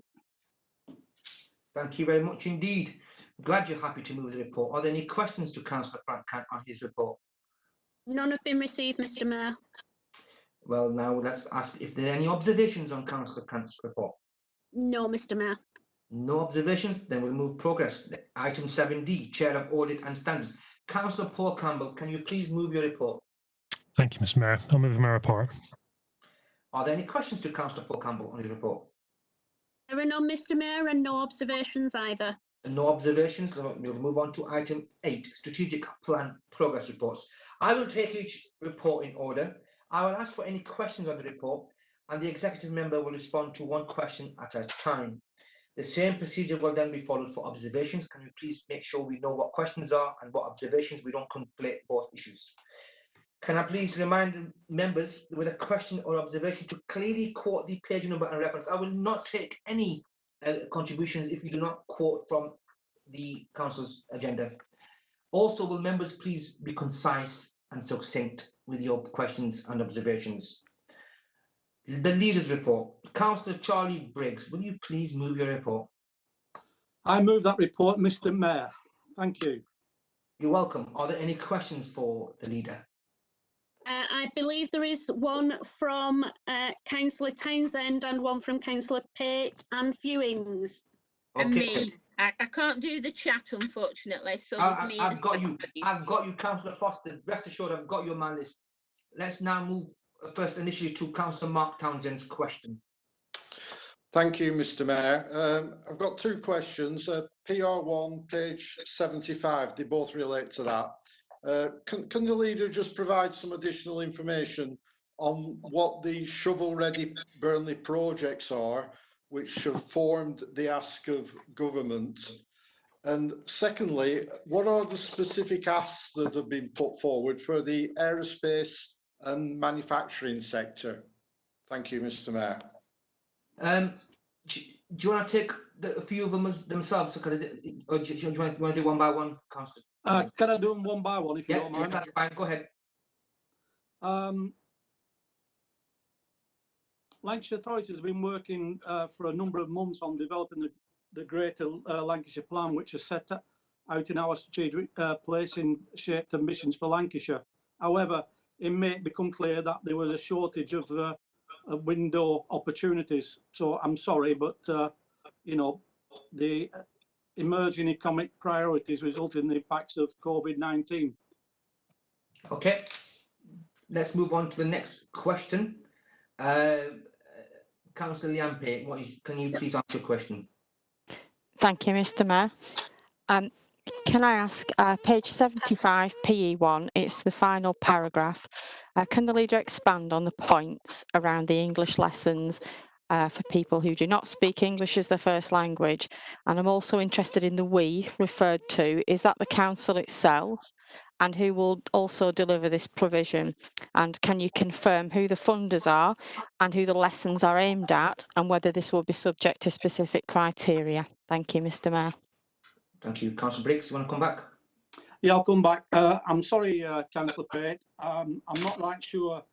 Thank you very much indeed. Glad you're happy to move the report. Are there any questions to Councillor Frank Kant on his report? None have been received, Mr. Mayor. Well, now let's ask if there are any observations on Councillor Kant's report. No, Mr. Mayor. No observations, then we'll move progress. Item 7D, Chair of Audit and Standards. Councillor Paul Campbell, can you please move your report? Thank you, Mr. Mayor. I'll move my report. Are there any questions to Councillor Paul Campbell on his report? There are none, Mr. Mayor, and no observations either. No observations. We'll move on to item 8, Strategic Plan Progress Reports. I will take each report in order. I will ask for any questions on the report, and the executive member will respond to one question at a time. The same procedure will then be followed for observations. Can you please make sure we know what questions are and what observations? We don't conflate both issues. Can I please remind members with a question or observation to clearly quote the page number and reference? I will not take any contributions if you do not quote from the council's agenda. Also, will members please be concise and succinct with your questions and observations. The leaders' report. Councillor Charlie Briggs, will you please move your report? I move that report, Mr. Mayor. Thank you. You're welcome. Are there any questions for the leader? I believe there is one from Councillor Townsend and one from Councillor Pate and viewings. And me. I can't do the chat, unfortunately, so there's me. I've got you. I've got you, Councillor Foster. Rest assured, I've got you on my list. Let's now move first initially to Councillor Mark Townsend's question. Thank you, Mr. Mayor. I've got two questions. PR1, page 75, they both relate to that. Can the leader just provide some additional information on what the shovel-ready Burnley projects are, which have formed the ask of government? And secondly, what are the specific asks that have been put forward for the aerospace and manufacturing sector? Thank you, Mr. Mayor. Do you want to take a few of them themselves, or do you want to do one by one, Councillor? Can I do them one by one, if you don't mind? Yeah, that's fine. Go ahead. Lancashire Authority has been working for a number of months on developing the Greater Lancashire Plan, which is set out in our strategic placing shaped ambitions for Lancashire. However, it may become clear that there was a shortage of window opportunities. So I'm sorry, but you know, the emerging economic priorities resulted in the impacts of COVID-19. Okay, let's move on to the next question. Councillor Liampe, can you please answer your question? Thank you, Mr. Mayor. Can I ask, page 75, PE1, it's the final paragraph. Can the leader expand on the points around the English lessons for people who do not speak English as their first language? And I'm also interested in the we referred to. Is that the council itself? And who will also deliver this provision? And can you confirm who the funders are and who the lessons are aimed at, and whether this will be subject to specific criteria? Thank you, Mr. Mayor. Thank you. Councillor Briggs, you want to come back? Yeah, I'll come back. I'm sorry, Councillor Pate. I'm not right sure.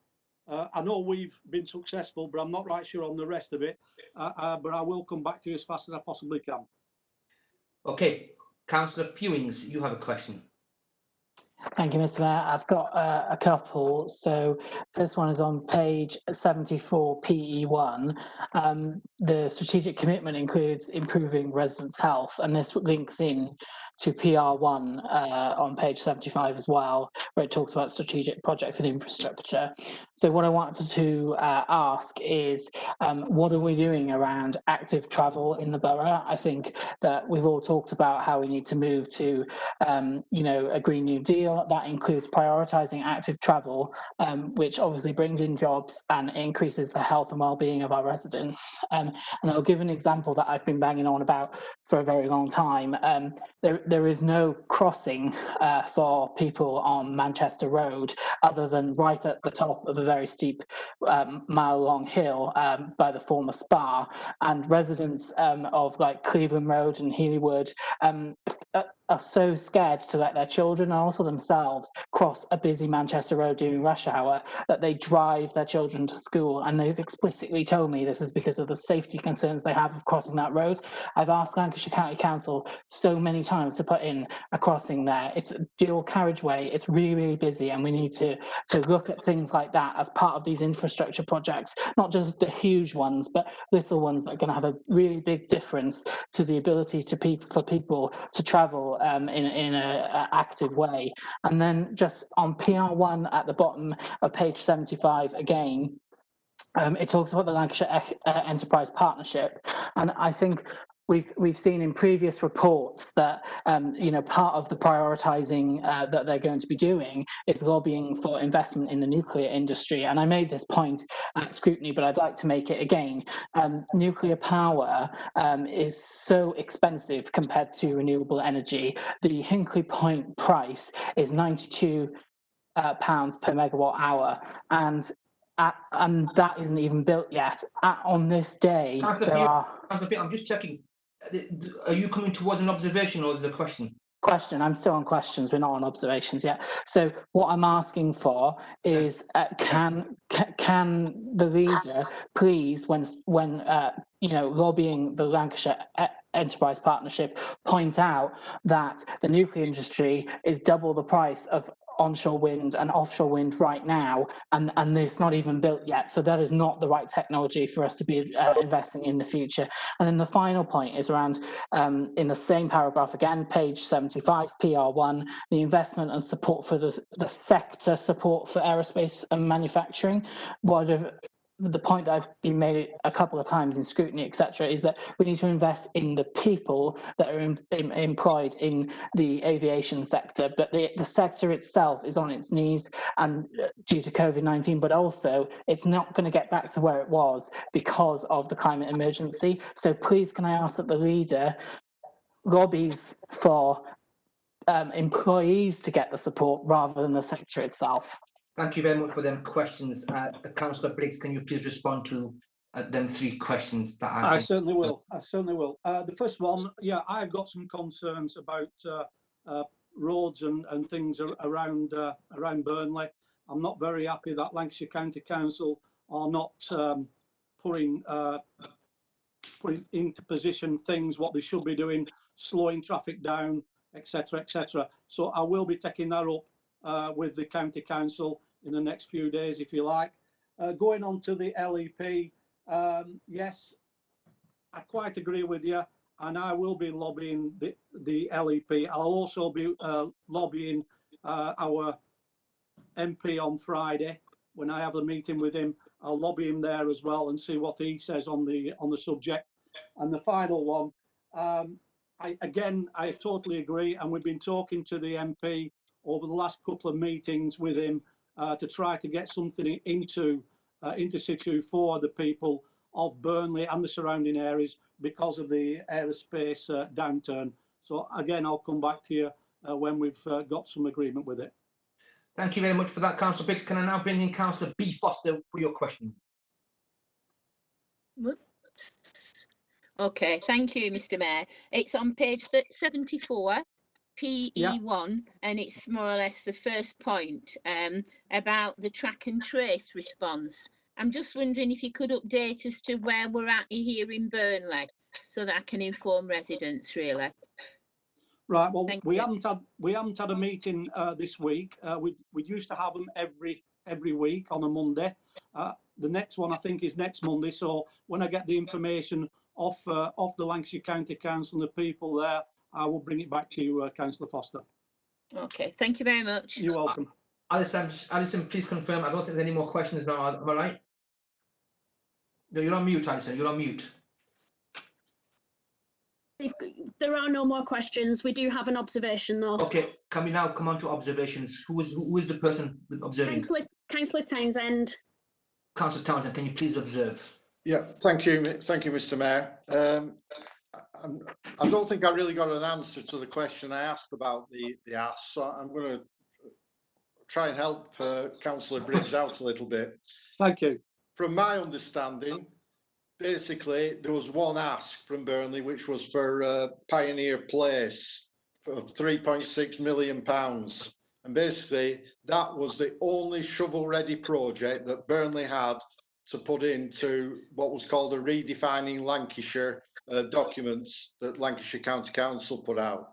I know we've been successful, but I'm not right sure on the rest of it. But I will come back to you as fast as I possibly can. Okay. Councillor Fewings, you have a question. Thank you, Mr. Mayor. I've got a couple. So first one is on page 74, PE1. The strategic commitment includes improving residents' health, and this links in to PR1 on page 75 as well, where it talks about strategic projects and infrastructure. So what I wanted to ask is, what are we doing around active travel in the borough? I think that we've all talked about how we need to move to, you know, a Green New Deal. That includes prioritising active travel, which obviously brings in jobs and increases the health and well-being of our residents. And I'll give an example that I've been banging on about for a very long time. There is no crossing for people on Manchester Road other than right at the top of a very steep mile-long hill by the former Spa, and residents of like Cleveland Road and Healywood are so scared to let their children and also themselves cross a busy Manchester Road during rush hour that they drive their children to school, and they've explicitly told me this is because of the safety concerns they have of crossing that road. I've asked Lancashire County Council so many times to put in a crossing there. It's a dual carriageway, it's really, really busy, and we need to look at things like that as part of these infrastructure projects, not just the huge ones, but little ones that are going to have a really big difference to the ability for people to travel in an active way. And then just on PR1 at the bottom of page 75 again, it talks about the Lancashire Enterprise Partnership, and I think we've seen in previous reports that you know, part of the prioritising that they're going to be doing is lobbying for investment in the nuclear industry. And I made this point at scrutiny, but I'd like to make it again. Nuclear power is so expensive compared to renewable energy. The Hinkley Point price is £92 per megawatt hour, and and that isn't even built yet. On this day, Councillor there Field, are... Councillor Field, I'm just checking. Are you coming towards an observation or is it a question? Question. I'm still on questions. We're not on observations yet. So what I'm asking for is, can the leader please, when lobbying the Lancashire Enterprise Partnership, point out that the nuclear industry is double the price of onshore wind and offshore wind right now, and it's not even built yet. So that is not the right technology for us to be investing in the future. And then the final point is around, in the same paragraph again, page 75, PR1, the investment and support for the sector support for aerospace and manufacturing. The point that I've been made a couple of times in scrutiny, etc., is that we need to invest in the people that are employed in the aviation sector, but the sector itself is on its knees and due to COVID-19, but also it's not going to get back to where it was because of the climate emergency. So please can I ask that the leader lobbies for employees to get the support rather than the sector itself. Thank you very much for them questions. Councillor Briggs, can you please respond to them 3 questions that I certainly will. I certainly will. The first one, yeah, I've got some concerns about roads and things around Burnley. I'm not very happy that Lancashire County Council are not putting into position things what they should be doing, slowing traffic down, etc., etc. So I will be taking that up with the County Council in the next few days, if you like. Going on to the LEP, yes, I quite agree with you, and I will be lobbying the LEP. I'll also be lobbying our MP on Friday when I have a meeting with him. I'll lobby him there as well and see what he says on the subject. And the final one, I totally agree, and we've been talking to the MP over the last couple of meetings with him to try to get something into situ for the people of Burnley and the surrounding areas because of the aerospace downturn. So again, I'll come back to you when we've got some agreement with it. Thank you very much for that, Councillor Briggs. Can I now bring in Councillor B. Foster for your question? Whoops. Okay, thank you, Mr. Mayor. It's on page 74, PE1, and it's more or less the first point about the track and trace response. I'm just wondering if you could update us to where we're at here in Burnley so that I can inform residents, really. Right. Well, we haven't had a meeting this week. We used to have them every week on a Monday. The next one I think is next Monday. So when I get the information off the Lancashire County Council and the people there, I will bring it back to you, Councillor Foster. Okay. Thank you very much. You're welcome. Alison, please confirm. I don't think there's any more questions now. Am I right? No, you're on mute, Alison. You're on mute. There are no more questions. We do have an observation, though. Okay, can we now come on to observations? Who is the person observing? Councillor Townsend. Councillor Townsend, can you please observe? Yeah, thank you, Mr. Mayor. I don't think I really got an answer to the question I asked about the ASS, so I'm going to try and help Councillor Briggs out a little bit. Thank you. From my understanding, basically, there was one ask from Burnley, which was for Pioneer Place of £3.6 million. And basically, that was the only shovel-ready project that Burnley had to put into what was called a Redefining Lancashire documents that Lancashire County Council put out,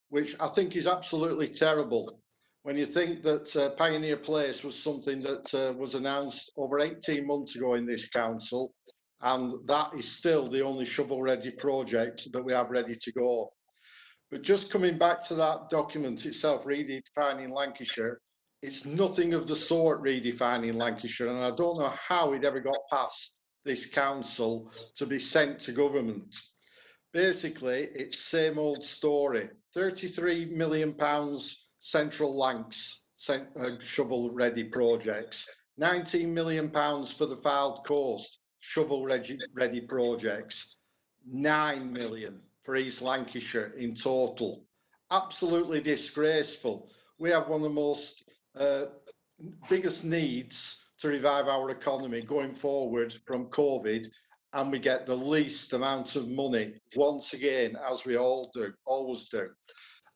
which I think is absolutely terrible. When you think that Pioneer Place was something that was announced over 18 months ago in this council, and that is still the only shovel-ready project that we have ready to go. But just coming back to that document itself, Redefining Lancashire, it's nothing of the sort Redefining Lancashire, and I don't know how it ever got past this council to be sent to government. Basically, it's same old story. £33 million Central Lancs shovel-ready projects, £19 million for the Fylde Coast shovel-ready projects, £9 million for East Lancashire in total. Absolutely disgraceful. We have one of the most biggest needs to revive our economy going forward from COVID, and we get the least amount of money once again, as we always do.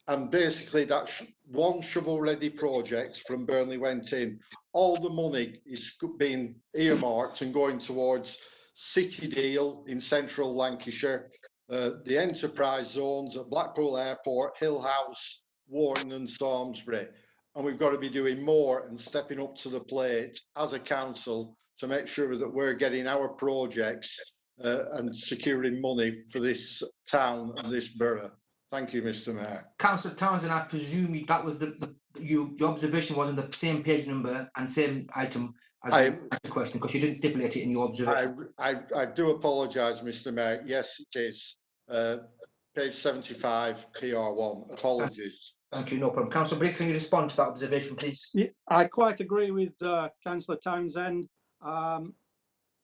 And basically that's one shovel-ready project from Burnley went in. All the money is being earmarked and going towards City Deal in central Lancashire, the enterprise zones at Blackpool Airport, Hill House, Warren and Stormsbury. And we've got to be doing more and stepping up to the plate as a council to make sure that we're getting our projects and securing money for this town and this borough. Thank you, Mr. Mayor. Councillor Townsend, I presume that was your observation was on the same page number and same item as the question, because you didn't stipulate it in your observation. I do apologise, Mr. Mayor. Yes, it is. Page 75, PR1. Apologies. Thank you, no problem. Councillor Briggs, can you respond to that observation, please? Yeah, I quite agree with Councillor Townsend.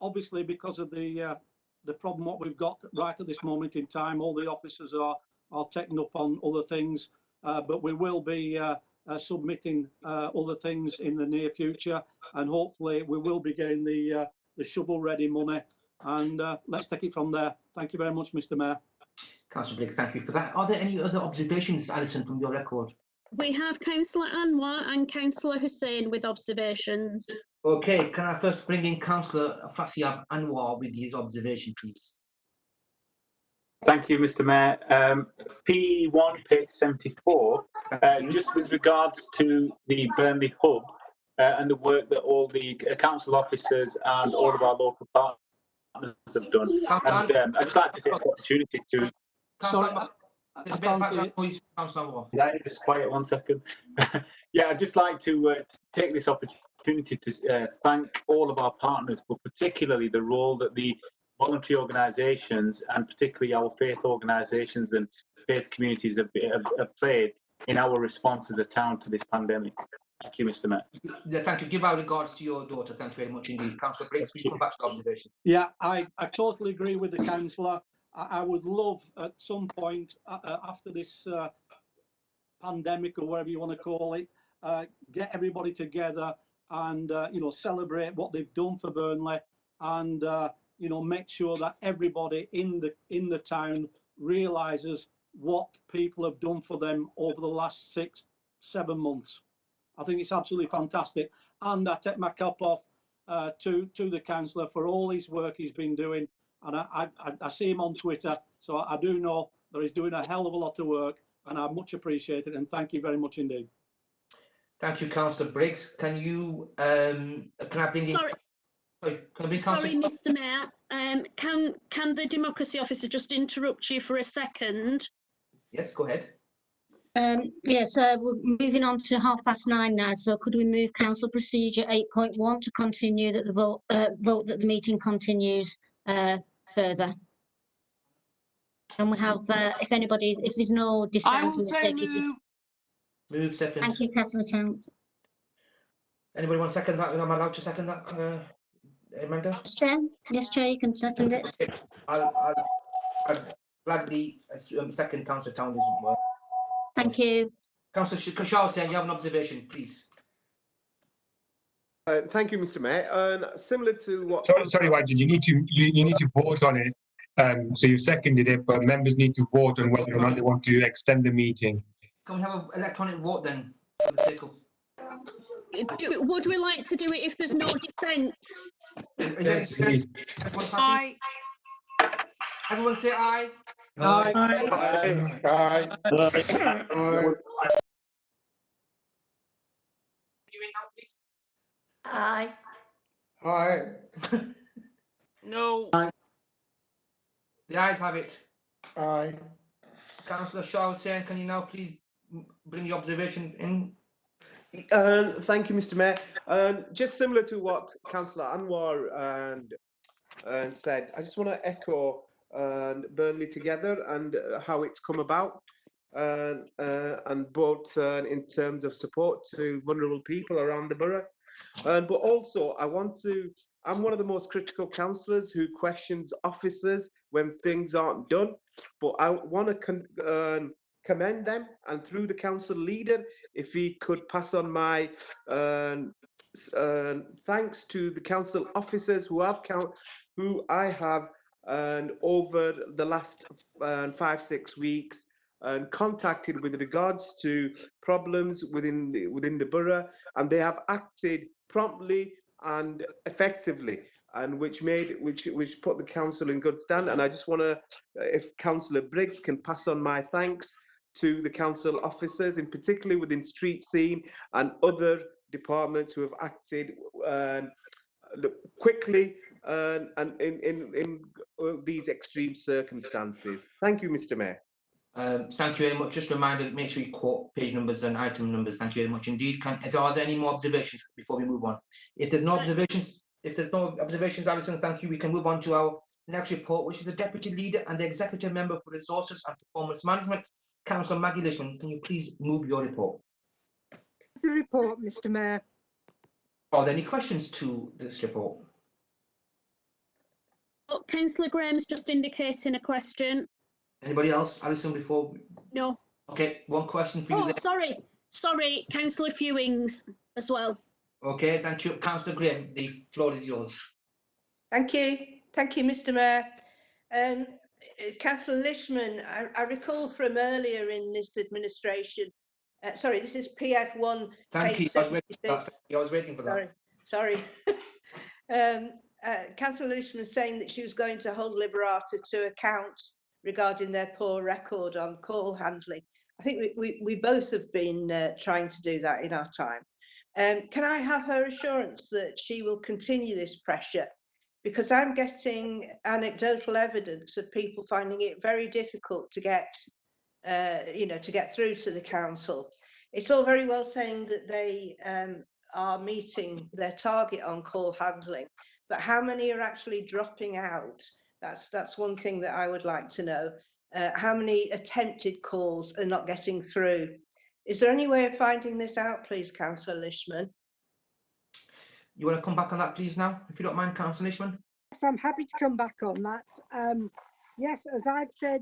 Obviously, because of the problem what we've got right at this moment in time, all the officers are taking up on other things, but we will be submitting other things in the near future, and hopefully we will be getting the shovel-ready money, and let's take it from there. Thank you very much, Mr. Mayor. Councillor Briggs, thank you for that. Are there any other observations, Alison, from your record? We have Councillor Anwar and Councillor Hussain with observations. Okay, can I first bring in Councillor Afrasiab Anwar with his observation, please? Thank you, Mr. Mayor. P1, page 74, just with regards to the Burnley Hub and the work that all the council officers and all of our local partners have done. And I'd just like to take the opportunity to... Yeah, just quiet 1 second. Yeah, I'd just like to take this opportunity to thank all of our partners, but particularly the role that the voluntary organisations and particularly our faith organisations and faith communities have played in our response as a town to this pandemic. Thank you, Mr. Mayor. Yeah, thank you. Give our regards to your daughter. Thank you very much indeed. Councillor Briggs, please come back to the observation. Yeah, I totally agree with the councillor. I would love at some point after this pandemic or whatever you want to call it, get everybody together and celebrate what they've done for Burnley, and make sure that everybody in the town realises what people have done for them over the last 6-7 months. I think it's absolutely fantastic, and I take my cap off to the councillor for all his work he's been doing, and I see him on Twitter, so I do know that he's doing a hell of a lot of work, and I much appreciate it, and thank you very much indeed. Thank you, Councillor Briggs. Can you can I bring in? Sorry, Mr. Mayor. Can the democracy officer just interrupt you for a second? Yes, go ahead. Yes, we're moving on to 9:30 now. So could we move Council Procedure 8.1 to continue that the vote that the meeting continues further? And we have, if there's no dissent, we'll take it as move second. Thank you, Councillor Townsend. Anybody want to second that? Am I allowed to second that, Amanda? Yes, Chair, you can second it. I'll gladly second Councillor Townsend's work. Thank you. Councillor Shaw, you have an observation, please. Thank you, Mr. Mayor. Similar to what... Sorry, Wajid, you need to vote on it. So you seconded it, but members need to vote on whether or not they want to extend the meeting. Can we have an electronic vote then, for the sake of... Would we like to do it if there's no dissent? Aye. Everyone say aye. Aye. Aye. Aye. Aye. Aye. No. The ayes have it. Aye. Councillor Shaw saying, can you now please bring your observation in? Thank you, Mr. Mayor. Just similar to what Councillor Anwar said, I just want to echo Burnley Together and how it's come about, and both in terms of support to vulnerable people around the borough. But also, I'm one of the most critical councillors who questions officers when things aren't done, but I want to commend them, and through the council leader, if he could pass on my thanks to the council officers who I have over the last 5-6 weeks contacted with regards to problems within the borough, and they have acted promptly and effectively, and which put the council in good stand. And I just want to, if Councillor Briggs can pass on my thanks to the council officers, in particular within street scene and other departments who have acted quickly and in these extreme circumstances. Thank you, Mr. Mayor. Thank you very much. Just a reminder, make sure you quote page numbers and item numbers. Thank you very much indeed. Are there any more observations before we move on? If there's no observations, Alison, thank you. We can move on to our next report, which is the Deputy Leader and the Executive Member for Resources and Performance Management, Councillor Maggie Lishman. Can you please move your report? The report, Mr. Mayor. Are there any questions to this report? Oh, Councillor Graham's just indicating a question. Anybody else, Alison, before? No. Okay, one question for you. Oh, sorry, Councillor Fewings as well. Okay, thank you. Councillor Graham, the floor is yours. Thank you, Mr. Mayor. Councillor Lishman, I recall from earlier in this administration. Sorry, this is PF1. Thank you. I was waiting for that. Sorry. Councillor Lishman saying that she was going to hold Liberata to account regarding their poor record on call handling. I think we both have been trying to do that in our time. Can I have her assurance that she will continue this pressure? Because I'm getting anecdotal evidence of people finding it very difficult to get, to get through to the council. It's all very well saying that they are meeting their target on call handling, but how many are actually dropping out? That's one thing that I would like to know. How many attempted calls are not getting through? Is there any way of finding this out, please, Councillor Lishman? You want to come back on that, please, now, if you don't mind, Councillor Lishman? Yes, I'm happy to come back on that. Yes, as I've said,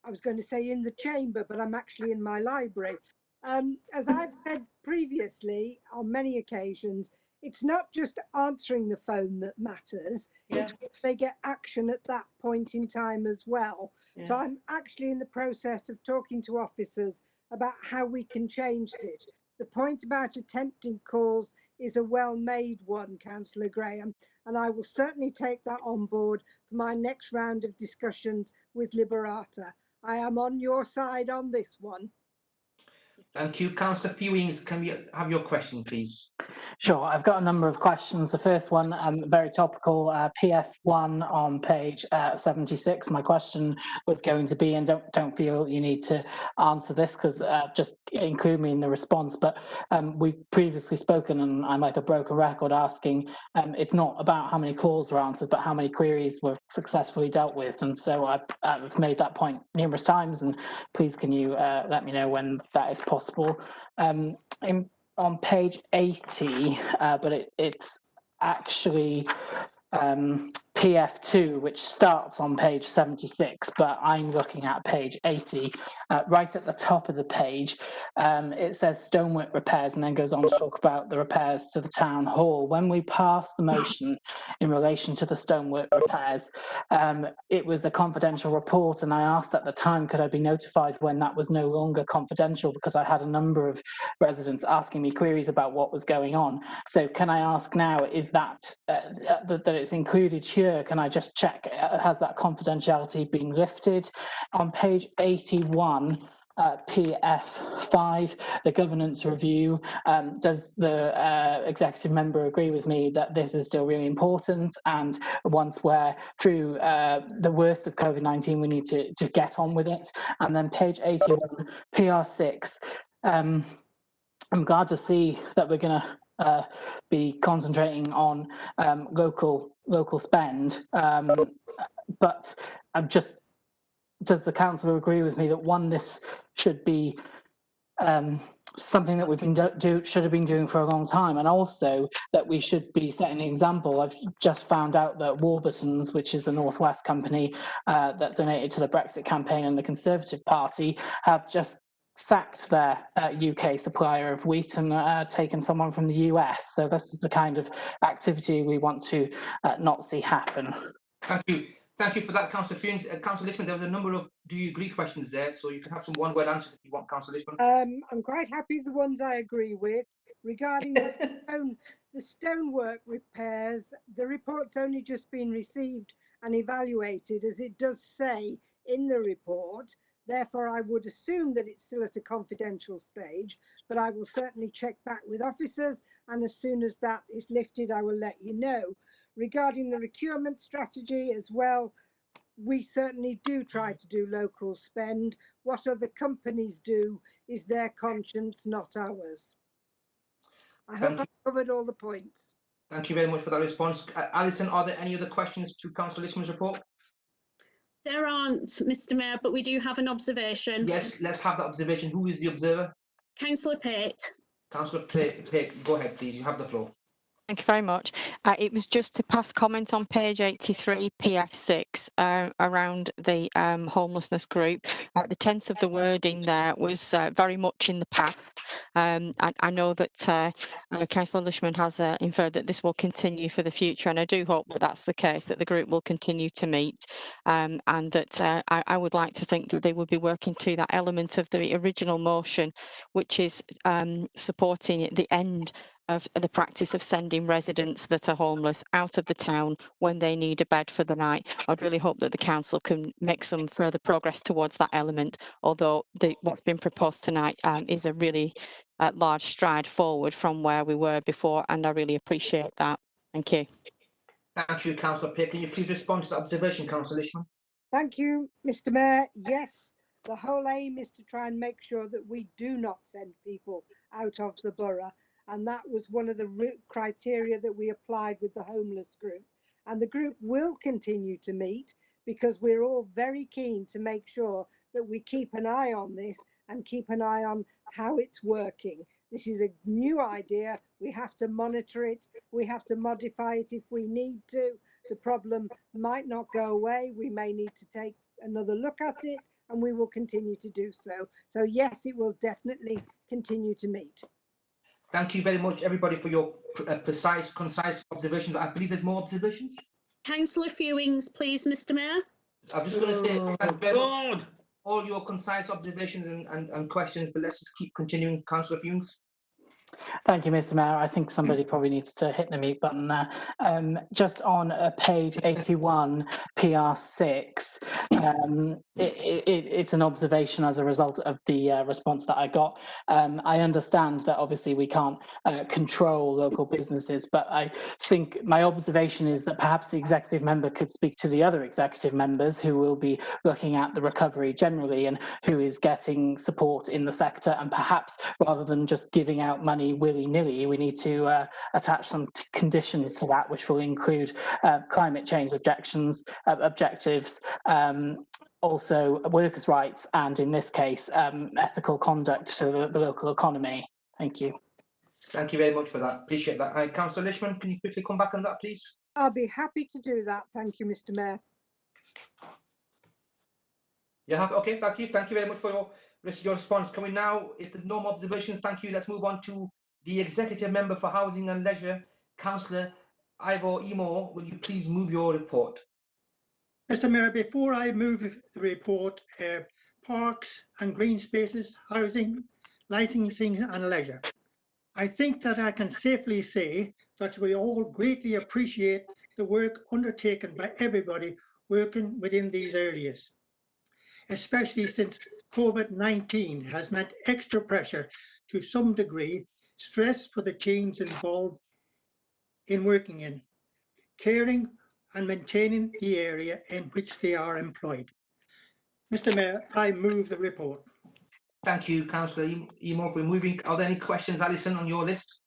I was going to say in the chamber, but I'm actually in my library. As I've said previously, on many occasions, it's not just answering the phone that matters, it's if they get action at that point in time as well. So I'm actually in the process of talking to officers about how we can change this. The point about attempting calls is a well-made one, Councillor Graham, and I will certainly take that on board for my next round of discussions with Liberata. I am on your side on this one. Thank you. Councillor Fewings, can we have your question, please? Sure, I've got a number of questions. The first one, very topical, PF1 on page 76. My question was going to be, and don't feel you need to answer this because just include me in the response, but we've previously spoken, and I'm like a broken record asking, it's not about how many calls were answered, but how many queries were successfully dealt with. And so I've made that point numerous times, and please can you let me know when that is possible. On page 80, but it's actually PF2, which starts on page 76, but I'm looking at page 80. Right at the top of the page, it says stonework repairs and then goes on to talk about the repairs to the town hall. When we passed the motion in relation to the stonework repairs, it was a confidential report, and I asked at the time, could I be notified when that was no longer confidential, because I had a number of residents asking me queries about what was going on. So can I ask now, is that that it's included here? Can I just check, has that confidentiality been lifted? On page 81, PF5, the governance review, does the executive member agree with me that this is still really important, and once we're through the worst of COVID-19 we need to get on with it? And then page 81, PR6, I'm glad to see that we're going to be concentrating on local spend, but I'm just, does the council agree with me that one, this should be something that we've been should have been doing for a long time, and also that we should be setting an example? I've just found out that Warburton's, which is a Northwest company that donated to the Brexit campaign and the Conservative Party, have just sacked their UK supplier of wheat and taken someone from the US. So this is the kind of activity we want to not see happen. Thank you. Thank you for that, Councillor Funes. Councillor Lishman, there was a number of do you agree questions there, so you can have some one-word answers if you want, Councillor Lishman. I'm quite happy the ones I agree with. Regarding the stonework repairs, the report's only just been received and evaluated, as it does say in the report. Therefore, I would assume that it's still at a confidential stage, but I will certainly check back with officers, and as soon as that is lifted, I will let you know. Regarding the procurement strategy as well, we certainly do try to do local spend. What other companies do is their conscience, not ours. I hope I've covered all the points. Thank you very much for that response. Alison, are there any other questions to Councillor Lishman's report? There aren't, Mr. Mayor, but we do have an observation. Yes, let's have that observation. Who is the observer? Councillor Pate. Councillor Pate, go ahead, please. You have the floor. Thank you very much. It was just to pass comment on page 83, PF6, around the homelessness group. The tense of the wording there was very much in the past. I know that Councillor Lishman has inferred that this will continue for the future, and I do hope that that's the case, that the group will continue to meet, and that I would like to think that they would be working to that element of the original motion, which is supporting the end of the practice of sending residents that are homeless out of the town when they need a bed for the night. I'd really hope that the council can make some further progress towards that element, although what's been proposed tonight is a really large stride forward from where we were before, and I really appreciate that. Thank you. Thank you, Councillor Pitt. Can you please respond to the observation, Councillor Lishman? Thank you, Mr. Mayor. Yes, the whole aim is to try and make sure that we do not send people out of the borough. And that was one of the criteria that we applied with the homeless group. And the group will continue to meet because we're all very keen to make sure that we keep an eye on this and keep an eye on how it's working. This is a new idea. We have to monitor it. We have to modify it if we need to. The problem might not go away. We may need to take another look at it, and we will continue to do so. So yes, it will definitely continue to meet. Thank you very much, everybody, for your precise, concise observations. I believe there's more observations. Councillor Fewings, please, Mr. Mayor. I'm just going to say thank you very much for all your concise observations and questions, but let's just keep continuing. Councillor Fewings. Thank you, Mr. Mayor. I think somebody probably needs to hit the mute button there. Just on page 81, PR6, it's an observation as a result of the response that I got. I understand that obviously we can't control local businesses, but I think my observation is that perhaps the executive member could speak to the other executive members who will be looking at the recovery generally and who is getting support in the sector, and perhaps rather than just giving out money willy-nilly, we need to attach some conditions to that, which will include climate change objectives, also workers' rights, and in this case, ethical conduct to the local economy. Thank you. Thank you very much for that. Appreciate that. Councillor Lishman, can you quickly come back on that, please? I'll be happy to do that. Thank you, Mr. Mayor. Okay, thank you. Thank you very much for your response. Can we now, if there's no more observations, thank you. Let's move on to the Executive Member for Housing and Leisure, Councillor Ivor Emo. Will you please move your report? Mr. Mayor, before I move the report, parks and green spaces, housing, licensing and leisure, I think that I can safely say that we all greatly appreciate the work undertaken by everybody working within these areas, especially since COVID-19 has meant extra pressure to some degree, stress for the teams involved in working in, caring and maintaining the area in which they are employed. Mr. Mayor, I move the report. Thank you, Councillor Emo, for moving. Are there any questions, Alison, on your list?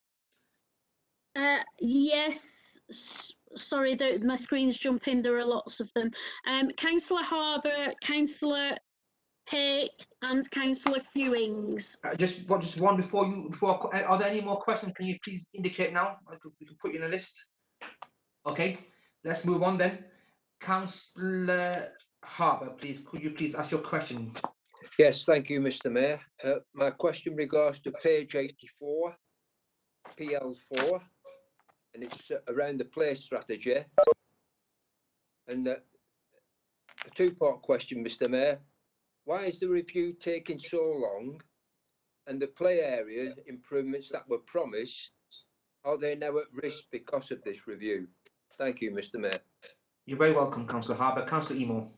Yes. Sorry, my screen's jumping. There are lots of them. Councillor Harbour, Councillor Pate, and Councillor Fewings. Just one before you. Are there any more questions? Can you please indicate now? We can put you in a list. Okay, let's move on then. Councillor Harbour, please. Could you please ask your question? Yes, thank you, Mr. Mayor. My question regards to page 84, PL4, and it's around the play strategy. And a two-part question, Mr. Mayor. Why is the review taking so long? And the play area improvements that were promised, are they now at risk because of this review? Thank you, Mr. Mayor. You're very welcome, Councillor Harbour. Councillor Emo.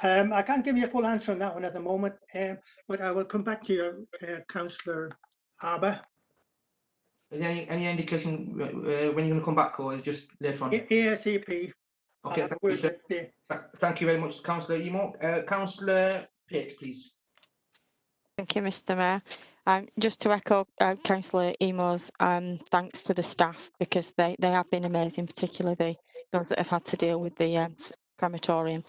I can't give you a full answer on that one at the moment, but I will come back to you, Councillor Harbour. Is there any indication when you're going to come back, or is it just later on? ASAP. Okay, thank you, sir. Thank you very much, Councillor Emo. Councillor Pitt, please. Thank you, Mr. Mayor. Just to echo Councillor Emo's thanks to the staff, because they have been amazing, particularly those that have had to deal with the crematorium.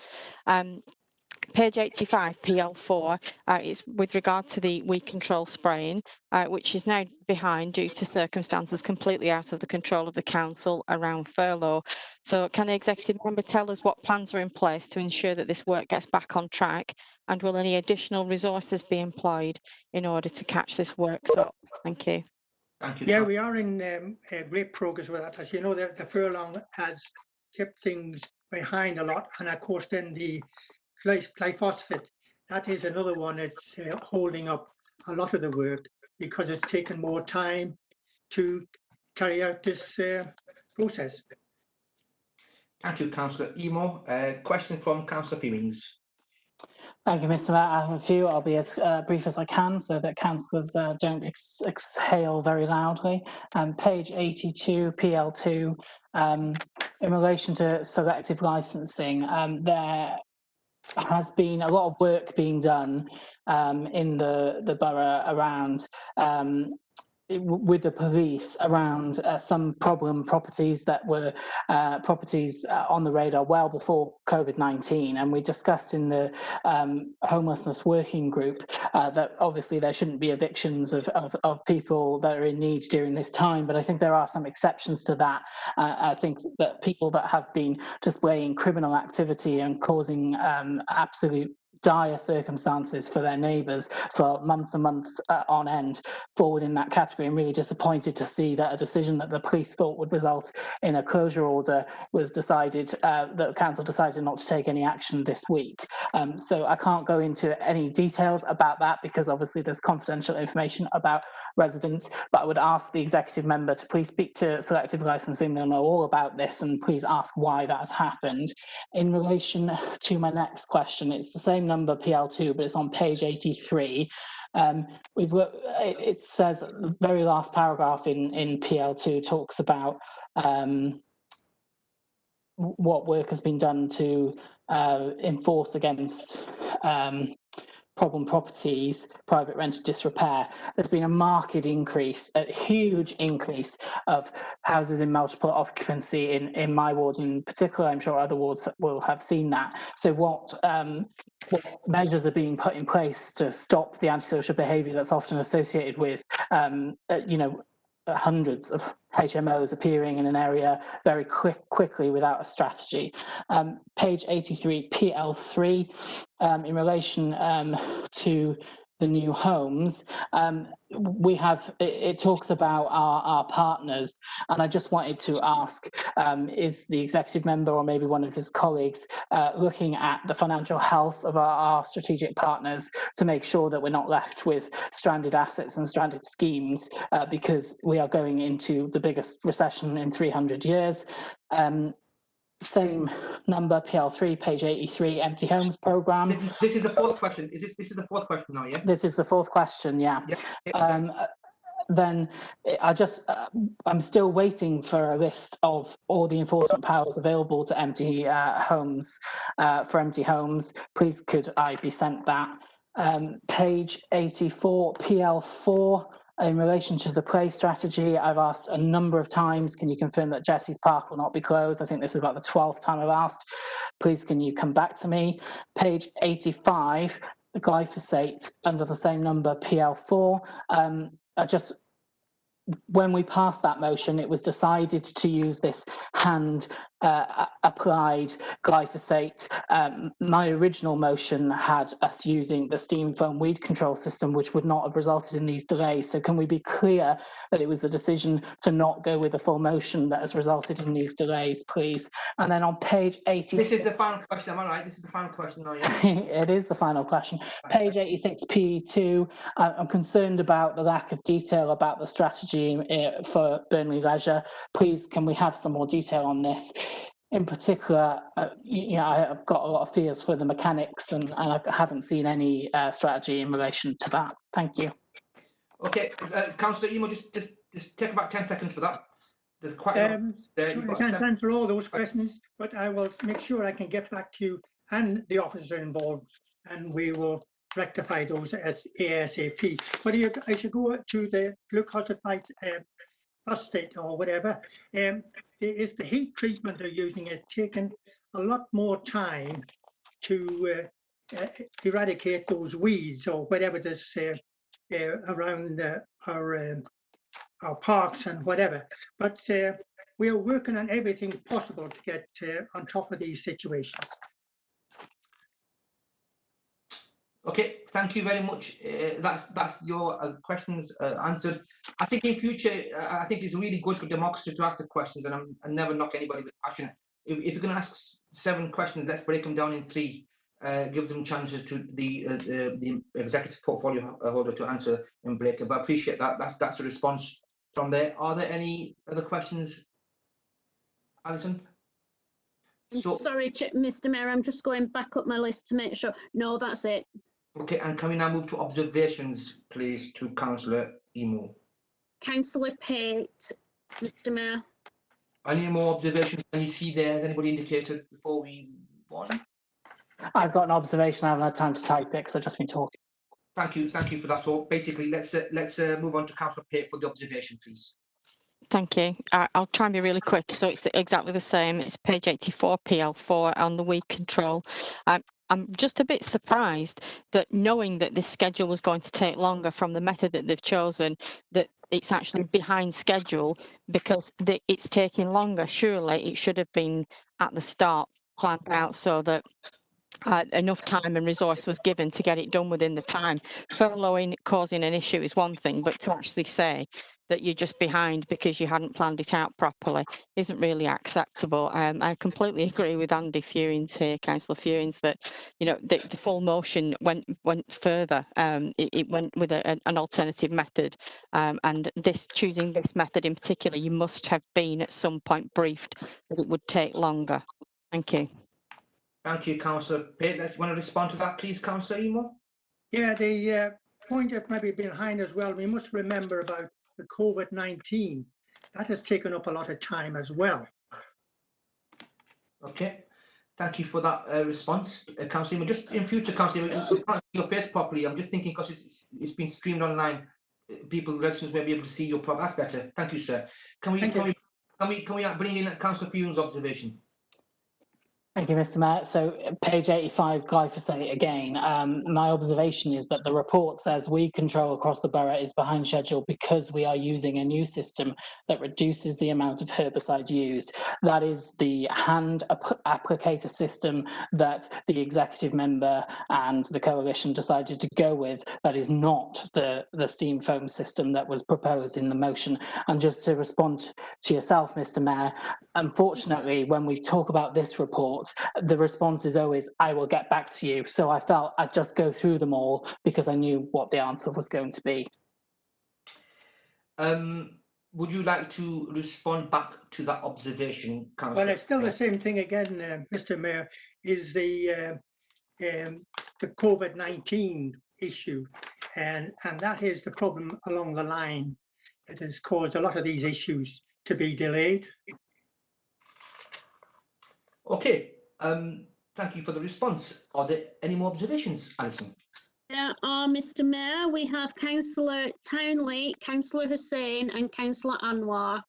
Page 85, PL4, is with regard to the weed control spraying, which is now behind due to circumstances completely out of the control of the council around furlough. So can the executive member tell us what plans are in place to ensure that this work gets back on track, and will any additional resources be employed in order to catch this work up? Thank you. Thank you. Yeah, we are in great progress with that. As you know, the furlong has kept things behind a lot, and of course then the glyphosate, that is another one that's holding up a lot of the work because it's taken more time to carry out this process. Thank you, Councillor Emo. Question from Councillor Fewings. Thank you, Mr. Mayor. I have a few. I'll be as brief as I can so that councillors don't exhale very loudly. Page 82, PL2, in relation to selective licensing, there has been a lot of work being done in the borough around with the police around some problem properties that were properties on the radar well before COVID-19, and we discussed in the homelessness working group that obviously there shouldn't be evictions of people that are in need during this time, but I think there are some exceptions to that. I think that people that have been displaying criminal activity and causing absolute dire circumstances for their neighbours for months and months on end fall within that category. I'm really disappointed to see that a decision that the police thought would result in a closure order was decided, that the council decided not to take any action this week. So I can't go into any details about that because obviously there's confidential information about residents, but I would ask the executive member to please speak to selective licensing. They'll know all about this, and please ask why that has happened. In relation to my next question, it's the same number PL2, but it's on page 83. It says the very last paragraph in PL2 talks about what work has been done to enforce against problem properties, private rented disrepair. There's been a marked increase, a huge increase of houses in multiple occupancy in my ward in particular. I'm sure other wards will have seen that. So what measures are being put in place to stop the antisocial behaviour that's often associated with, hundreds of HMOs appearing in an area very quickly without a strategy. Page 83, PL3, in relation to the new homes, we have, it talks about our partners, and I just wanted to ask, is the executive member or maybe one of his colleagues looking at the financial health of our strategic partners to make sure that we're not left with stranded assets and stranded schemes because we are going into the biggest recession in 300 years. Same number, PL3, page 83, empty homes programme. This is the fourth question. This is the fourth question now, yeah? This is the fourth question, yeah. Then I'm still waiting for a list of all the enforcement powers available to empty homes, for empty homes. Please could I be sent that? Page 84, PL4. In relation to the play strategy, I've asked a number of times, can you confirm that Jesse's Park will not be closed? I think this is about the 12th time I've asked. Please, can you come back to me? Page 85, the glyphosate under the same number, PL4. When we passed that motion, it was decided to use this hand applied glyphosate. My original motion had us using the steam foam weed control system, which would not have resulted in these delays. So can we be clear that it was the decision to not go with the full motion that has resulted in these delays, please? And then on page 86... This is the final question, am I right? This is the final question now, yeah? It is the final question. Page 86, PE2. I'm concerned about the lack of detail about the strategy for Burnley Leisure. Please, can we have some more detail on this? In particular, I've got a lot of fears for the mechanics, and I haven't seen any strategy in relation to that. Thank you. Okay, Councillor Emo, just take about 10 seconds for that. There's quite a lot. I can't answer all those questions, but I will make sure I can get back to you and the officer involved, and we will rectify those as ASAP. But I should go to the glucosified phosphate or whatever. Is the heat treatment they're using has taken a lot more time to eradicate those weeds or whatever there's around our parks and whatever. But we are working on everything possible to get on top of these situations. Okay, thank you very much. That's your questions answered. I think in future, I think it's really good for democracy to ask the questions, and I never knock anybody with passion. If you're going to ask 7 questions, let's break them down in 3. Give them chances to the executive portfolio holder to answer and break it. But I appreciate that. That's a response from there. Are there any other questions, Alison? Sorry, Mr. Mayor, I'm just going back up my list to make sure. No, that's it. Okay, and can we now move to observations, please, to Councillor Emo? Councillor Pate, Mr. Mayor. Any more observations can you see there? Has anybody indicated before we move on? I've got an observation. I haven't had time to type it because I've just been talking. Thank you for that. So basically, let's move on to Councillor Pate for the observation, please. Thank you. I'll try and be really quick. So it's exactly the same. It's page 84, PL4 on the weed control. I'm just a bit surprised that, knowing that this schedule was going to take longer from the method that they've chosen, that it's actually behind schedule because it's taking longer. Surely it should have been at the start planned out so that enough time and resource was given to get it done within the time. Furloughing causing an issue is one thing, but to actually say that you're just behind because you hadn't planned it out properly isn't really acceptable. I completely agree with Andy Fewings here, Councillor Fewings, that the full motion went further. It went with an alternative method, and choosing this method in particular, you must have been at some point briefed that it would take longer. Thank you. Thank you, Councillor Pate. Let's want to respond to that, please, Councillor Emo. Yeah, the point that maybe behind as well, we must remember about the COVID-19. That has taken up a lot of time as well. Okay, thank you for that response, Councillor Emo. Just in future, Councillor, we can't see your face properly. I'm just thinking because it's been streamed online, residents may be able to see your problem. That's better. Thank you, sir. Can we bring in Councillor Fewings' observation? Thank you, Mr. Mayor. So page 85, glyphosate again. My observation is that the report says weed control across the borough is behind schedule because we are using a new system that reduces the amount of herbicide used. That is the hand applicator system that the executive member and the coalition decided to go with. That is not the steam foam system that was proposed in the motion. And just to respond to yourself, Mr. Mayor, unfortunately, when we talk about this report, the response is always, I will get back to you. So I felt I'd just go through them all because I knew what the answer was going to be. Would you like to respond back to that observation, Councillor? Well, it's still the same thing again, Mr. Mayor, is the COVID-19 issue. And that is the problem along the line that has caused a lot of these issues to be delayed. Okay, thank you for the response. Are there any more observations, Alison? There are, Mr. Mayor. We have Councillor Townley, Councillor Hussain and Councillor Anwar.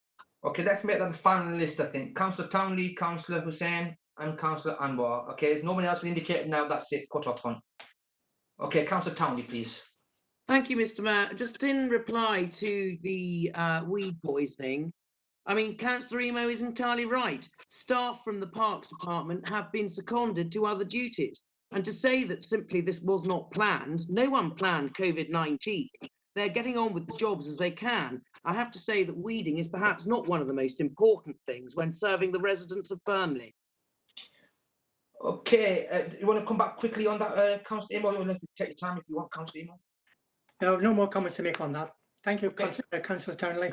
Okay, let's make that the final list, I think. Councillor Townley, Councillor Hussain and Councillor Anwar. Okay, nobody else is indicated now. That's it, cut off on. Okay, Councillor Townley, please. Thank you, Mr. Mayor. Just in reply to the weed poisoning, I mean, Councillor Emo is entirely right. Staff from the Parks Department have been seconded to other duties. And to say that simply this was not planned, no one planned COVID-19. They're getting on with the jobs as they can. I have to say that weeding is perhaps not one of the most important things when serving the residents of Burnley. Okay, you want to come back quickly on that, Councillor Emo? You want to take your time if you want, Councillor Emo? No more comments to make on that. Thank you, Councillor Townley.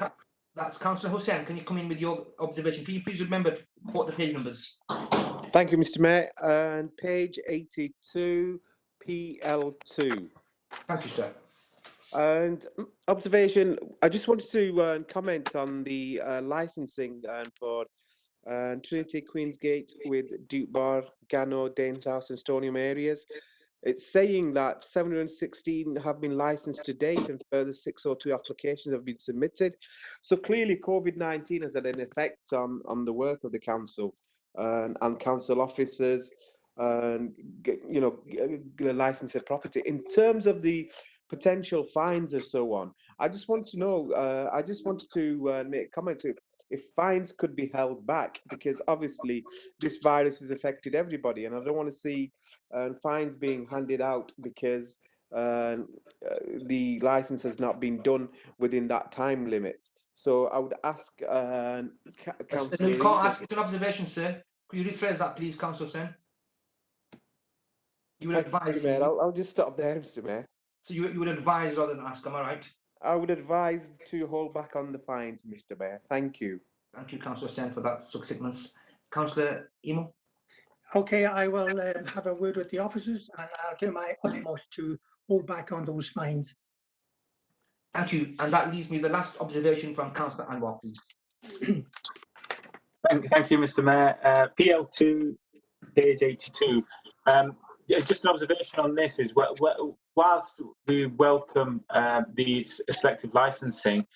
That's Councillor Hussain. Can you come in with your observation? Can you please remember to quote the page numbers? Thank you, Mr. Mayor. And page 82, PL2. Thank you, sir. And observation, I just wanted to comment on the licensing for Trinity Queensgate with Duke Bar, Gano, Danes House and Stonium areas. It's saying that 716 have been licensed to date and further 602 applications have been submitted. So clearly COVID-19 has had an effect on the work of the council and council officers and, you know, licensed property. In terms of the potential fines and so on, I just want to know, I just wanted to make comments if fines could be held back, because obviously this virus has affected everybody, and I don't want to see fines being handed out because the license has not been done within that time limit. So I would ask Councillor. You can't ask. It's an observation, sir. Could you rephrase that, please, Councillor Sen? You would advise. Mr. Mayor, I'll just stop there, Mr. Mayor. So you would advise rather than ask, am I right? I would advise to hold back on the fines, Mr. Mayor. Thank you. Thank you, Councillor Sen, for that succinctness. Councillor Emo? Okay, I will have a word with the officers and I'll do my utmost to hold back on those fines. Thank you. And that leaves me the last observation from Councillor Anwar, please. Thank you, Mr. Mayor. PL2, page 82. Yeah, just an observation on this is whilst we welcome the selective licensing,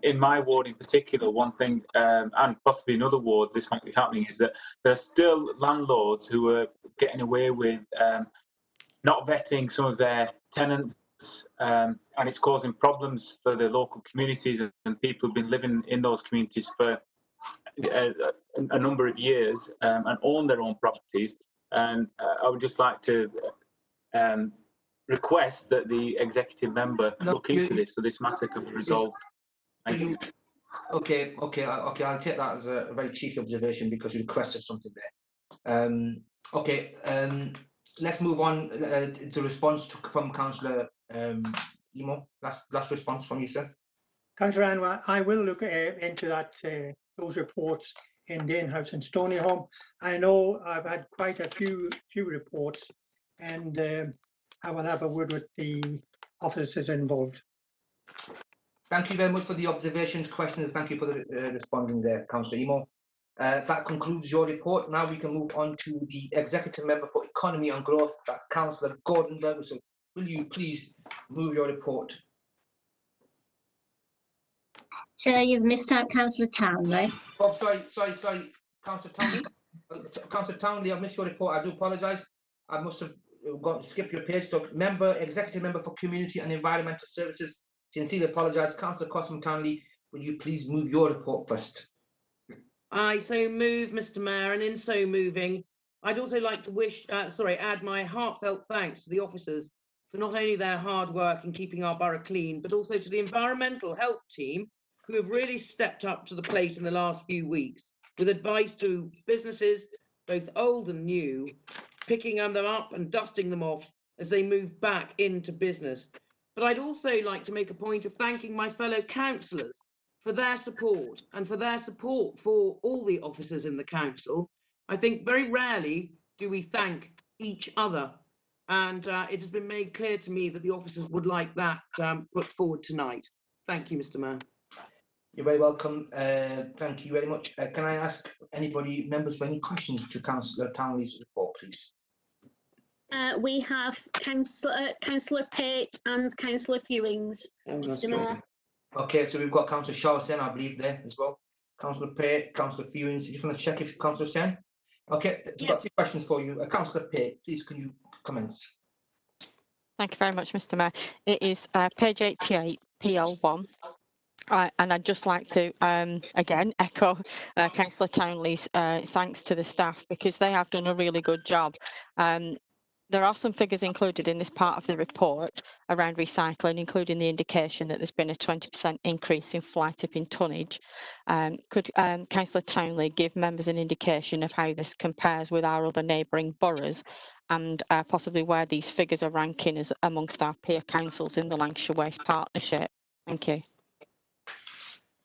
in my ward in particular, one thing, and possibly in other wards this might be happening, is that there are still landlords who are getting away with not vetting some of their tenants, and it's causing problems for the local communities and people who've been living in those communities for a number of years and own their own properties. And I would just like to request that the executive member look into this so this matter can be resolved. Thank you. Okay. I'll take that as a very cheeky observation because you requested something there. Let's move on to response from Councillor Emo. Last response from you, sir. Councillor Anwar, I will look into that those reports in Dane House and Stony Home. I know I've had quite a few reports, and I will have a word with the officers involved. Thank you very much for the observations, questions. Thank you for the responding there, Councillor Emo. That concludes your report. Now we can move on to the Executive Member for Economy and Growth. That's Councillor Gordon Ferguson. Will you please move your report? Chair, you've missed out Councillor Townley. Oh, sorry, Councillor Townley. Councillor Townley, I've missed your report. I do apologise. I must have skipped your page. So, Executive Member for Community and Environmental Services. Sincerely apologise. Councillor Cosmo Townley, will you please move your report first? I so move, Mr. Mayor, and in so moving, I'd also like to add my heartfelt thanks to the officers for not only their hard work in keeping our borough clean, but also to the environmental health team who have really stepped up to the plate in the last few weeks with advice to businesses, both old and new, picking them up and dusting them off as they move back into business. But I'd also like to make a point of thanking my fellow councillors for their support and for their support for all the officers in the council. I think very rarely do we thank each other. And it has been made clear to me that the officers would like that put forward tonight. Thank you, Mr. Mayor. You're very welcome. Thank you very much. Can I ask anybody, members, for any questions to Councillor Townley's report, please? We have Councillor Pate and Councillor Fewings, Mr. Mayor. Okay, so we've got Councillor Shaw Sen, I believe, there as well. Councillor Pate, Councillor Fewings. You just want to check if Councillor Sen? Okay, we've got 3 questions for you. Councillor Pate, please, can you commence? Thank you very much, Mr. Mayor. It is page 88, PL1. And I'd just like to, again, echo Councillor Townley's thanks to the staff, because they have done a really good job. There are some figures included in this part of the report around recycling, including the indication that there's been a 20% increase in fly tipping tonnage. Could Councillor Townley give members an indication of how this compares with our other neighbouring boroughs, and possibly where these figures are ranking as amongst our peer councils in the Lancashire Waste Partnership? Thank you.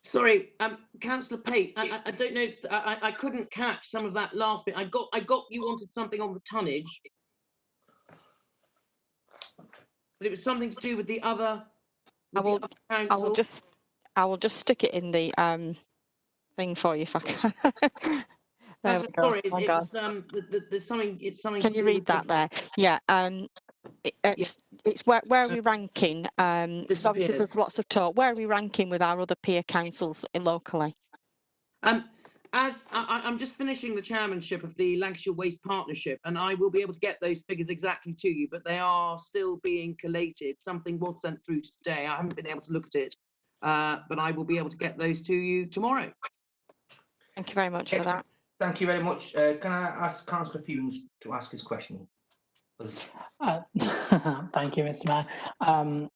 Sorry, Councillor Pate, I don't know, I couldn't catch some of that last bit. I got you wanted something on the tonnage, but it was something to do with the other. I will just stick it in the thing for you if I can. There we go. Sorry, Oh, it God. was there's something. It's something. Can to you do read with that there? Yeah. It's where are we ranking? So obviously there's lots of talk. Where are we ranking with our other peer councils locally? As I'm just finishing the chairmanship of the Lancashire Waste Partnership, and I will be able to get those figures exactly to you, but they are still being collated. Something was sent through today. I haven't been able to look at it, but I will be able to get those to you tomorrow. Thank you very much for that. Thank you very much. Can I ask Councillor Funes to ask his question? Thank you, Mr. Mayor.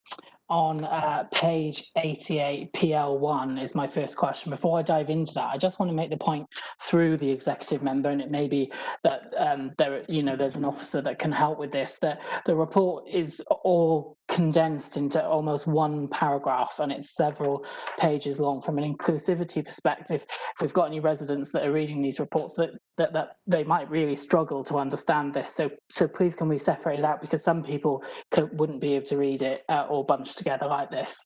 On page 88, PL1 is my first question. Before I dive into that, I just want to make the point through the executive member, and it may be that there's an officer that can help with this, that the report is all condensed into almost one paragraph, and it's several pages long. From an inclusivity perspective, if we've got any residents that are reading these reports, that they might really struggle to understand this. So please, can we separate it out, because some people wouldn't be able to read it all bunched together like this.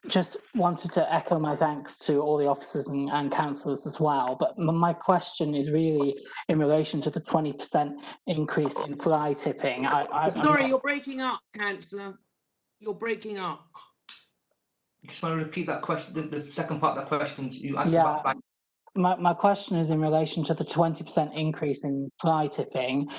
Just wanted to echo my thanks to all the officers and councillors as well. But my question is really in relation to the 20% increase in fly tipping. Sorry, you're breaking up, Councillor. You're breaking up. Just want to repeat that question, the second part of that question you asked Yeah. about. My question is in relation to the 20% increase in fly tipping.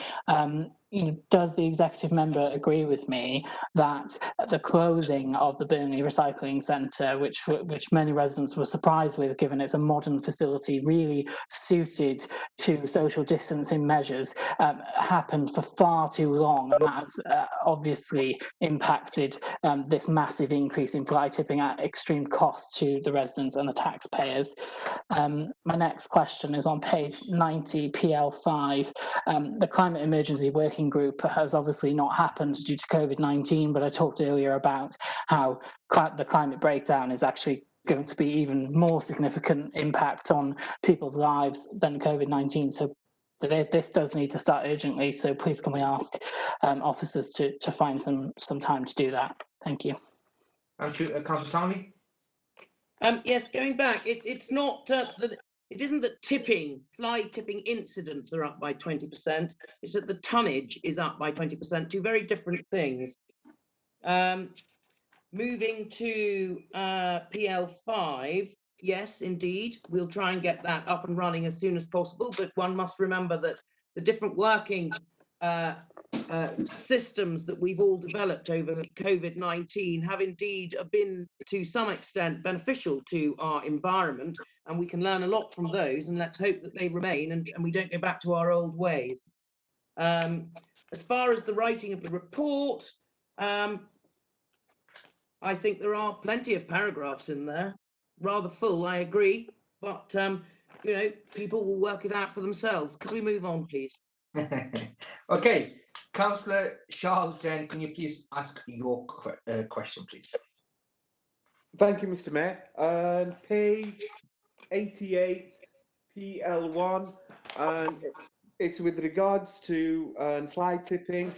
Does the executive member agree with me that the closing of the Burnley Recycling Centre, which many residents were surprised with, given it's a modern facility really suited to social distancing measures, happened for far too long, and that's obviously impacted this massive increase in fly tipping at extreme cost to the residents and the taxpayers? My next question is on page 90, PL5. The Climate Emergency Working Group has obviously not happened due to COVID-19, but I talked earlier about how the climate breakdown is actually going to be even more significant impact on people's lives than COVID-19. So this does need to start urgently. So please, can we ask officers to find some time to do that? Thank you. Thank you, Councillor Townley. Yes, going back, it's not it isn't that fly tipping incidents are up by 20%. It's that the tonnage is up by 20%. Two very different things. Moving to PL5, yes, indeed, we'll try and get that up and running as soon as possible. But one must remember that the different working systems that we've all developed over COVID-19 have indeed been to some extent beneficial to our environment, and we can learn a lot from those, and let's hope that they remain and we don't go back to our old ways. As far as the writing of the report, I think there are plenty of paragraphs in there, rather full, I agree, but people will work it out for themselves. Could we move on, please? Okay. Councillor Charles, can you please ask your question, please? Thank you, Mr. Mayor. Page 88, PL1, and it's with regards to fly tipping.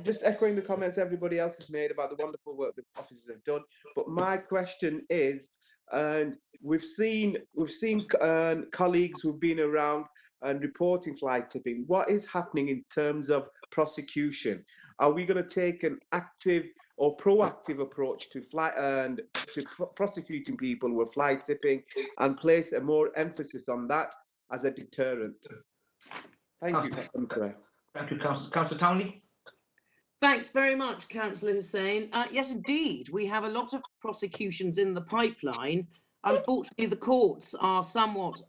Just echoing the comments everybody else has made about the wonderful work the officers have done. But my question is, and we've seen colleagues who've been around and reporting fly tipping. What is happening in terms of prosecution? Are we going to take an active or proactive approach to prosecuting people who are fly tipping and place a more emphasis on that as a deterrent? Thank you, Mr. Mayor. Thank you, Councillor Townley. Thanks very much, Councillor Hussain. Yes, indeed, we have a lot of prosecutions in the pipeline. Unfortunately, the courts are somewhat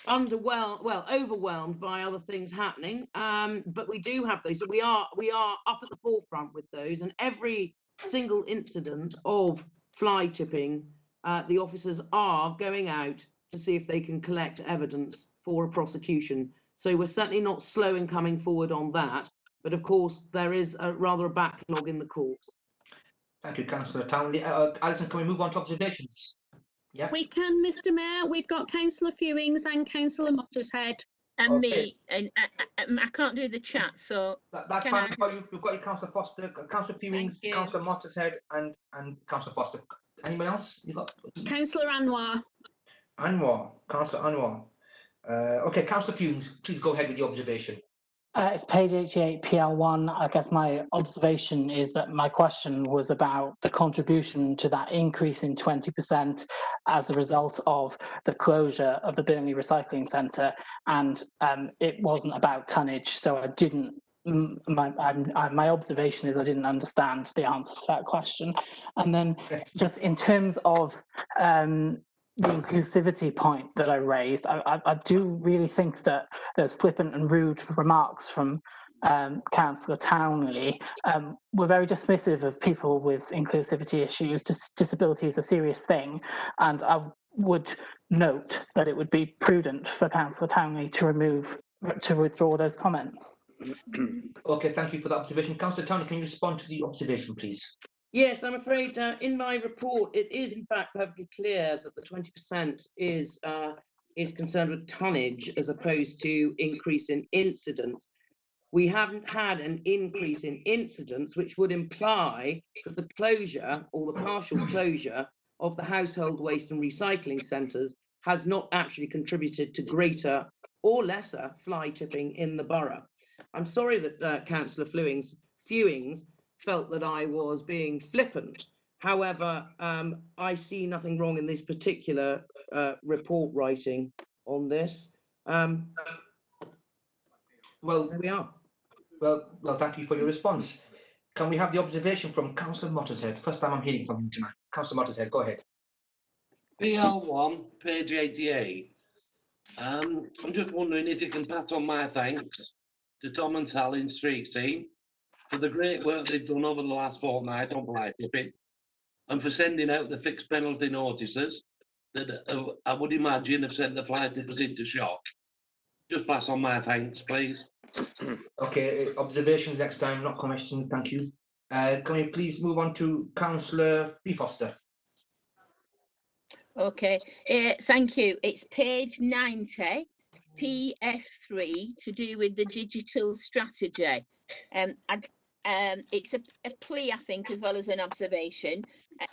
overwhelmed by other things happening. But we do have those. So we are up at the forefront with those, and every single incident of fly tipping, the officers are going out to see if they can collect evidence for a prosecution. So we're certainly not slow in coming forward on that. But of course, there is rather a backlog in the courts. Thank you, Councillor Townley. Alison, can we move on to observations? Yeah. We can, Mr. Mayor. We've got Councillor Fewings and Councillor Mottershead. And Okay. me, and I can't do the chat, so That's can fine. I We've got you. We've got you, Councillor Foster, Councillor Fewings, you. Councillor Mottershead, and Councillor Foster. Anyone else? You got Councillor Anwar. Anwar, Councillor Anwar. Okay, Councillor Fewings, please go ahead with your observation. It's page 88, PL1. I guess my observation is that my question was about the contribution to that increase in 20% as a result of the closure of the Burnley Recycling Centre, and it wasn't about tonnage, so I didn't. My observation is I didn't understand the answer to that question. And then just in terms of the inclusivity point that I raised, I do really think that there's flippant and rude remarks from Councillor Townley. We're very dismissive of people with inclusivity issues. Disability is a serious thing, and I would note that it would be prudent for Councillor Townley to withdraw those comments. Okay, thank you for that observation. Councillor Townley, can you respond to the observation, please? Yes, I'm afraid in my report, it is in fact perfectly clear that the 20% is concerned with tonnage as opposed to increase in incidents. We haven't had an increase in incidents, which would imply that the closure or the partial closure of the household waste and recycling centres has not actually contributed to greater or lesser fly tipping in the borough. I'm sorry that Councillor Fewings felt that I was being flippant. However, I see nothing wrong in this particular report writing on this. Well, there we are. Well, thank you for your response. Can we have the observation from Councillor Mottershead? First time I'm hearing from him tonight. Councillor Mottershead, go ahead. PL1, page 88. I'm just wondering if you can pass on my thanks to Tom and Sal in Street Scene for the great work they've done over the last fortnight on fly tipping, and for sending out the fixed penalty notices that I would imagine have sent the fly tippers into shock. Just pass on my thanks, please. Okay, observations next time, not questions. Thank you. Can we please move on to Councillor B. Foster? Okay, thank you. It's page 90, PF3, to do with the digital strategy. It's a plea, I think, as well as an observation.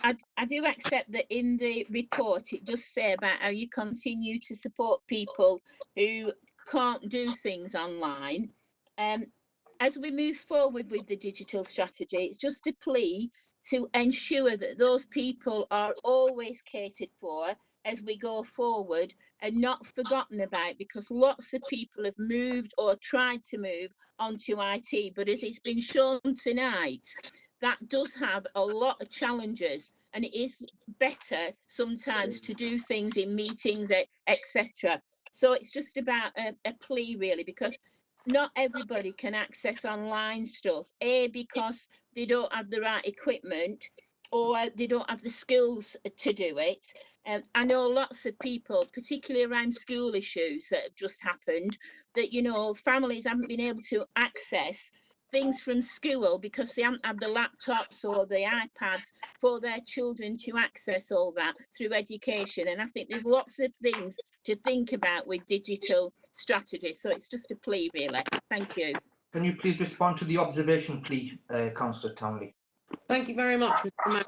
I do accept that in the report it does say about how you continue to support people who can't do things online. As we move forward with the digital strategy, it's just a plea to ensure that those people are always catered for as we go forward and not forgotten about, because lots of people have moved or tried to move onto IT, but as it's been shown tonight, that does have a lot of challenges, and it is better sometimes to do things in meetings, etc. So it's just about a plea really, because not everybody can access online stuff, because they don't have the right equipment or they don't have the skills to do it. I know lots of people, particularly around school issues that have just happened, that, you know, families haven't been able to access things from school because they haven't had the laptops or the iPads for their children to access all that through education. And I think there's lots of things to think about with digital strategy. So it's just a plea, really. Thank you. Can you please respond to the observation plea, Councillor Townley? Thank you very much, Mr. Mayor.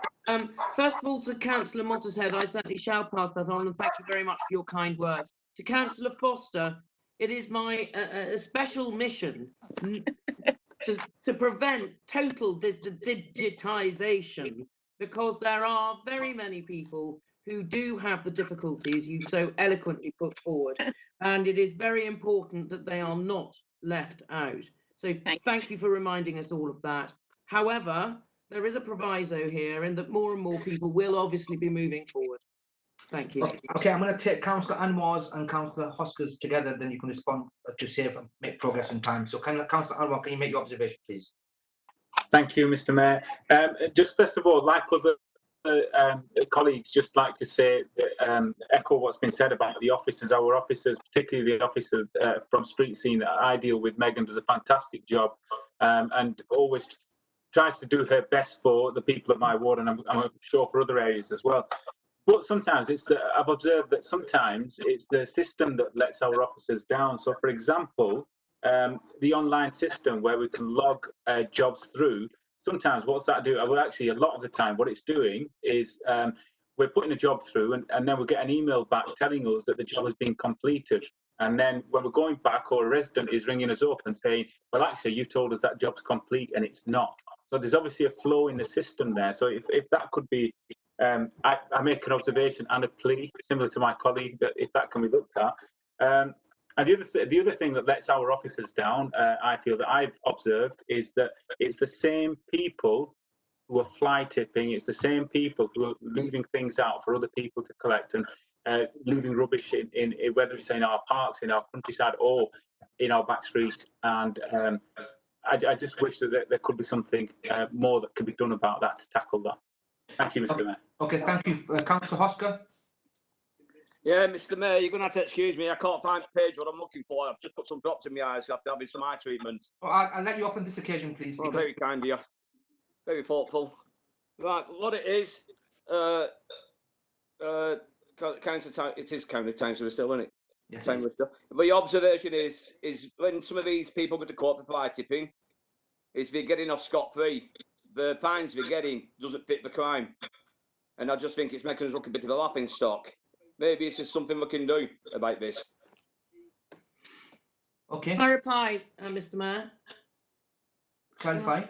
First of all, to Councillor Mottershead, I certainly shall pass that on, and thank you very much for your kind words. To Councillor Foster, it is my special mission to prevent total digitisation, because there are very many people who do have the difficulties you so eloquently put forward, and it is very important that they are not left out. So thank you for reminding us all of that. However, there is a proviso here in that more and more people will obviously be moving forward. Thank you. Okay, I'm going to take Councillor Anwar's and Councillor Hosker's together, then you can respond to save and make progress in time. So Councillor Anwar, can you make your observation, please? Thank you, Mr. Mayor. Just first of all, like other colleagues, just like to say, echo what's been said about the officers. Our officers, particularly the officer from Street Scene that I deal with, Megan, does a fantastic job and always tries to do her best for the people of my ward, and I'm sure for other areas as well. But sometimes I've observed that sometimes it's the system that lets our officers down. So, for example, the online system where we can log jobs through, sometimes what's that do? Well, actually, a lot of the time, what it's doing is we're putting a job through and then we get an email back telling us that the job has been completed. And then when we're going back, or a resident is ringing us up and saying, well, actually, you told us that job's complete and it's not. So there's obviously a flow in the system there. So if that could be, I make an observation and a plea, similar to my colleague, that if that can be looked at. And the other thing that lets our officers down, I feel that I've observed, is that it's the same people who are fly tipping. It's the same people who are leaving things out for other people to collect and leaving rubbish in whether it's in our parks, in our countryside, or in our back streets. And I just wish that there could be something more that could be done about that to tackle that. Thank you, Mr. Mayor. Okay, thank you, Councillor Hosker. Yeah, Mr. Mayor, you're going to have to excuse me. I can't find the page what I'm looking for. I've just put some drops in my eyes after having some eye treatment. Oh, I'll let you off on this occasion, please. Oh, very kind of you. Very thoughtful. Right, what it is, Councillor, it is Councillor still, isn't it? Yes, Time still. But your observation is when some of these people go to court for fly tipping, is they're getting off scot-free. The fines they're getting doesn't fit the crime. And I just think it's making us look a bit of a laughing stock. Maybe it's just something we can do about this. Okay. I reply, Mr. Mayor. Clarify.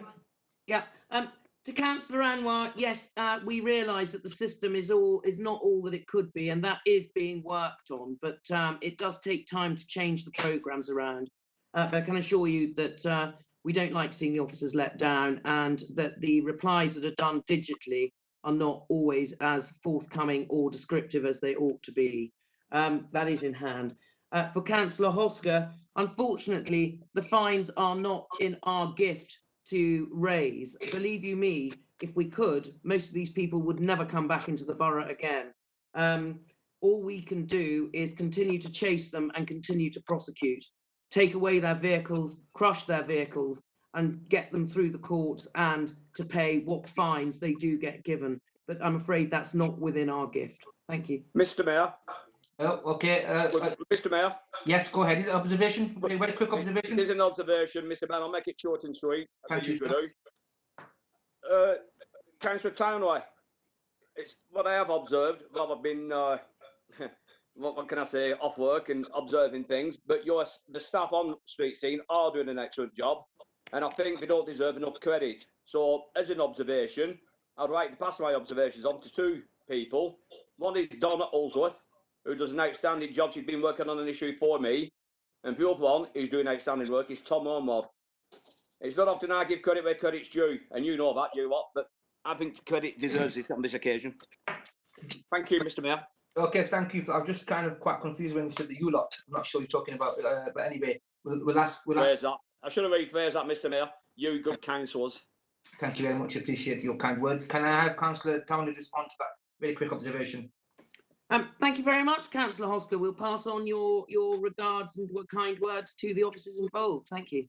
Yeah. To Councillor Anwar, yes, we realise that the system is not all that it could be, and that is being worked on. But it does take time to change the programmes around. But I can assure you that we don't like seeing the officers let down, and that the replies that are done digitally are not always as forthcoming or descriptive as they ought to be. That is in hand. For Councillor Hosker, unfortunately, the fines are not in our gift to raise. Believe you me, if we could, most of these people would never come back into the borough again. All we can do is continue to chase them and continue to prosecute, take away their vehicles, crush their vehicles, and get them through the courts and to pay what fines they do get given. But I'm afraid that's not within our gift. Thank you. Mr. Mayor. Oh, okay. Mr. Mayor. Yes, go ahead. Is it observation? Very quick observation. It is an observation, Mr. Mayor. I'll make it short and sweet, as I usually do. Councillor Townley, it's what I have observed while I've been, what can I say, off work and observing things, but the staff on Street Scene are doing an excellent job, and I think they don't deserve enough credit. So, as an observation, I'd like to pass my observations on to two people. One is Donna Ulsworth, who does an outstanding job. She's been working on an issue for me. And the other one who's doing outstanding work is Tom Ormod. It's not often I give credit where credit's due, and you know that, you lot, but I think credit deserves it on this occasion. Thank you, Mr. Mayor. Okay, thank you. I'm just kind of quite confused when you said the you lot. I'm not sure you're talking about, but anyway, we'll ask. That. I should have rephrased that, Mr. Mayor. You good councillors. Thank you very much. Appreciate your kind words. Can I have Councillor Townley respond to that very quick observation? Thank you very much, Councillor Hosker. We'll pass on your regards and kind words to the officers involved. Thank you.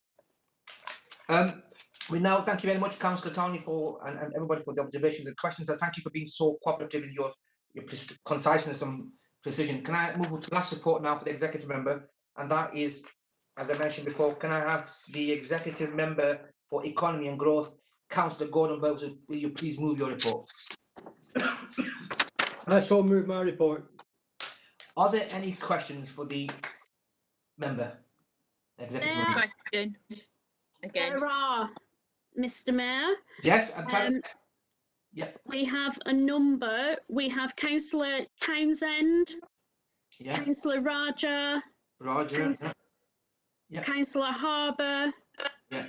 We now thank you very much, Councillor Townley, and everybody for the observations and questions. And thank you for being so cooperative in your conciseness and precision. Can I move to the last report now for the executive member? And that is, as I mentioned before, can I have the executive member for economy and growth, Councillor Gordon Burks? Will you please move your report? I shall move my report. Are there any questions for the member? Executive member? Question. Again. There are, Mr. Mayor. Yes, I'm trying to... Yep. We have a number. We have Councillor Townsend, Councillor Raja, Roger, Councillor Harbour, Yeah.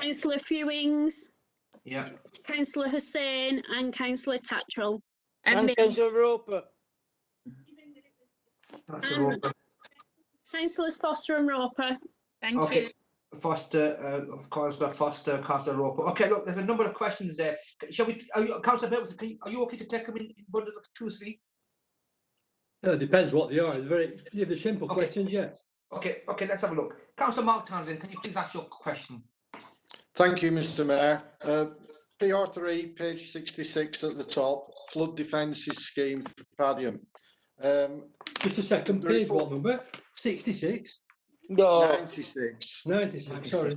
Councillor Fewings, Yeah. Councillor Hussain and Councillor Tatchell. And Councillor Roper. And Councillors Foster and Roper. Thank Okay. you. Foster, Councillor Foster, Councillor Roper. Okay, look, there's a number of questions there. Shall we, Councillor Bills, are you okay to take them in bundles of 2 or 3? Depends what they are. If they're simple questions, yes. Okay, let's have a look. Councillor Mark Townsend, can you please ask your question? Thank you, Mr. Mayor. PR3, page 66 at the top, flood defences scheme for Padium. Just a second, page what number? 66? No. 96. 96, sorry.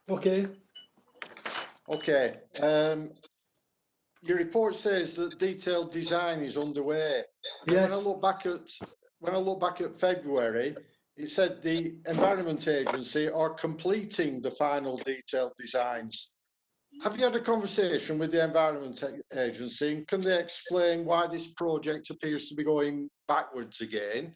Okay. Okay. Your report says that detailed design is underway. Yes. When I look back at February, it said the Environment Agency are completing the final detailed designs. Have you had a conversation with the Environment Agency, and can they explain why this project appears to be going backwards again?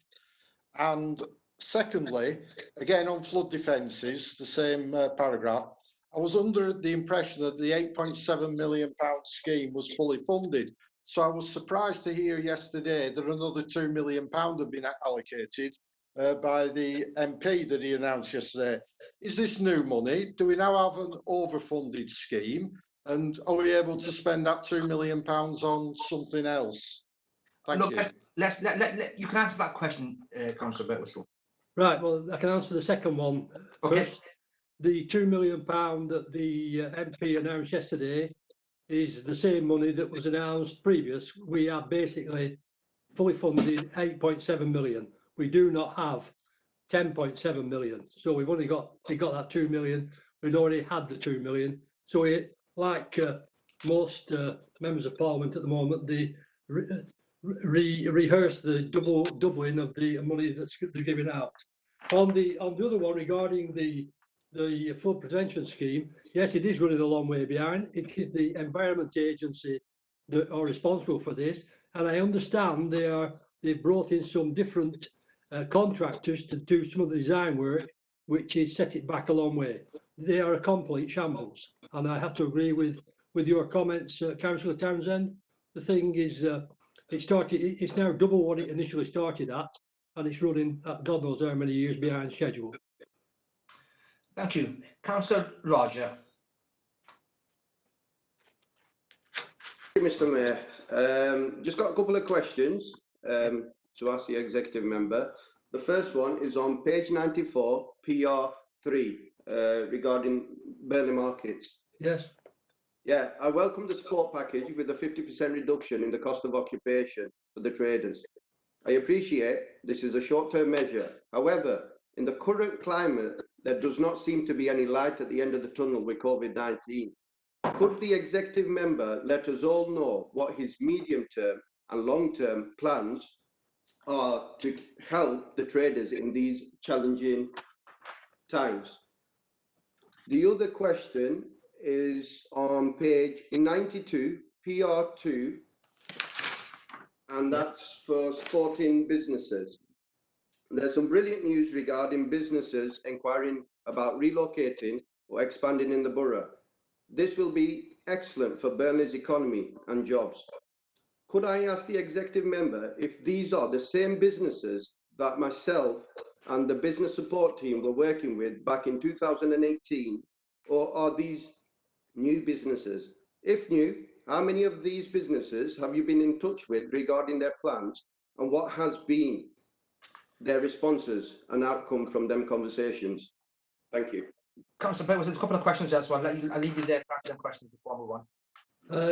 And secondly, again on flood defences, the same paragraph, I was under the impression that the £8.7 million scheme was fully funded. So I was surprised to hear yesterday that another £2 million had been allocated by the MP that he announced yesterday. Is this new money? Do we now have an overfunded scheme? And are we able to spend that £2 million on something else? Thank you. You can answer that question, Councillor Birtwistle. Right, well, I can answer the second one first. The £2 million that the MP announced yesterday is the same money that was announced previous. We are basically fully funded 8.7 million. We do not have 10.7 million. So we've only got that 2 million. We'd already had the 2 million. So like most members of Parliament at the moment, they rehearse the doubling of the money that's they're giving out. On the other one regarding the flood prevention scheme, yes, it is running a long way behind. It is the Environment Agency that are responsible for this, and I understand they've brought in some different contractors to do some of the design work, which has set it back a long way. They are a complete shambles, and I have to agree with your comments, Councillor Townsend. The thing is, it's now double what it initially started at, and it's running at God knows how many years behind schedule. Thank you. Councillor Roger. Mr. Mayor, just got a couple of questions to ask the executive member. The first one is on page 94, PR3, regarding Burnley markets. Yes. Yeah, I welcome the support package with a 50% reduction in the cost of occupation for the traders. I appreciate this is a short-term measure. However, in the current climate, there does not seem to be any light at the end of the tunnel with COVID-19. Could the executive member let us all know what his medium-term and long-term plans are to help the traders in these challenging times? The other question is on page 92, PR2, and that's for sporting businesses. There's some brilliant news regarding businesses inquiring about relocating or expanding in the borough. This will be excellent for Burnley's economy and jobs. Could I ask the executive member if these are the same businesses that myself and the business support team were working with back in 2018, or are these new businesses? If new, how many of these businesses have you been in touch with regarding their plans, and what has been their responses and outcome from them conversations? Thank you. Councillor Birtwistle, there's a couple of questions there, so I'll leave you there to answer them questions before I move on.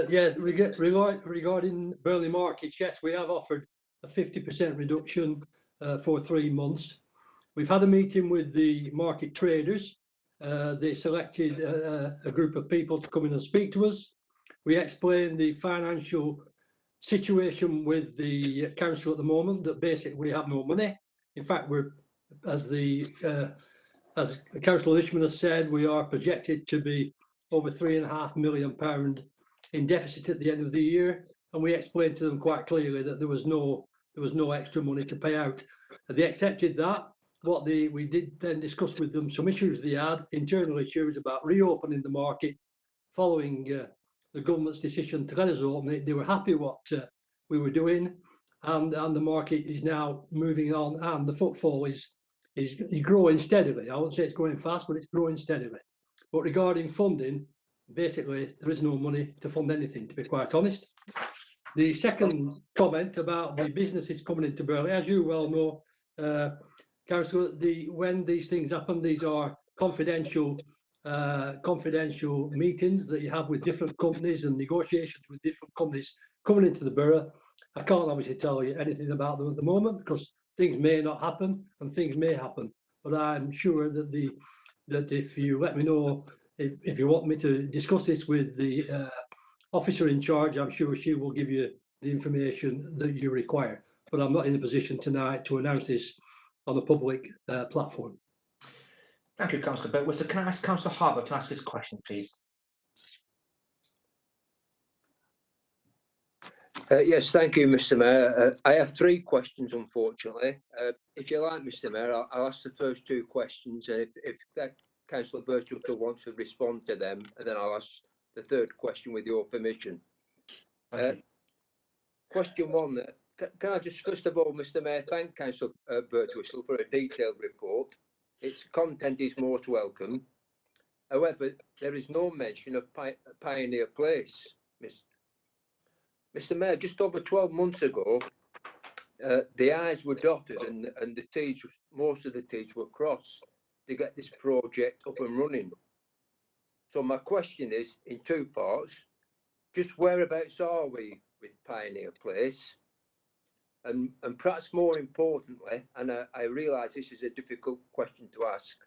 Yeah, regarding Burnley markets, yes, we have offered a 50% reduction for 3 months. We've had a meeting with the market traders. They selected a group of people to come in and speak to us. We explained the financial situation with the council at the moment, that basically we have no money. In fact, as Councillor Ishman has said, we are projected to be over £3.5 million in deficit at the end of the year, and we explained to them quite clearly that there was no extra money to pay out. They accepted that, we did then discuss with them some issues they had, internal issues about reopening the market following the government's decision to let us open it. They were happy what we were doing, and the market is now moving on, and the footfall is growing steadily. I won't say it's growing fast, but it's growing steadily. But regarding funding, basically there is no money to fund anything, to be quite honest. The second comment about the businesses coming into Burnley, as you well know, Councillor, when these things happen, these are confidential meetings that you have with different companies and negotiations with different companies coming into the borough. I can't obviously tell you anything about them at the moment because things may not happen and things may happen. But I'm sure that if you let me know, if you want me to discuss this with the officer in charge, I'm sure she will give you the information that you require. But I'm not in a position tonight to announce this on a public platform. Thank you, Councillor Birtwistle. So can I ask Councillor Harbour to ask his question, please? Yes, thank you, Mr. Mayor. I have 3 questions, unfortunately. If you like, Mr. Mayor, I'll ask the first 2 questions, and if Councillor Birtwistle wants to respond to them, and then I'll ask the 3rd question with your permission. Question 1, can I just first of all, Mr. Mayor, thank Councillor Birtwistle for a detailed report. Its content is most welcome. However, there is no mention of Pioneer Place. Mr. Mayor, just over 12 months ago, the I's were dotted and the T's, most of the T's were crossed to get this project up and running. So my question is in 2 parts. Just whereabouts are we with Pioneer Place? And perhaps more importantly, and I realise this is a difficult question to ask,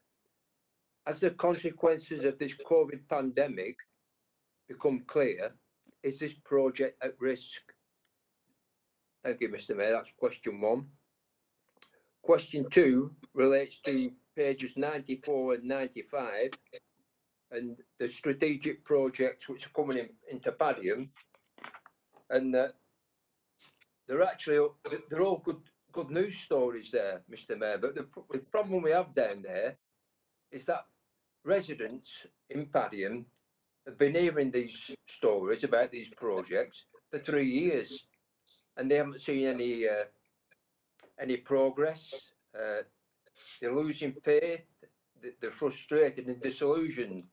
as the consequences of this COVID pandemic become clear, is this project at risk? Thank you, Mr. Mayor. That's question 1. Question 2 relates to pages 94 and 95 and the strategic projects which are coming into Padiham. And they're all good news stories there, Mr. Mayor. But the problem we have down there is that residents in Padiham have been hearing these stories about these projects for 3 years, and they haven't seen any progress. They're losing faith. They're frustrated and disillusioned.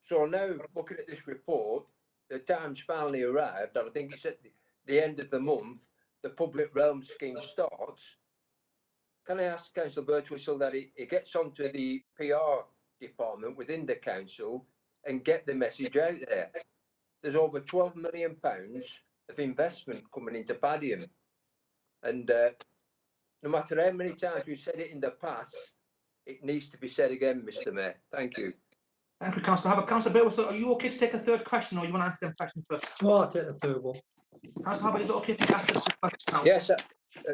So now, looking at this report, the time's finally arrived, and I think it's at the end of the month. The public realm scheme starts. Can I ask Councillor Birtwistle that he gets onto the PR department within the council and get the message out there? There's over £12 million of investment coming into Padiham, and no matter how many times we've said it in the past, it needs to be said again, Mr. Mayor. Thank you. Thank you, Councillor Harbour. Councillor Birtwistle, are you okay to take a 3rd question, or you want to answer them questions first? No, I'll take the 3rd one. Councillor Harbour, is it okay if you ask the 2 questions now? Yes,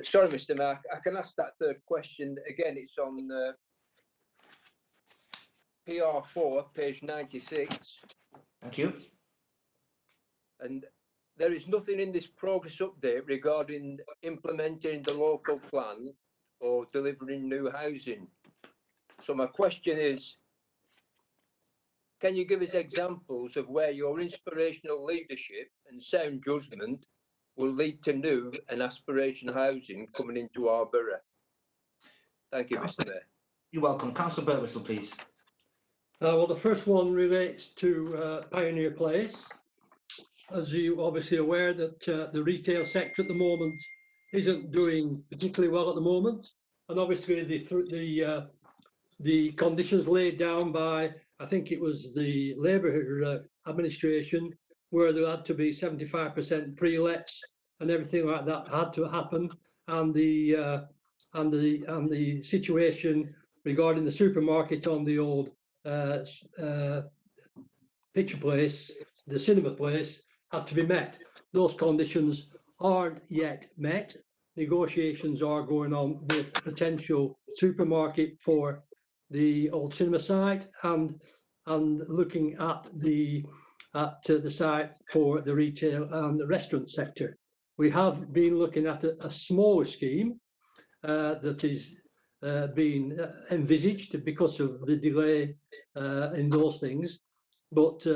sorry, Mr. Mayor, I can ask that 3rd question again. It's on PR4, page 96. Thank you. And there is nothing in this progress update regarding implementing the local plan or delivering new housing. So my question is, can you give us examples of where your inspirational leadership and sound judgment will lead to new and aspirational housing coming into our borough? Thank you, Mr. Mayor. You're welcome. Councillor Birtwistle, please. Well, the first one relates to Pioneer Place. As you obviously aware that the retail sector at the moment isn't doing particularly well at the moment, and obviously the conditions laid down by, I think it was the Labour administration, where there had to be 75% pre-lets and everything like that had to happen, and the situation regarding the supermarket on the old picture place, the cinema place, had to be met. Those conditions aren't yet met. Negotiations are going on with a potential supermarket for the old cinema site and looking at the site for the retail and the restaurant sector. We have been looking at a smaller scheme that is been envisaged because of the delay in those things. But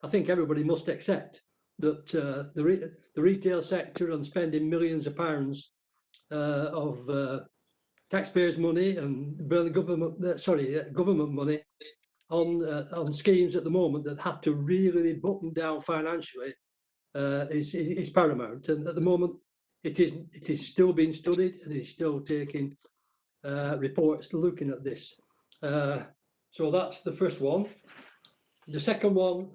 I think everybody must accept that the retail sector and spending millions of pounds of taxpayers' money and government money on schemes at the moment that have to really be buttoned down financially is paramount. And at the moment, it is still being studied and is still taking reports looking at this. So that's the first one. The second one,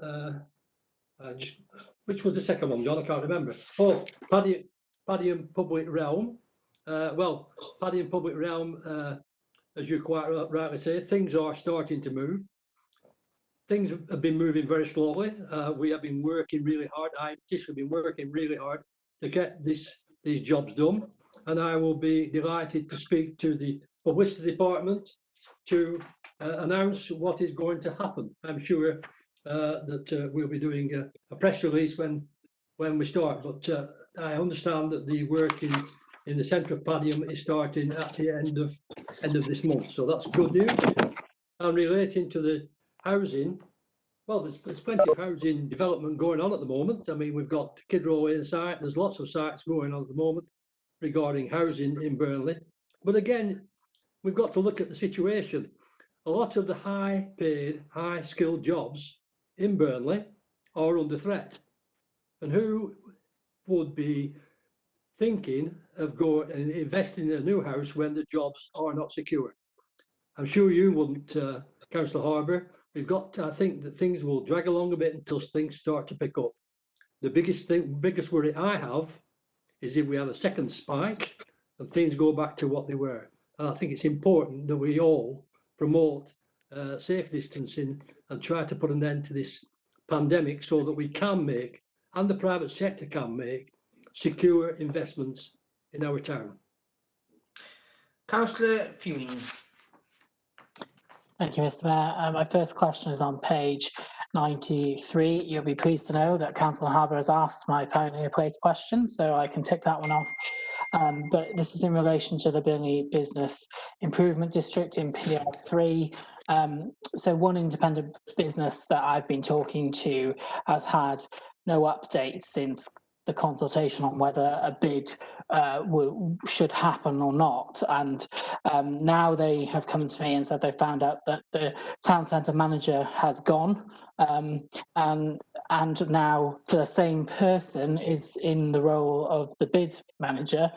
which was the second one, John? I can't remember. Oh, Paddy and Public Realm. Well, Paddy and Public Realm, as you quite rightly say, things are starting to move. Things have been moving very slowly. We have been working really hard. I in particular have been working really hard to get these jobs done. And I will be delighted to speak to the publicity department to announce what is going to happen. I'm sure that we'll be doing a press release when we start. But I understand that the work in the centre of Padiham is starting at the end of this month. So that's good news. And relating to the housing, well, there's plenty of housing development going on at the moment. I mean, we've got Kid Row Lane site. There's lots of sites going on at the moment regarding housing in Burnley. But again, we've got to look at the situation. A lot of the high-paid, high-skilled jobs in Burnley are under threat. And who would be thinking of going and investing in a new house when the jobs are not secure? I'm sure you wouldn't, Councillor Harbour. I think that things will drag along a bit until things start to pick up. The biggest worry I have is if we have a second spike and things go back to what they were. And I think it's important that we all promote safe distancing and try to put an end to this pandemic so that we can make, and the private sector can make, secure investments in our town. Councillor Fewings. Thank you, Mr. Mayor. My first question is on page 93. You'll be pleased to know that Councillor Harbour has asked my pioneer place question, so I can tick that one off. But this is in relation to the Burnley Business Improvement District in PR3. So one independent business that I've been talking to has had no updates since the consultation on whether a bid should happen or not. And now they have come to me and said they found out that the town centre manager has gone, and now the same person is in the role of the bid manager.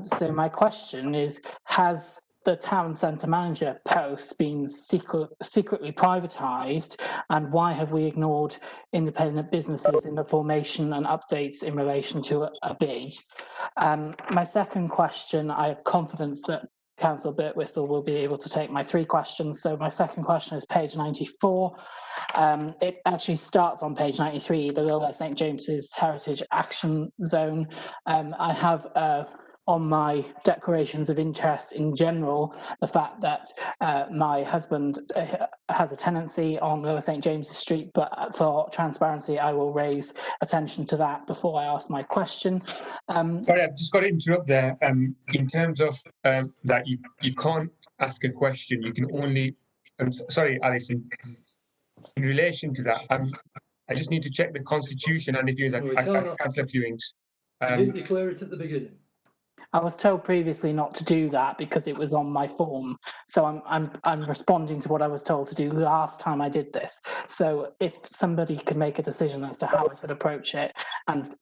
So my question is, has the town centre manager post been secretly privatised, and why have we ignored independent businesses in the formation and updates in relation to a bid? My second question, I have confidence that Councillor Birtwistle will be able to take my three questions. So my second question is page 94. It actually starts on page 93, the Lower St James's Heritage Action Zone. I have on my declarations of interest in general, the fact that my husband has a tenancy on Lower St James's Street, but for transparency, I will raise attention to that before I ask my question. Sorry, I've just got to interrupt there. In terms of that, you can't ask a question. You can only. Sorry, Alison. In relation to that, I just need to check the constitution and if you like Councillor Fewings. You didn't declare it at the beginning. I was told previously not to do that because it was on my form. So I'm responding to what I was told to do last time I did this. So if somebody could make a decision as to how I should approach it and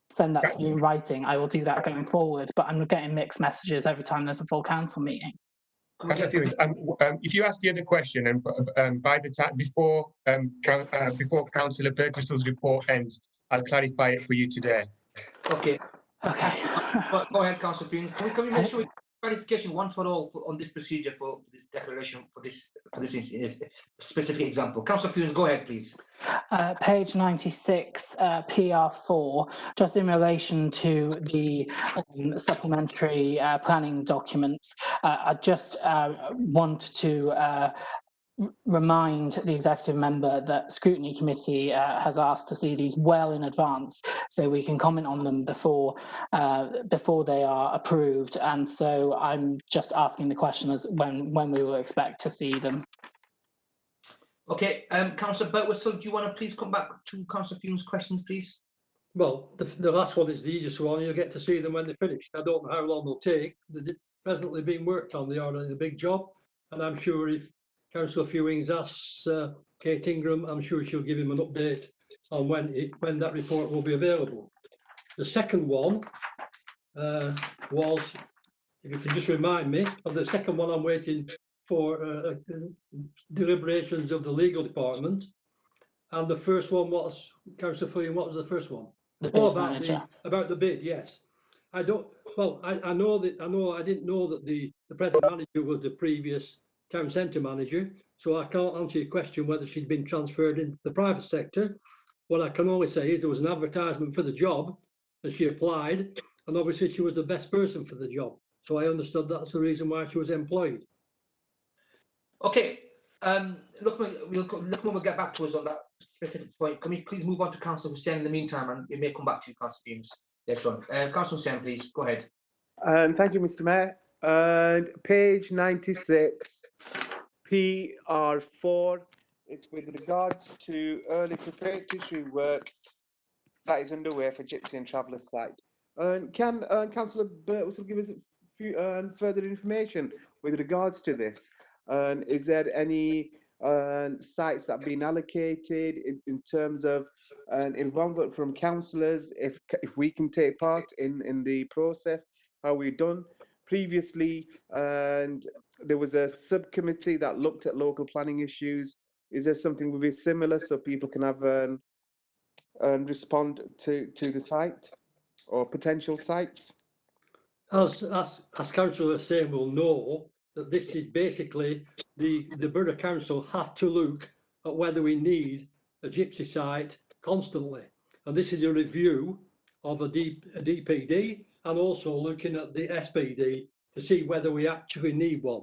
send that to me in writing, I will do that going forward. But I'm getting mixed messages every time there's a full council meeting. If you ask the other question and by the time before Councillor Birtwistle's report ends, I'll clarify it for you today. Okay. Okay. Go ahead, Councillor Fewings. Can we make sure we clarification once for all on this procedure for this declaration for this specific example? Councillor Fewings, go ahead, please. Page 96, PR4, just in relation to the supplementary planning documents. I just want to remind the executive member that scrutiny committee has asked to see these well in advance, so we can comment on them before they are approved. And so I'm just asking the question as when we will expect to see them. Okay, Councillor Birtwistle, do you want to please come back to Councillor Fume's questions, please? Well, the last one is the easiest one. You'll get to see them when they're finished. I don't know how long they'll take. They're presently being worked on. They are doing a big job, and I'm sure if Councillor Fewings asks Kate Ingram, I'm sure she'll give him an update on when that report will be available. The second one was, if you can just remind me of the second one, I'm waiting for deliberations of the legal department, and the first one was, Councillor Fewings, what was the first one? The bid manager. About the bid, yes. I don't. Well, I know that. I know. I didn't know that the present manager was the previous town centre manager, so I can't answer your question whether she'd been transferred into the private sector. What I can only say is there was an advertisement for the job, and she applied, and obviously she was the best person for the job. So I understood that's the reason why she was employed. Okay. Lookman will get back to us on that specific point. Can we please move on to Councillor Hussain in the meantime, and we may come back to you, Councillor Fumes, later on. Councillor Hussain, please go ahead. Thank you, Mr. Mayor. And page 96, PR4. It's with regards to early preparatory work that is underway for Gypsy and Traveller site. Can Councillor Birtwistle give us a few further information with regards to this? Is there any sites that have been allocated in terms of involvement from councillors? If we can take part in the process, how we've done previously, and there was a subcommittee that looked at local planning issues. Is there something will be similar so people can have and respond to the site or potential sites? As Councillor Hussain will know, that this is basically the Borough Council have to look at whether we need a gypsy site constantly, and this is a review of a DPD and also looking at the SPD to see whether we actually need one.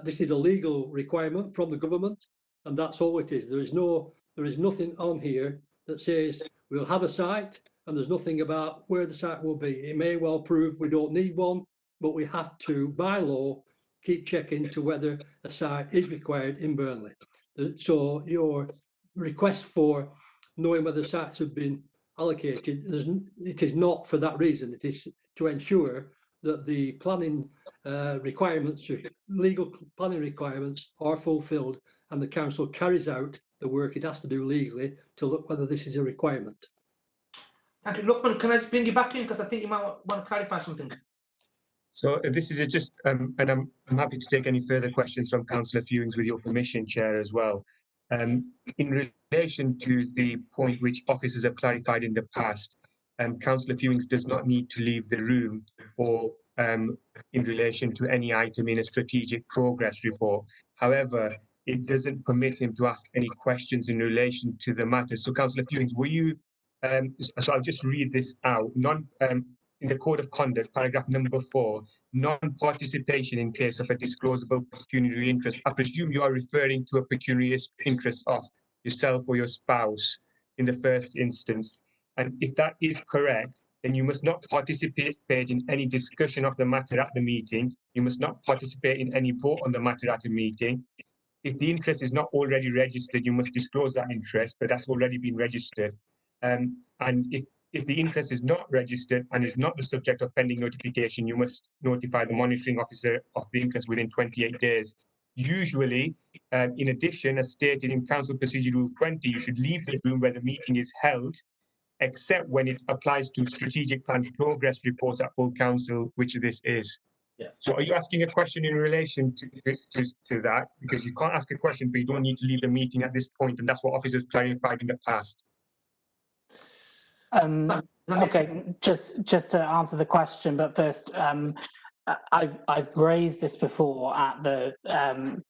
This is a legal requirement from the government, and that's all it is. There is nothing on here that says we'll have a site, and there's nothing about where the site will be. It may well prove we don't need one, but we have to, by law, keep checking to whether a site is required in Burnley. So your request for knowing whether sites have been allocated, it is not for that reason. It is to ensure that the planning requirements, legal planning requirements, are fulfilled, and the council carries out the work it has to do legally to look whether this is a requirement. Thank you. Lookman, can I just bring you back in, because I think you might want to clarify something. So this is just, and I'm happy to take any further questions from Councillor Fewings with your permission, Chair, as well. In relation to the point which officers have clarified in the past, Councillor Fewings does not need to leave the room or in relation to any item in a strategic progress report. However, it doesn't permit him to ask any questions in relation to the matter. So, Councillor Fewings, were you? So I'll just read this out. In the Code of Conduct, paragraph number 4, non-participation in case of a disclosable pecuniary interest. I presume you are referring to a pecuniary interest of yourself or your spouse in the first instance. And if that is correct, then you must not participate in any discussion of the matter at the meeting. You must not participate in any vote on the matter at a meeting. If the interest is not already registered, you must disclose that interest, but that's already been registered. And if the interest is not registered and is not the subject of pending notification, you must notify the monitoring officer of the interest within 28 days. Usually, in addition, as stated in Council Procedure Rule 20, you should leave the room where the meeting is held, except when it applies to strategic plan progress reports at full council, which this is. Yeah. So are you asking a question in relation to that? Because you can't ask a question, but you don't need to leave the meeting at this point, and that's what officers clarified in the past. Okay, just to answer the question, but first, I've raised this before at the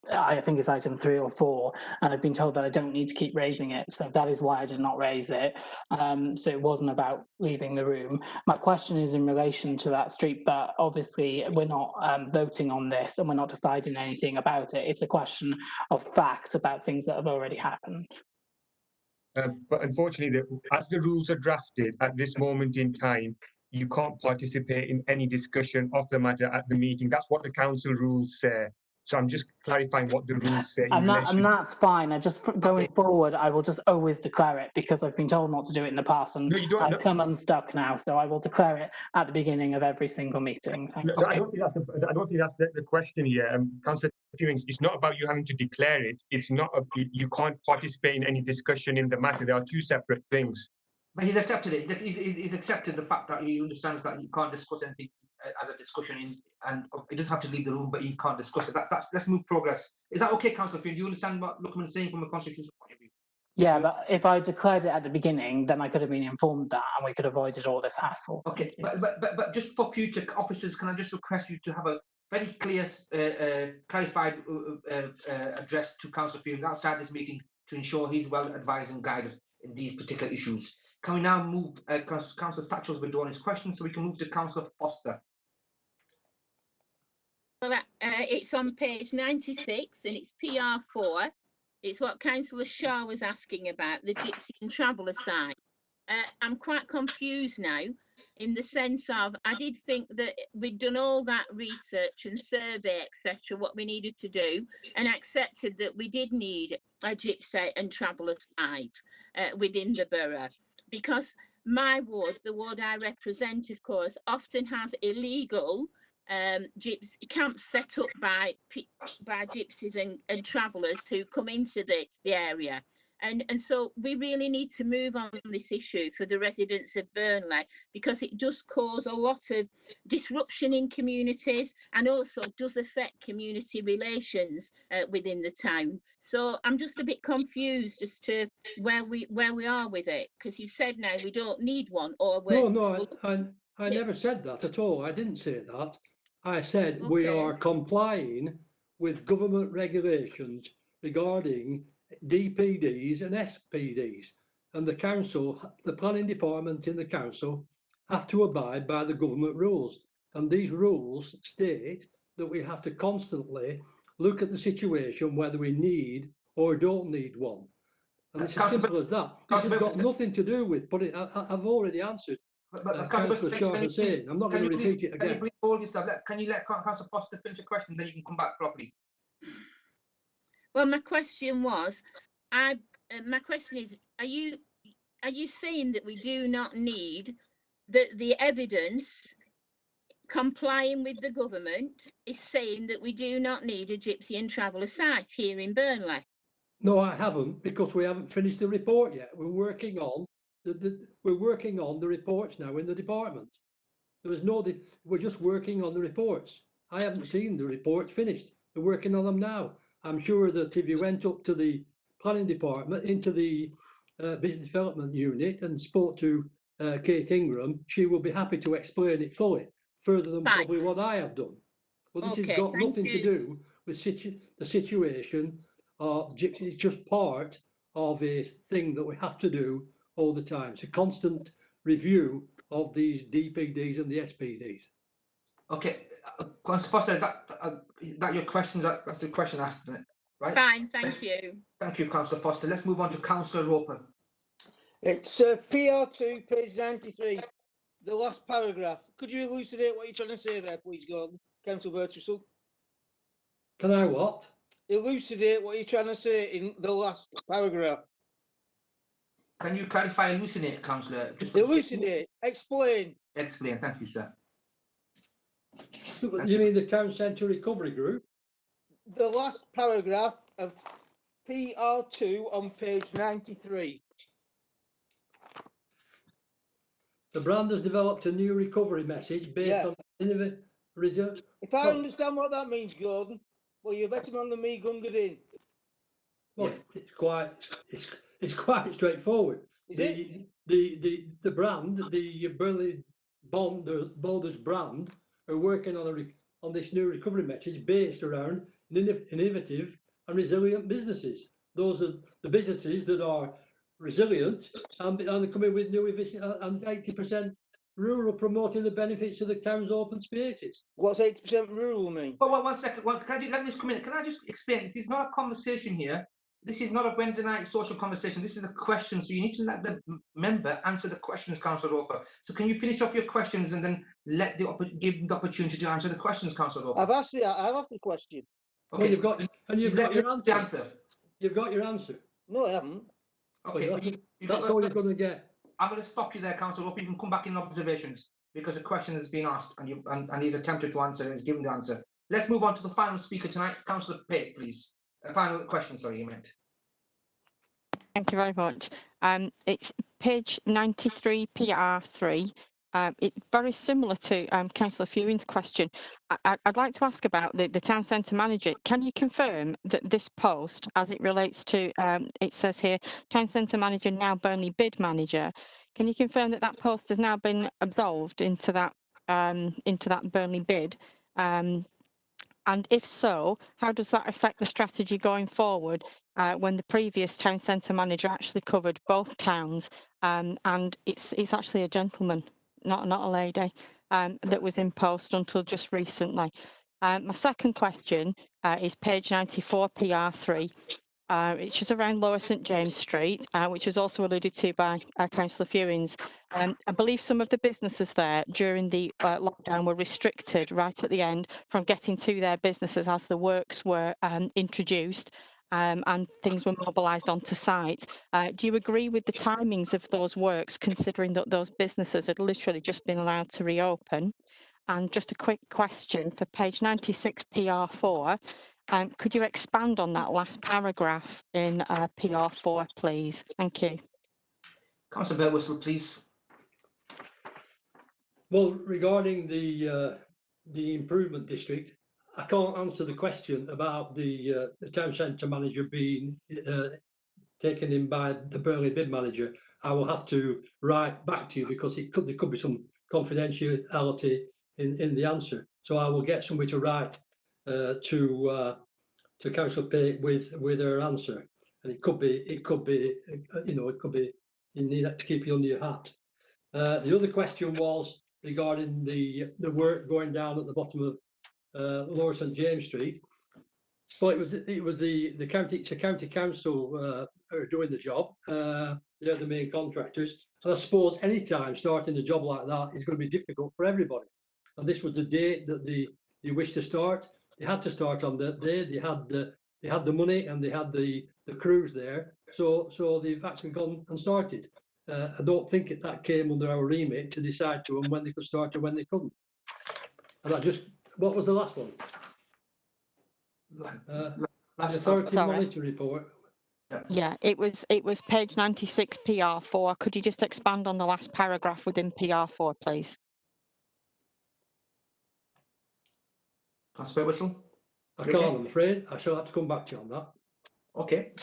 I think it's item 3 or 4, and I've been told that I don't need to keep raising it, so that is why I did not raise it. So it wasn't about leaving the room. My question is in relation to that street, but obviously we're not voting on this and we're not deciding anything about it. It's a question of fact about things that have already happened. But unfortunately, as the rules are drafted at this moment in time, you can't participate in any discussion of the matter at the meeting. That's what the council rules say. So I'm just clarifying what the rules say. And that's fine. I just going forward, I will just always declare it because I've been told not to do it in the past, and I've come unstuck now. So I will declare it at the beginning of every single meeting. Thank you. I don't think that's the question here, Councillor. It's not about you having to declare it. It's not. You can't participate in any discussion in the matter. There are two separate things. But he's accepted it. He's accepted the fact that he understands that you can't discuss anything as a discussion, and he doesn't have to leave the room, but he can't discuss it. Let's move progress. Is that okay, Councillor Field? Do you understand what Luckman's saying from a constitutional point of view? Yeah, but if I declared it at the beginning, then I could have been informed that, and we could have avoided all this hassle. Okay, but just for future officers, can I just request you to have a very clear, clarified address to Councillor Field outside this meeting to ensure he's well advised and guided in these particular issues. Can we now move? Councillor Thatcher's withdrawn his question, so we can move to Councillor Foster. Well, it's on page 96 and it's PR4. It's what Councillor Shaw was asking about, the Gypsy and Traveller site. I'm quite confused now in the sense of I did think that we'd done all that research and survey, etc., what we needed to do, and accepted that we did need a Gypsy and Traveller site within the borough. Because my ward, the ward I represent, of course, often has illegal gypsy camps set up by gypsies and travellers who come into the area. And so we really need to move on this issue for the residents of Burnley, because it does cause a lot of disruption in communities and also does affect community relations within the town. So I'm just a bit confused as to where we are with it, because you said now we don't need one, or I never said that at all. I didn't say that. I said we are complying with government regulations regarding DPDs and SPDs, and the council, the planning department in the council, have to abide by the government rules. And these rules state that we have to constantly look at the situation whether we need or don't need one. And it's as simple as that. This has got nothing to do with putting. I've already answered. Councillor Shaw was saying. I'm not going to repeat it again. Can you please hold yourself? Can you let Councillor Foster finish the question, then you can come back properly? Well, my question was, my question is, are you saying that we do not need the evidence complying with the government is saying that we do not need a Gypsy and Traveller site here in Burnley? No, I haven't, because we haven't finished the report yet. We're working on the reports now in the department. There was we're just working on the reports. I haven't seen the reports finished. They're working on them now. I'm sure that if you went up to the planning department, into the business development unit and spoke to Kate Ingram, she will be happy to explain it fully, further than probably what I have done. Well, this has got nothing to do with the situation of Gypsy. It's just part of a thing that we have to do all the time. It's a constant review of these DPDs and the SPDs. Okay, Councillor Foster, is that your questions? That's the question asked, right? Fine, thank you. Thank you, Councillor Foster. Let's move on to Councillor Roper. It's PR2, page 93, the last paragraph. Could you elucidate what you're trying to say there, please, Gordon? Councillor Birchall. Can I what? Elucidate what you're trying to say in the last paragraph. Can you clarify, elucidate, Councillor? Elucidate, explain. Explain, thank you, sir. You mean the Town Centre Recovery Group? The last paragraph of PR2 on page 93. The brand has developed a new recovery message based on innovative reserve. If I understand what that means, Gordon, well, you're better man than me, Gungered in. Well, it's quite straightforward. The brand, the Burnley Boulders brand, are working on on this new recovery message based around innovative and resilient businesses. Those are the businesses that are resilient and they're coming with new and 80% rural, promoting the benefits of the town's open spaces. What's 80% rural mean? Well, 1 second. Well, let me just come in. Can I just explain? It is not a conversation here. This is not a Wednesday night social conversation. This is a question. So you need to let the member answer the questions, Councillor Roper. So can you finish off your questions and then give the opportunity to answer the questions, Councillor Roper? I've asked the question. Okay. Well, you've got your answer. You've got your answer. No, I haven't. Okay, well, that's all you're going to get. I'm going to stop you there, Councillor Roper. You can come back in observations because a question has been asked and he's attempted to answer and he's given the answer. Let's move on to the final speaker tonight, Councillor Pate, please. A final question, sorry, you meant. Thank you very much. It's page 93 PR3. It's very similar to Councillor Fewing's question. I'd like to ask about the town centre manager. Can you confirm that this post, as it relates to, it says here, town centre manager now Burnley bid manager. Can you confirm that that post has now been absolved into that Burnley bid? And if so, how does that affect the strategy going forward when the previous town centre manager actually covered both towns? And it's actually a gentleman, not a lady, that was in post until just recently. My second question is page 94 PR3. It's just around Lower St James Street, which was also alluded to by Councillor Fewings. I believe some of the businesses there during the lockdown were restricted right at the end from getting to their businesses as the works were introduced and things were mobilised onto site. Do you agree with the timings of those works, considering that those businesses had literally just been allowed to reopen? And just a quick question for page 96 PR4. Could you expand on that last paragraph in PR4, please? Thank you. Councillor Burwhistle, please. Well, regarding the improvement district, I can't answer the question about the town centre manager being taken in by the Burnley bid manager. I will have to write back to you because there could be some confidentiality in the answer. So I will get somebody to write to Councillor Pate with her answer, and it could be you need to keep it under your hat. The other question was regarding the work going down at the bottom of Lower St James Street. Well, it was the county council who are doing the job. They're the main contractors, and I suppose any time starting a job like that is going to be difficult for everybody. And this was the date that they wished to start. They had to start on that day. They had the money and they had the crews there. So they've actually gone and started. I don't think that came under our remit to decide to them when they could start and when they couldn't. And what was the last one? The authority monitor report. Yeah, it was page 96 PR4. Could you just expand on the last paragraph within PR4, please? Councillor Whistle? I can't, I'm afraid. I shall have to come back to you on that. Okay,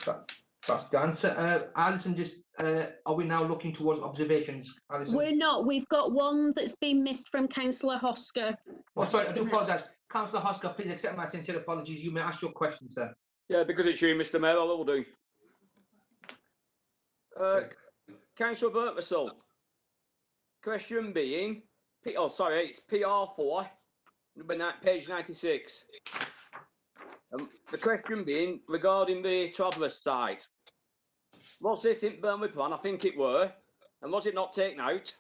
that's the answer. Alison, are we now looking towards observations? Alison? We're not. We've got one that's been missed from Councillor Hosker. Oh, sorry, I do apologise. Councillor Hosker, please accept my sincere apologies. You may ask your question, sir. Yeah, because it's you, Mr. Mayor, I will do. Councillor Burtmissel. Question being, it's PR4, page 96. The question being regarding the Travellers site. Was this in Burnley plan? I think it were. And was it not taken out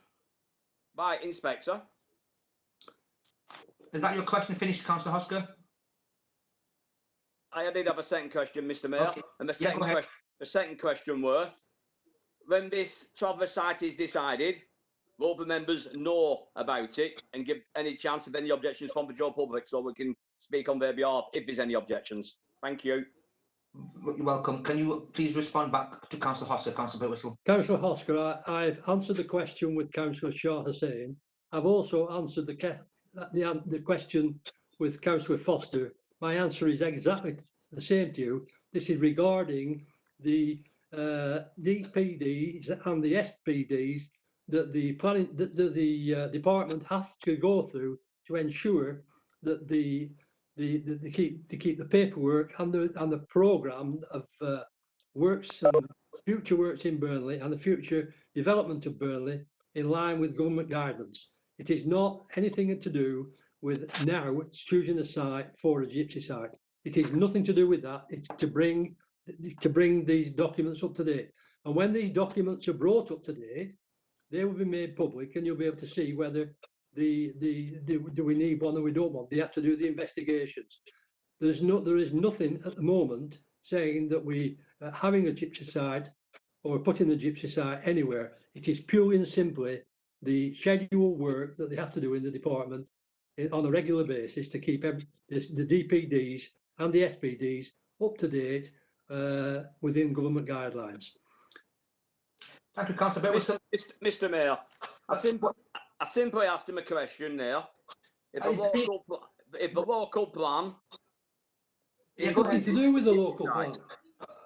by inspector? Is that your question finished, Councillor Hosker? I did have a second question, Mr. Mayor. Okay. And the second question were, when this Travellers site is decided, will the members know about it and give any chance of any objections from the general public so we can speak on their behalf if there's any objections? Thank you. You're welcome. Can you please respond back to Councillor Hosker, Councillor Burtmissel? Councillor Hosker, I've answered the question with Councillor Shah Hussain. I've also answered the question with Councillor Foster. My answer is exactly the same to you. This is regarding the DPDs and the SPDs that the department have to go through to ensure that the keep the paperwork and the programme of works and future works in Burnley and the future development of Burnley in line with government guidance. It is not anything to do with now choosing a site for a gypsy site. It is nothing to do with that. It's to bring these documents up to date. And when these documents are brought up to date, they will be made public, and you'll be able to see whether do we need one or we don't want. They have to do the investigations. There is nothing at the moment saying that we having a gypsy site or putting the gypsy site anywhere. It is purely and simply the scheduled work that they have to do in the department on a regular basis to keep the DPDs and the SPDs up to date within government guidelines. Thank you, Councillor. Mr. Mayor, I simply asked him a question there. If the local plan, It's nothing to do with the local plan.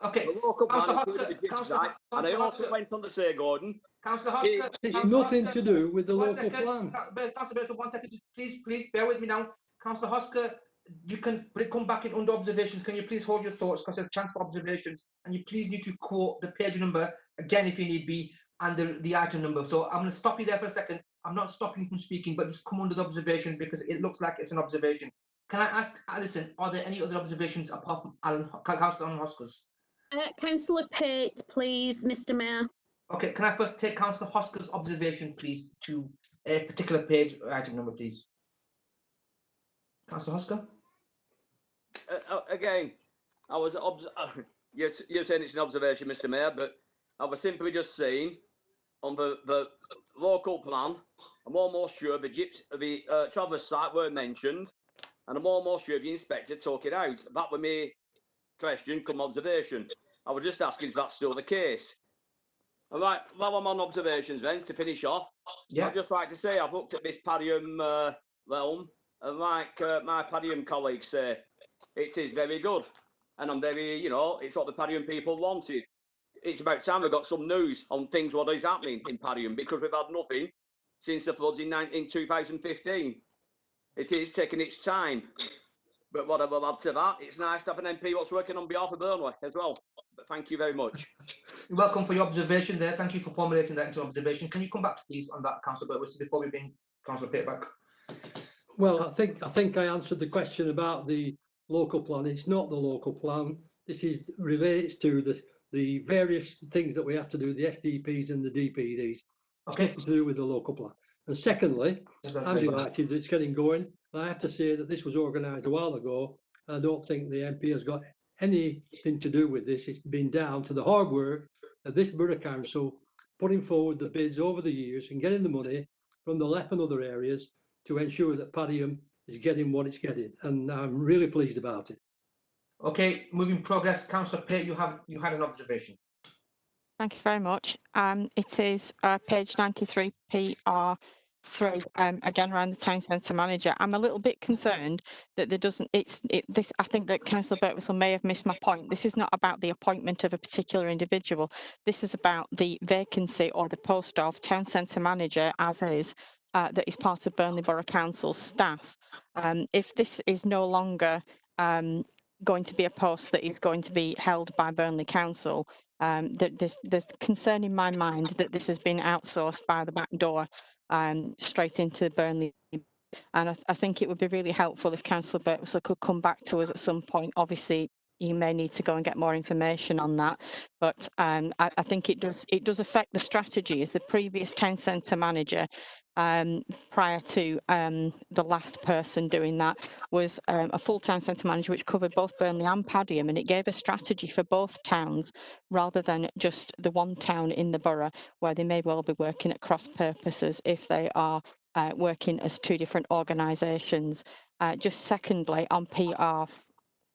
Okay, the local plan Councillor included the gypsy Councillor site, and I also went on to say, Gordon, Councillor Hosker, It's nothing to do with the local plan. Councillor, so 1 second, just please bear with me now. Councillor Hosker, you can come back in under observations. Can you please hold your thoughts, because there's chance for observations, and you please need to quote the page number again if you need be, and the item number. So I'm going to stop you there for a second. I'm not stopping you from speaking, but just come under the observation because it looks like it's an observation. Can I ask Alison, are there any other observations apart from Councillor Hosker's? Councillor Pate, please, Mr. Mayor. Okay, can I first take Councillor Hosker's observation, please, to a particular page or item number, please? Councillor Hosker? again, I was you're saying it's an observation, Mr. Mayor, but I was simply just saying on the local plan, I'm almost sure the Traverse site were mentioned, and I'm almost sure the inspector took it out. That was my question, come observation. I was just asking if that's still the case. All right, while I'm on observations then, to finish off, I'd just like to say I've looked at this Padium realm, and like my Padium colleagues say, it is very good. And I'm very, it's what the Padium people wanted. It's about time we got some news on things what is happening in Padium, because we've had nothing since the floods in 2015. It is taking its time. But what I will add to that, it's nice to have an MP what's working on behalf of Burnley as well. But thank you very much. You're welcome for your observation there. Thank you for formulating that into observation. Can you come back, please, on that, Councillor Burtwist, before we bring Councillor Pitt back? Well, I think I answered the question about the local plan. It's not the local plan. This is relates to the various things that we have to do, the SDPs and the DPDs. Okay. Nothing to do with the local plan. And secondly, I'm delighted that it's getting going. I have to say that this was organised a while ago. I don't think the MP has got anything to do with this. It's been down to the hard work of this Borough Council putting forward the bids over the years and getting the money from the LEP and other areas to ensure that Padium is getting what it's getting. And I'm really pleased about it. Okay, moving progress. Councillor Pitt, you had an observation. Thank you very much. It is page 93 PR3, again around the town centre manager. I'm a little bit concerned that there doesn't. This. I think that Councillor Birtwistle may have missed my point. This is not about the appointment of a particular individual. This is about the vacancy or the post of town centre manager as is. That is part of Burnley Borough Council's staff. If this is no longer going to be a post that is going to be held by Burnley Council, there's concern in my mind that this has been outsourced by the back door straight into Burnley. And I think it would be really helpful if Councillor Birtwistle could come back to us at some point. Obviously, you may need to go and get more information on that, but I think it does affect the strategy. As the previous town centre manager, prior to the last person doing that, was a full town centre manager which covered both Burnley and Padium, and it gave a strategy for both towns rather than just the one town in the borough where they may well be working at cross purposes if they are working as two different organisations. Just secondly, on PR3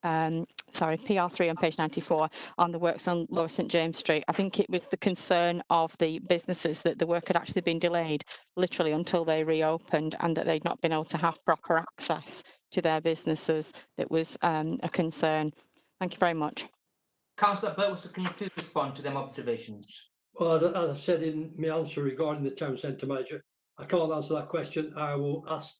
on page 94 on the works on Lower St James Street, I think it was the concern of the businesses that the work had actually been delayed literally until they reopened and that they'd not been able to have proper access to their businesses that was a concern. Thank you very much. Councillor Birtwistle, can you please respond to them observations? Well, as I said in my answer regarding the town centre manager, I can't answer that question. I will ask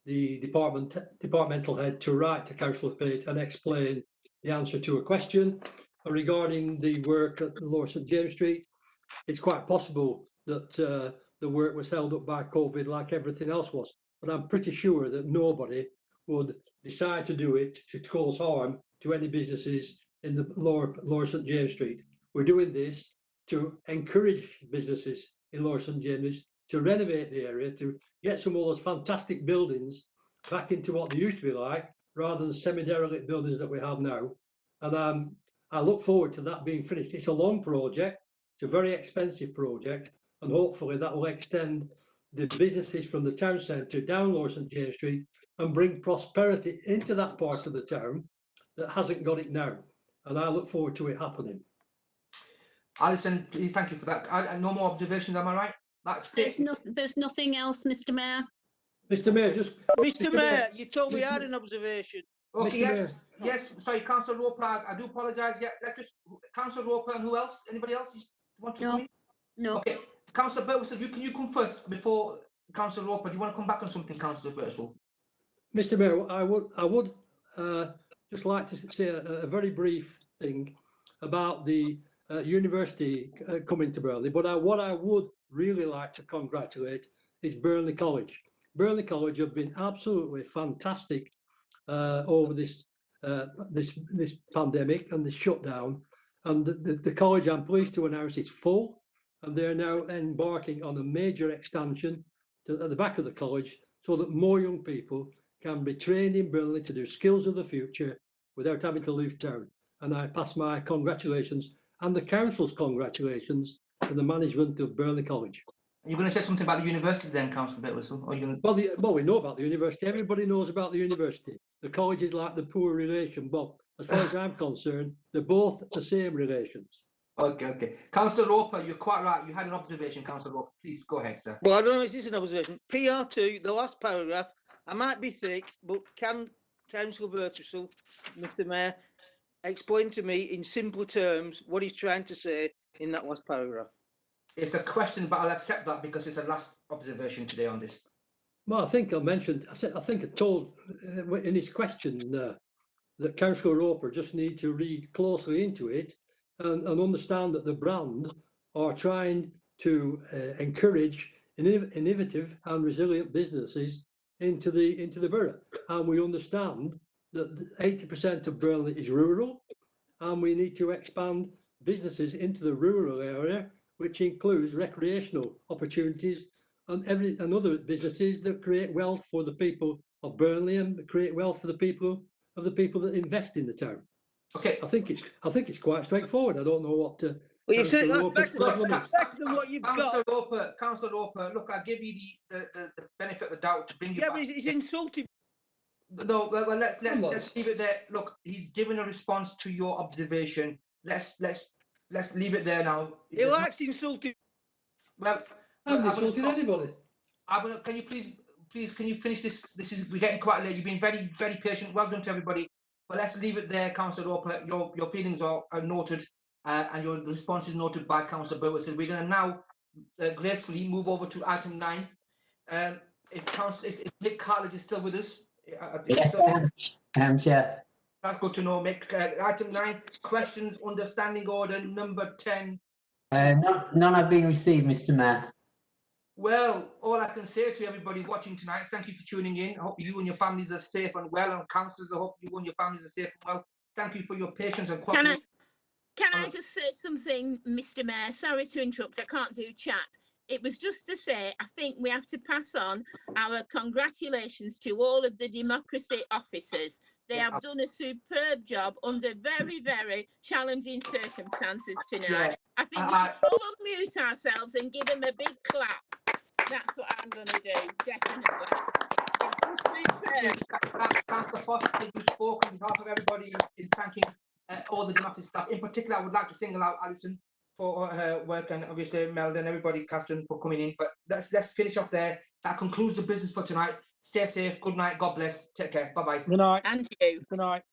the departmental head to write to Councillor Pate and explain the answer to a question. And regarding the work at Lower St James Street, it's quite possible that the work was held up by COVID like everything else was. But I'm pretty sure that nobody would decide to do it to cause harm to any businesses in the Lower St James Street. We're doing this to encourage businesses in Lower St James to renovate the area, to get some of those fantastic buildings back into what they used to be like, rather than semi-derelict buildings that we have now. And I look forward to that being finished. It's a long project, it's a very expensive project, and hopefully that will extend the businesses from the town centre down Lower St James Street and bring prosperity into that part of the town that hasn't got it now. And I look forward to it happening. Alison, please, thank you for that. No more observations, am I right? That's it. There's nothing else, Mr. Mayor. Mr. Mayor, just Mr. Mayor, you told me I had an observation. Okay, yes, sorry, Councillor Roper, I do apologise. Yeah, let's just, Councillor Roper, and who else? Anybody else want to come in? No. Okay, Councillor Burwell, can you come first before Councillor Roper? Do you want to come back on something, Councillor Burwell? Mr. Mayor, I would just like to say a very brief thing about the university coming to Burnley. But what I would really like to congratulate is Burnley College. Burnley College have been absolutely fantastic over this pandemic and this shutdown. And the college, I'm pleased to announce, is full, and they're now embarking on a major expansion at the back of the college so that more young people can be trained in Burnley to do skills of the future without having to leave town. And I pass my congratulations and the council's congratulations to the management of Burnley College. You're going to say something about the university then, Councillor Bitwhistle? Or you Well, we know about the university. Everybody knows about the university. The college is like the poor relation. Well, as far as I'm concerned, they're both the same relations. Okay. Councillor Roper, you're quite right. You had an observation, Councillor Roper. Please go ahead, sir. Well, I don't know if this is an observation. PR2, the last paragraph, I might be thick, but can Councillor Birchall, Mr. Mayor, explain to me in simple terms what he's trying to say in that last paragraph? It's a question, but I'll accept that because it's a last observation today on this. Well, I think I mentioned, I think I told in his question that Councillor Roper just need to read closely into it and understand that the brand are trying to encourage innovative and resilient businesses into the borough. And we understand that 80% of Burnley is rural, and we need to expand businesses into the rural area, which includes recreational opportunities and other businesses that create wealth for the people of Burnley and create wealth for the people that invest in the town. Okay, I think it's quite straightforward. I don't know what. Well, you said that's better than what you've got. Councillor Roper, look, I give you the benefit of the doubt to bring you back. Yeah, but he's insulting. No, well, let's leave it there. Look, he's given a response to your observation. Let's leave it there now. He likes insulting. Well, I haven't insulted anybody. Can you please can you finish this? We're getting quite late. You've been very, very patient. Well done to everybody. But let's leave it there, Councillor Roper. Your feelings are noted, and your response is noted by Councillor Burwell. So we're going to now gracefully move over to item 9. If Mick Cartledge is still with us. Yes, Chair. That's good to know, Mick. Item 9, questions, understanding order number 10. None have been received, Mr. Mayor. Well, all I can say to everybody watching tonight, thank you for tuning in. I hope you and your families are safe and well, and councillors, I hope you and your families are safe and well. Thank you for your patience and cooperation. Can I just say something, Mr. Mayor? Sorry to interrupt, I can't do chat. It was just to say, I think we have to pass on our congratulations to all of the democracy officers. They have done a superb job under very, very challenging circumstances tonight. Yeah. I think we should all unmute ourselves and give them a big clap. That's what I'm going to do, definitely. Councillor Foster, you spoke on behalf of everybody in thanking all the democracy staff. In particular, I would like to single out Alison for her work, and obviously Melda and everybody, Catherine, for coming in. But let's finish off there. That concludes the business for tonight. Stay safe. Good night. God bless. Take care. Bye-bye. Good night. And you. Good night.